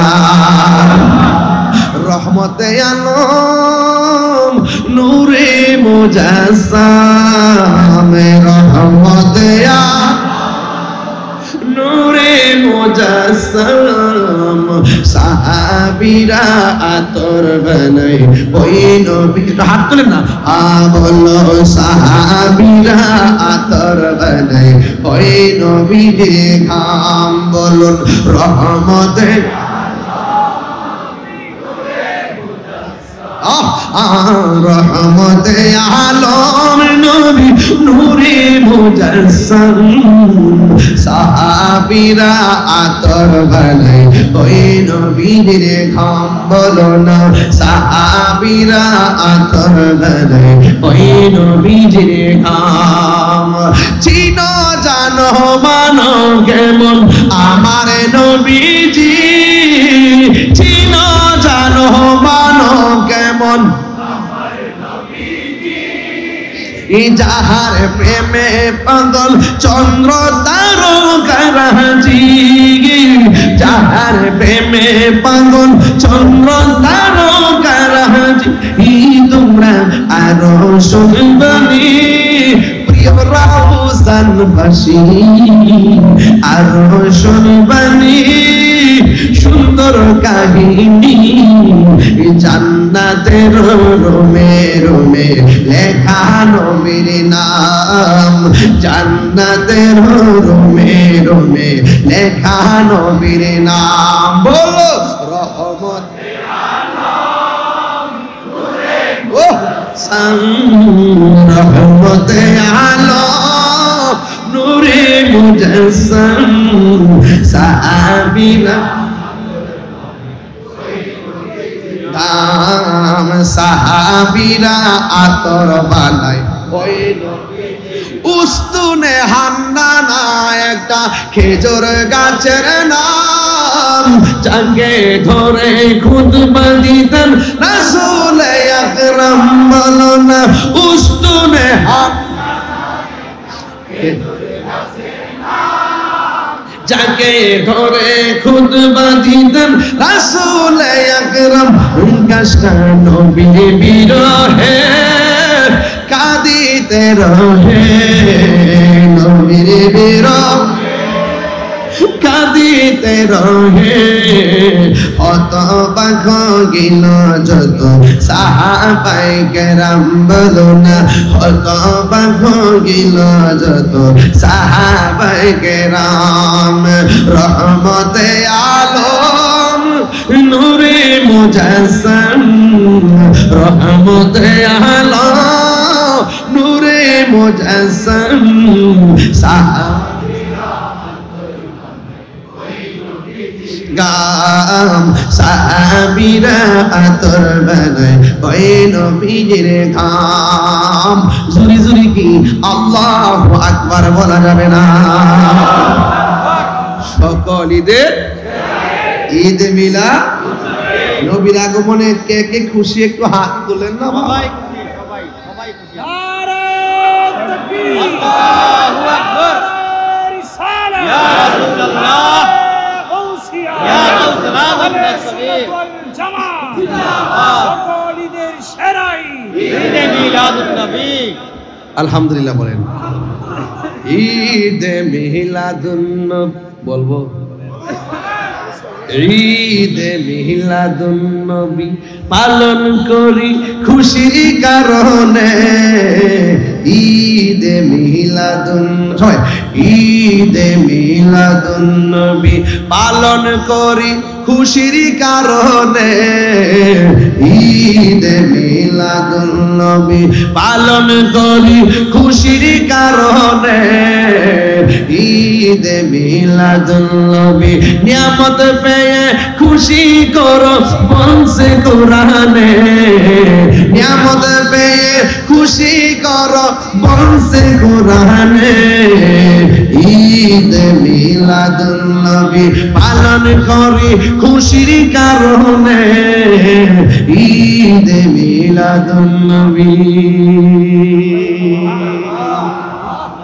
রহমতে আলম নূরে মুজাসসাম, রহমতে নূরে মুজাসসাম, সাহাবীরা আতর বানাই ওই নবী। হাত তুলেন না, বলো সাহাবীরা আতর বানাই ওই নবীর ঘাম। বলুন রহমতে রহমতে আলম নবী নূরে মুজাসসাম, সাহাবীরা আতর বানাই ওই নবীর ঘাম। বলো না সাহাবীরা আতর বানাই ওই নবীর ঘাম। চিনো জানো মানো কেমন আমার নবীজি, চিনো জানো মানো কেমন যাহার প্রেমে পাগল চন্দ্র তারকারাজি, যাহার প্রেমে পাগল চন্দ্র তারকারাজি। তোমরা আরো শুনবানি প্রিয় রাউজানবাসী, আরো শুনবানি সুন্দর কাহিনী। জান্নাতের রোমে রোমে লেখা নবীর নাম, জান্নাতের রোমে রোমে লেখা নবীর নাম। বলো রহমতে আলম রহমতে আলম নূরে মুজাসসাম, সাহাবীরা দাম, সাহাবীরা আতর বানায় ওই উস্তুনে হান্নানা একটা খেজুর গাছের নাম, যাকে ধরে খুতবা দিতেন রাসূল আকরাম। বলো না উস্তুনে যাকে ধরে খুতবা দিতেন রাসূল আকরাম। গাছটা নবীর বিরহে কাঁদিতে রহে, নবীর বিরহে কাঁদিতে রহে হতবাক হইল যত সাহাবায়ে কেরাম বলো না হতবাক হইল যত সাহাবায়ে কেরাম রহমতে আলম নূরে মুজাসসাম রহমতে আলম নূরে মুজাসসাম গাম সাহাবীরা আতর বানায় ওই নবীর গাম জুরি জুরি কি আল্লাহু আকবার বলা যাবে না সকল ঈদ মিলাদ নবীর আগমনে কে কে খুশি একটু হাত তুলেন না ভাই সবাই খুশি নারে তাকবীর আল্লাহু আকবার রিসালাত ইয়া রাসূলুল্লাহ গাউসিয়া ইয়া গাউসুল্লাহ ওয়াল জামাত সকল ঈদের সেরাই ঈদে মিলাদুন নবী আলহামদুলিল্লাহ বলেন ঈদে মিলাদুন নবী বলবো ঈদে মিলাদুন নবী পালন করি খুশির কারণে ঈদে মিলাদুন সবাই ঈদে মিলাদুন নবী পালন করি খুশির কারণে ঈদে মিলাদুন নবী পালন করি খুশির কারণে ঈদে মিলাদুন নবী নিয়ামত পেয়ে খুশি করো বংশে কোরআনে নিয়ামত পেয়ে খুশি করো বংশে কোরআনে ঈদে মিলাদুন নবী পালন করি খুশির কারণে ঈদে মিলাদুন নবী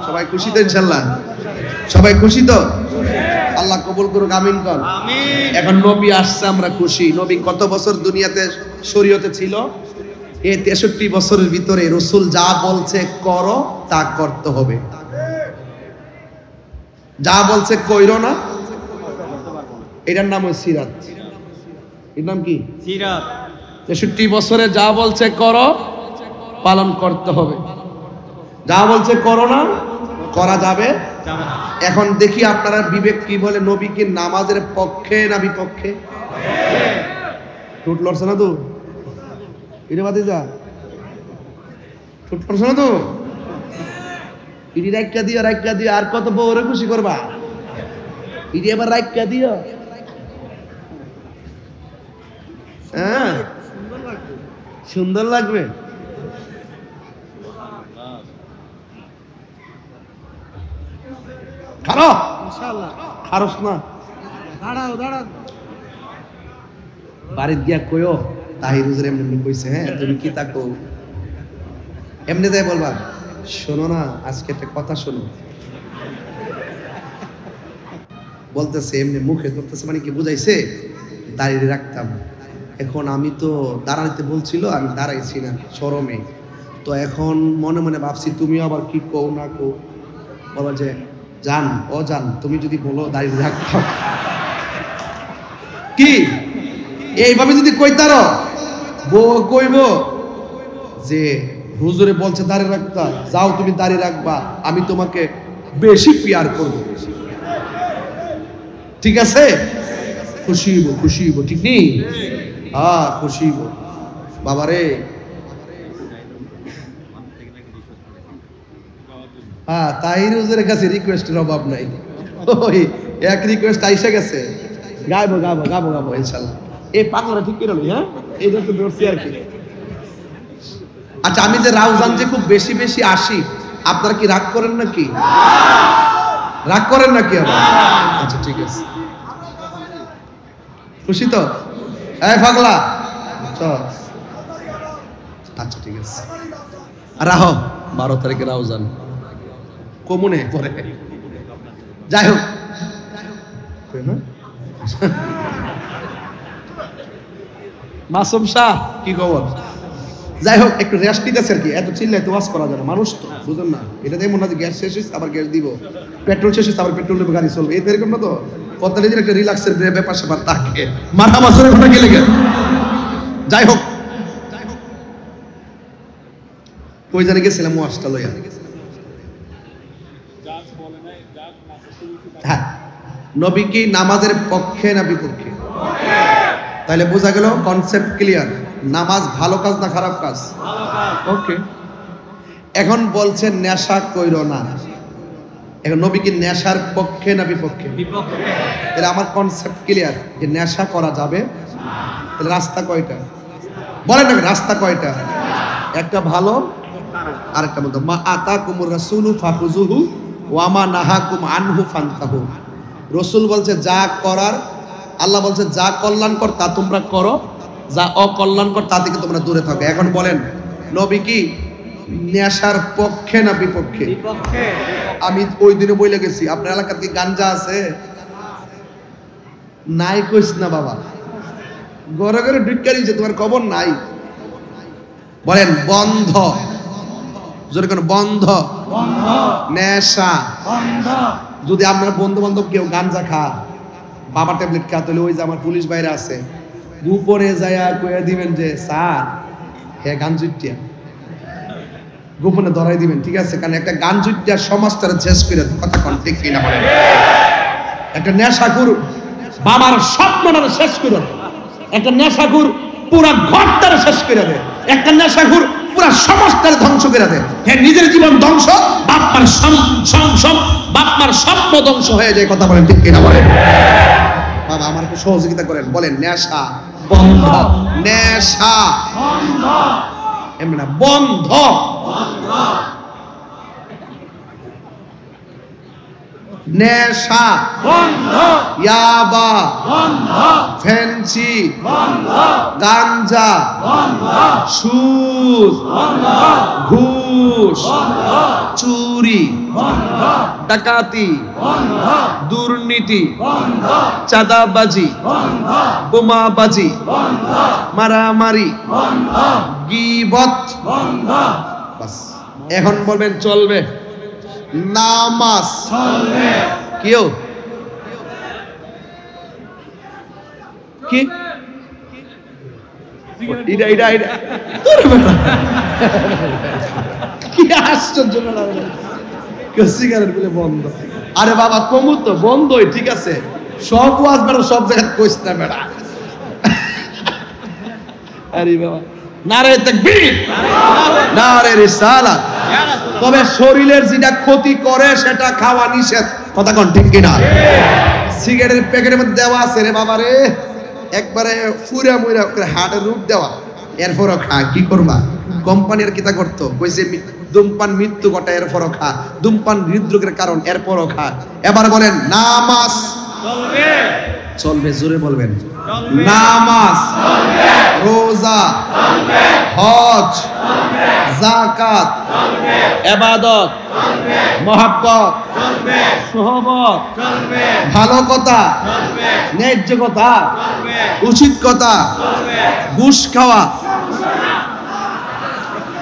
সবাই খুশি তো ইনশাআল্লাহ সবাই খুশি তো আল্লাহ কবুল করুক আমিন কর আমিন এখন নবী আসছে আমরা খুশি নবী কত বছর দুনিয়াতে শরীয়তে ছিল এই 63 বছরের ভিতরে রাসূল যা বলছে করো তা করতে হবে যা বলছে কইরো না এটার নাম হচ্ছে সিরাত এর নাম কি সিরাত 63 বছরে যা বলছে করো পালন করতে হবে যা বলছে করো না করা যাবে যাবে না এখন দেখি আপনারা বিবেক কি বলে নবী কি নামাজের পক্ষে না বিপক্ষে টুট লড়ছে না তো ইরে বাদে যা টুট লড়ছে না তো ইডি রাইকা দিও আর কত বউরে খুশি করবা ইডি এবার রাইকা দিও হ্যাঁ সুন্দর লাগবে খারো ইনশাআল্লাহ খারস না দাঁড়াও বাড়ির গিয়া কইও তাহির হুজুর এমনি কইছে হ্যাঁ তুমি কি তাকো এমনি তাই বলবা শোনো না আজকে একটা কথা শোনো বলতেছে এমনি মুখে করতেছে মানে কি বুঝাইছে দাঁড়িয়ে রাখতাম এখন আমি তো দাঁড়াইতে বলছিল আমি দাঁড়াইছি না শরমে তো এখন মনে মনে ভাবছি তুমি আবার কি কও না কও বলো যে জান ও জান তুমি যদি বলো দাঁড়িয়ে রাখতাম কি এইভাবে যদি কইতারো বউ কইব যে হুজুরে বলছে দাঁড়িয়ে রাখতা যাও তুমি দাঁড়িয়ে রাখবা আমি তোমাকে বেশি পিয়ার করব ঠিক আছে খুশি হইব ঠিক নেই হ্যাঁ খুশি হইব বাবারে হ্যাঁ তাহির হুজুরের কাছে রিকোয়েস্টের অভাব নাই ওই এক রিকোয়েস্ট আইসা গেছে গাবো ইনশাআল্লাহ এই পাগলাটা ঠিক করে হ্যাঁ এই তো ধরছি আর কি আচ্ছা আমি যে রাউজান যে খুব বেশি বেশি আসি আপনারা কি রাগ করেন নাকি রাগ করেন নাকি আবার আচ্ছা ঠিক আছে খুশি তো এই পাগলা চল আচ্ছা ঠিক আছে আর রাহো 12 তারিখে রাউজান কমুনে পরে যাই হোক মাসুম শাহ কি খবর যাই হোক, একটু রেস্ট নিতেছে আর কি, এত চিল্লাই তো ওয়াজ করা যায় না, মানুষ তো বুঝুন না, এটা দিয়ে মনে হয় গ্যাস শেষ হয়েছে আবার গ্যাস দিব, পেট্রোল শেষ হয়েছে আবার পেট্রোল দেবে, গাড়ি চলবে, এই তো এরকম না তো, প্রত্যেকটা দিন একটা রিল্যাক্সের ব্যাপার স্যাপার থাকে, মাথা মাসের কথা গেলে গেল। যাই হোক, কই জানি গেছিলাম ওয়াজটা লইয়া। হ্যাঁ, নবী কি নামাজের পক্ষে না বিপক্ষে? তাহলে বোঝা গেল কনসেপ্ট ক্লিয়ার, নামাজ ভালো কাজ না খারাপ কাজ? ওকে, এখন বলছেন নেশা কইরো না, এখন নবী কি নেশার পক্ষে না বিপক্ষে? তাহলে আমার কনসেপ্ট ক্লিয়ার যে নেশা করা যাবে। তাহলে রাস্তা কয়টা বলেন না, রাস্তা কয়টা? একটা ভালো আর একটা মন্দ। মা আতাকুমুর রাসূলু ফাখুযুহু ওয়া মা নাহাকুম আনহু ফান্তাহু। রাসূল বলছে যা করার, আল্লাহ বলছে যা কল্যাণকর তা তোমরা করো, যা অকল্যাণকর তা থেকে তোমরা দূরে থাকো। এখন বলেন নবী কি নেশার পক্ষে না বিপক্ষে? আমি ওই দিনে বলে গেছি, আপনার এলাকাতে কি গাঞ্জা আছে? নাই কইস না বাবা, ঘরে ঘরে ঢুকারিছে, তোমার খবর নাই। বলেন বন্ধ, জোরে কোন বন্ধ, নেশা। যদি আপনার বন্ধু বান্ধব কেউ গাঞ্জা খা, বাবা ট্যাবলেট খা, তাহলে ওই যে আমার পুলিশ বাইরে আছে, গোপনে যায়া কইয়া দিবেন যে স্যার হে গাঞ্জুটিয়া, গোপনে ধরাই দিবেন, ঠিক আছে? কারণ একটা গাঞ্জুটিয়া সমাজটারে শেষ করে দেয়, কথা কোন ঠিক কিনা বলেন? একটা নেশাখোর বাবার স্বপ্নটারে শেষ করে দেয়, একটা নেশাখোর পুরা ঘরটারে শেষ করে দেয়, একটা নেশাখোর পুরা সমাজটারে ধ্বংস করে দেয়। হ্যাঁ, নিজের জীবন ধ্বংস, বাপমার বাপমার স্বপ্ন ধ্বংস হয়ে যায়, কথা বলেন ঠিক কিনা বলেন? বাবা আমার একটু সহযোগিতা করেন, বলেন নেশা বন্ধ, নেশা বন্ধ, এমনি না বন্ধ, নেশা বন্ধ, ইয়াবা বন্ধ, ফেন্সি বন্ধ, গাঞ্জা বন্ধ, সুদ বন্ধ, ঘুষ বন্ধ, চুরি বন্ধ, ডাকাতি বন্ধ, দুর্নীতি বন্ধ, চাঁদাবাজি বন্ধ, বোমাবাজি বন্ধ, মারামারি বন্ধ, গীবত বন্ধ। বাস, এখন বলবেন চলবে নামাজ চলবে, কেউ কি এটা এটা এটা কি আশ্চর্য, সিগারেট বলে বন্ধ। আরে বাবা কমু তো বন্ধই, ঠিক আছে, সব ওয়াজ বেড়া সব জায়গায় কইস না বেড়া। আরে বাবা নারে তাকবীর, নারে রিসালাত। তবে শরীরের যেটা ক্ষতি করে সেটা খাওয়া নিষেধ, কথা কোন ঠিক কিনা? সিগারেটের প্যাকেটের মধ্যে দেওয়া আছে রে বাবা রে, একবারে ফুরা মুরা করে হার্টের রূপ দেওয়া, এরপরও খা, কি করবা? কোম্পানির কিতা করতো, কইছে ধূমপান মৃত্যু ঘটায়, এরপরও খা, ধূমপান হৃদরোগের কারণ, এরপরও খা। এবার বলেন নামাজ চলবে, চলবে, জোরে বলবেন নামাজ চলবে, রোজা চলবে, হজ চলবে, যাকাত চলবে, ইবাদত চলবে, মহব্বত চলবে, সোহবত চলবে, ভালো কথা চলবে, ন্যায্য কথা চলবে, উচিত কথা চলবে, ঘুষ খাওয়া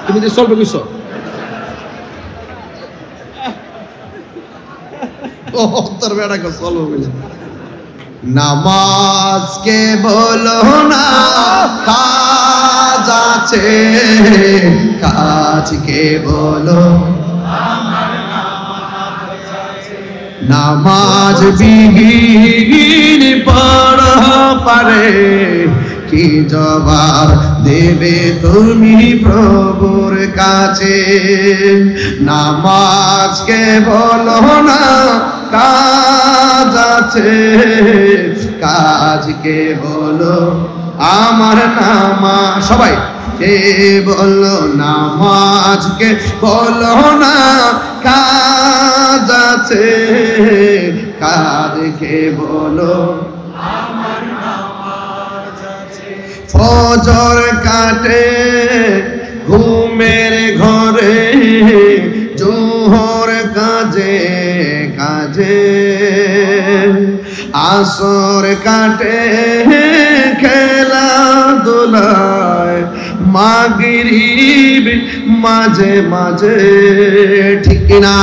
তুমি যে চলবে কইছো, ও তোর বেটা কো চলবে বলে। নামাজকে বলো না কাজ আছে, কাজকে বলো নামাজ বিহীন পড়া পারে, কি জবাব দেবে তুমি প্রভুর কাছে? নামাজকে বলো না কাজ আছে, কাজকে বলো আমার নামাজ। সবাই কে বলো নামাজকে বলো না কাজ আছে, কাজকে বলো আমার নামাজ আছে। ফজর কাটে ঘুমের ঘরে, জোহর কাজে কাজে, আসর কাটে খেলা দোলায়, মাগরিব মাঝে মাঝে, ঠিক না?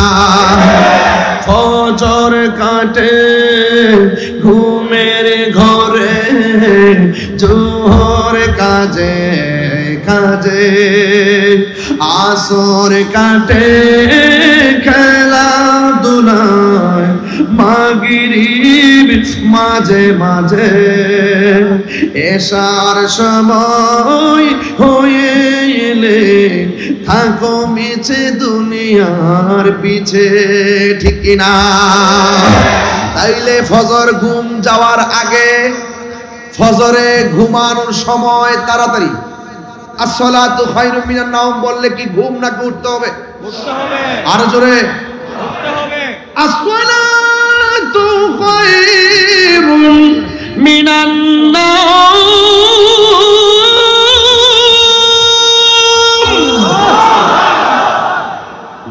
ফজর কাটে ঘুমের ঘরে, জোহর কাজে কাজে, আসর কাটে খেলাধুলায়, মাগরিব মাঝে মাঝে, এশার সময় হয়ে এলে থাকো মিছে দুনিয়ার পিছে, ঠিক না? তাইলে ফজর ঘুম যাওয়ার আগে, ফজরে ঘুমানোর সময় তাড়াতাড়ি আসসালাতু খায়রুম মিনান নাওম বললে কি ঘুম নাকি উঠতে হবে? আর জোরে আসসালাতু খায়রুম মিনান নাওম।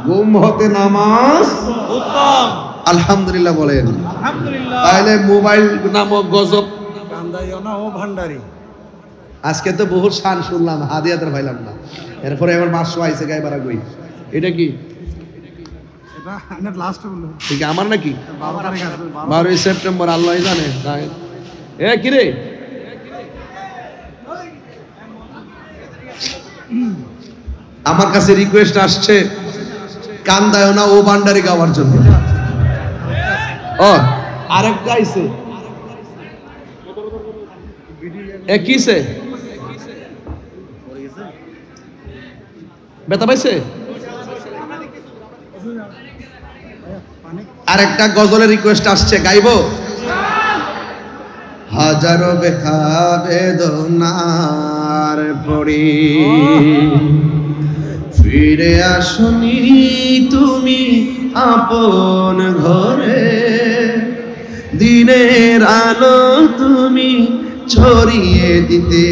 ঘুম হতে নামাজ উত্তম। আলহামদুলিল্লাহ বলেন। তাহলে মোবাইল নামক গজব কান্দাইও ও ভান্ডারি। আজকে তো বহুত শান শুনলাম, হাদিয়াতের পাইলাম না। এরপরে এবার মাস আইসে গায়ে বাড়া গই। এটা কি? এটা নেট লাস্ট বললো। ঠিক আমার নাকি? 12 তারিখ আসবে। 12 সেপ্টেম্বর, আল্লাহ জানে। এ কি রে? আমার কাছে রিকোয়েস্ট আসছে কান্দায় না ও ভান্ডারি গাওয়ার জন্য। ও আরেকটা আইছে, এ কিসে ব্যথা পাইছে? আরেকটা গজলের রিকোয়েস্ট আসছে, গাইবো? হাজারো ব্যথা বেদনার পরে ফিরে আসনি তুমি আপন ঘরে, দিনের আলো তুমি ছড়িয়ে দিতে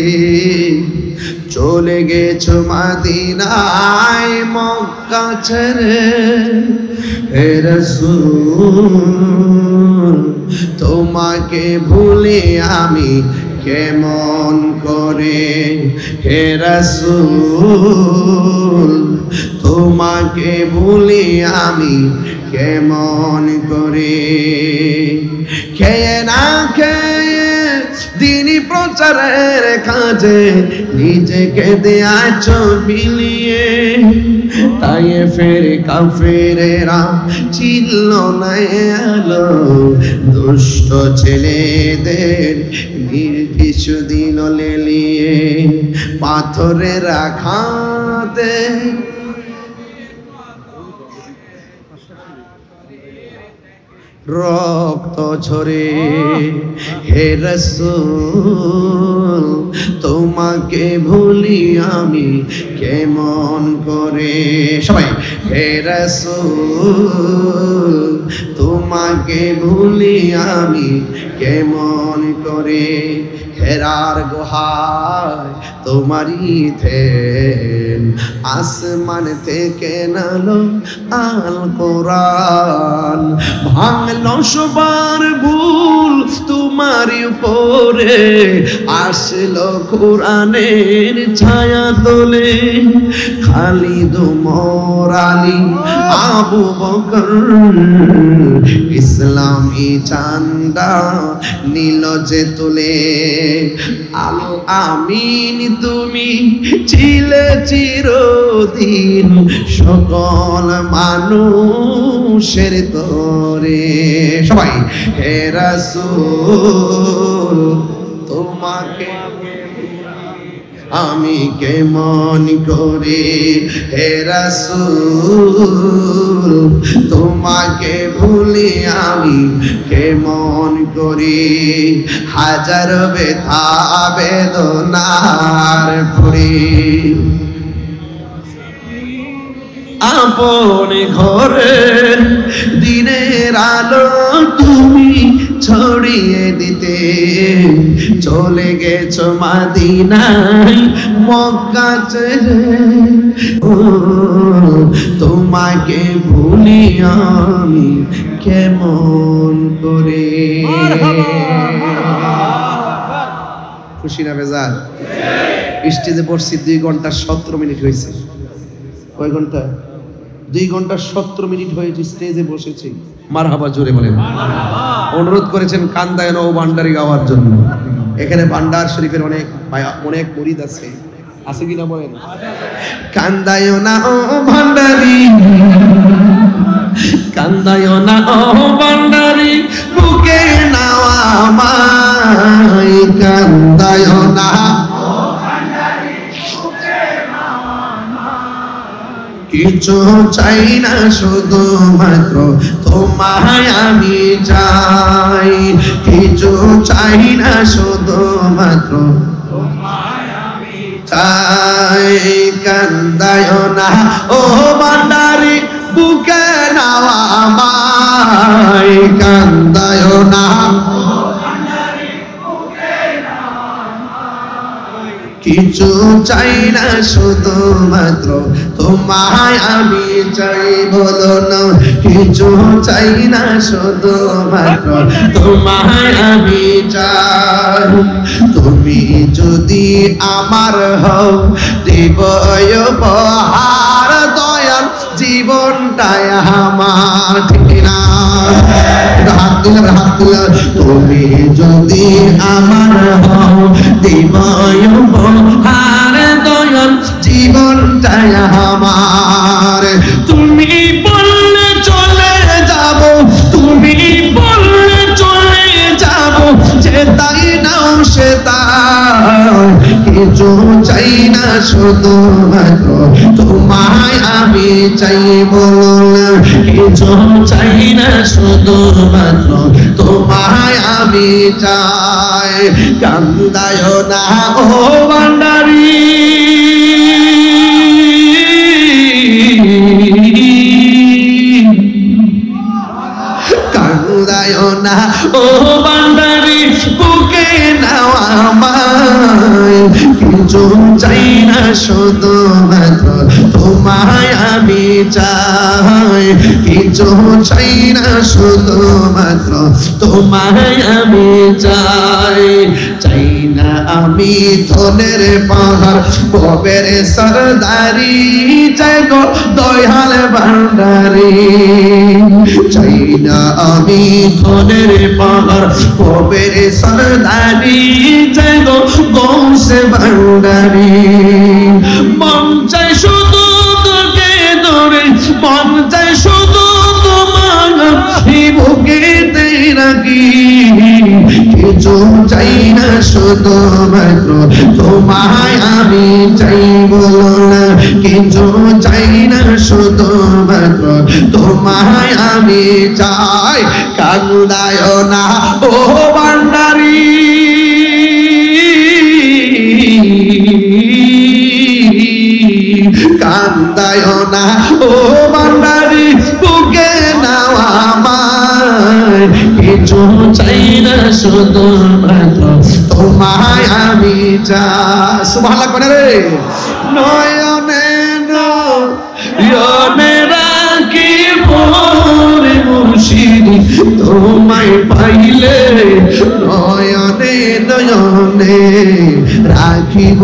চলে গেছো মদিনায় মক্কা ছেড়ে। হে রাসূল তোমাকে ভুলে আমি কেমন করে, হে রাসূল তোমাকে ভুলে আমি কেমন করে। খেয়ে না খেয়ে দিনী প্রচারের কাজে নিজেকে দেয়াছ বিলিয়ে, তাই ফের কাফেরেরা ছিল না আলো, দুষ্ট ছেলেদের নির্বিষ দিন লেলিয়ে, পাথরের আঘাতে রক্ত ঝরে। হে রাসূল তোমাকে ভুলি আমি কেমন করে। সবাই হে রাসূল তোমাকে ভুলি আমি কেমন করে। হেরার গুহায় তোমারই ধ্যান, আসমান থেকে নালো আল কোরআন, ভাঙলো সবার ভুল তোমারই উপরে, আসলো কোরআনের ছায়া তোলে। খালিদ ওমর আলী আবু বকর ইসলামী ঝান্ডা নীল যে তুলে। আল আমিন তুমি ছিলে চিরদিন সকল মানুষের তরে। সবাই হে রাসূল তোমাকে আমি কেমন করে। হে রাসূল তোমাকে ভুলি আমি কেমন করে। হাজার ব্যথা বেদনার পরে আপন ঘরে দিনের আলো তুমি ছড়িয়ে দিতে চলে গেছো মদিনায় মক্কা ছেড়ে। ও তোমাকে ভুলি আমি কেমন করে। খুশি না বেজার? স্টেজে বসছি 2 ঘন্টা 17 মিনিট হয়েছে। কয় ঘন্টা? 2 ঘন্টা 17 মিনিট হয়েছে স্টেজে বসেছি। মারহাবা জোরে বলেন। অনুরোধ করেছেন কান্দায় নও ভান্ডারি গাওয়ার জন্য। এখানে ভান্ডার শরীফের অনেক মুরিদ আছে কিনা বলেন? কান্দায় না ও ভান্ডারি, কান্দায় না ও ভান্ডারি, বুকে নাও আমায়, কান্দায় না কিছু চাই না, শুধু মাত্র তোমায় আমি চাই। কিছু চাই না, শুধু মাত্র তোমায় আমি চাই। কান্দায় না ও ভান্ডারি, বুকে নাও আমায়, কান্দায় না কিছু চাই না, শুধু মাত্র তোমায় আমি চাই। বলো না কিছু চাই না, শুধু মাত্র তোমায় আমি চাই। তুমি যদি আমার হও দেব উপহার, দয়াল জীবনটাই আমার। ঠিক না? হাত তুলে হাত তুলে। তুমি যদি আমার হও দেব উপহার, দয়াল জীবনটাই আমার। তুমি বললে চলে যাব, তুমি বললে চলে যাব, যে তাই নাও সে তাই। কিছু চাই না, শুধু মাত্র তোমায় আমি চাই। বলো না কিছু চাই না, শুধু মাত্র তোমায় আমি চাই। কান্দায় না ও ভান্ডারি, কান্দায় না ও ভান্ডারি, বুকে নাও আমায়। কিছু চাই না, শুধু মাত্র তোমায় আমি চাই। কিছু চাই না, শুধু মাত্র তোমায় আমি চাই। চাই না আমি ধনের পাহাড়, কবের সরদারি, চাই গো দয়াল ভান্ডারি। চাই না আমি ধনের পাহাড়, কবের সরদারি, চাই গো গৌসে ভান্ডারি। মন চাই শুধু তোকে ধরে, মন চাই শুধু তোমার বুকেতে রাখি। কিছু চাই না, শুধু মাত্র তোমায় আমি চাই। বলো না কিছু চাই না, শুধু মাত্র তোমায় আমি চাই। কান্দায় না ও ভান্ডারি, কান্দায় না ও ভান্ডারি, বুকে নাও আমায়। কিছু চাই না, শুধু মাত্র তোমায় আমি চাই। সুবহানাল্লাহ কোনে রে। নয়নে নয়নে রাখিব রে মুর্শিদ, তোমায় পাইলে নয়নে নয়নে রাখিব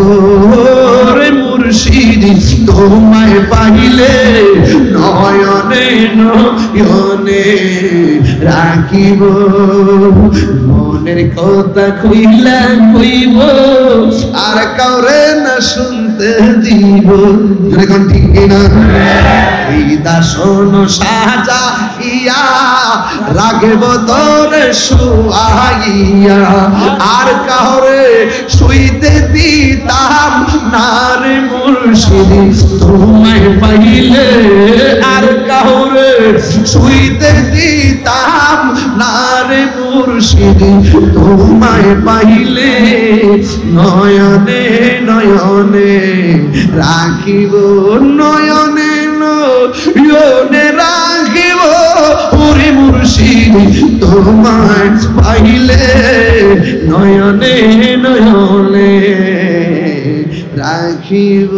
রে মুর্শিদ, তোমায় পাইলে নয়নে নয়নে রাখিব। মনের কথা কইলা কইব, আর কাউরে না শুনতে দিব। এখন ঠিক না? এই দাসন সাজা ইয়া রাখব তোরে শুয়াইয়া, আর কাউরে শুইতে দিতাম না রে মুর্শিদ, তোমায় পাইলে। আর কাউরে শুইতে দিতাম না রে মুর্শিদ, তোমায় পাইলে নয়নে নয়নে রাখিব। নয়নে নয়নে রাখিব ওরে মুর্শিদ, তোমায় পাইলে নয়নে নয়নে রাখিব।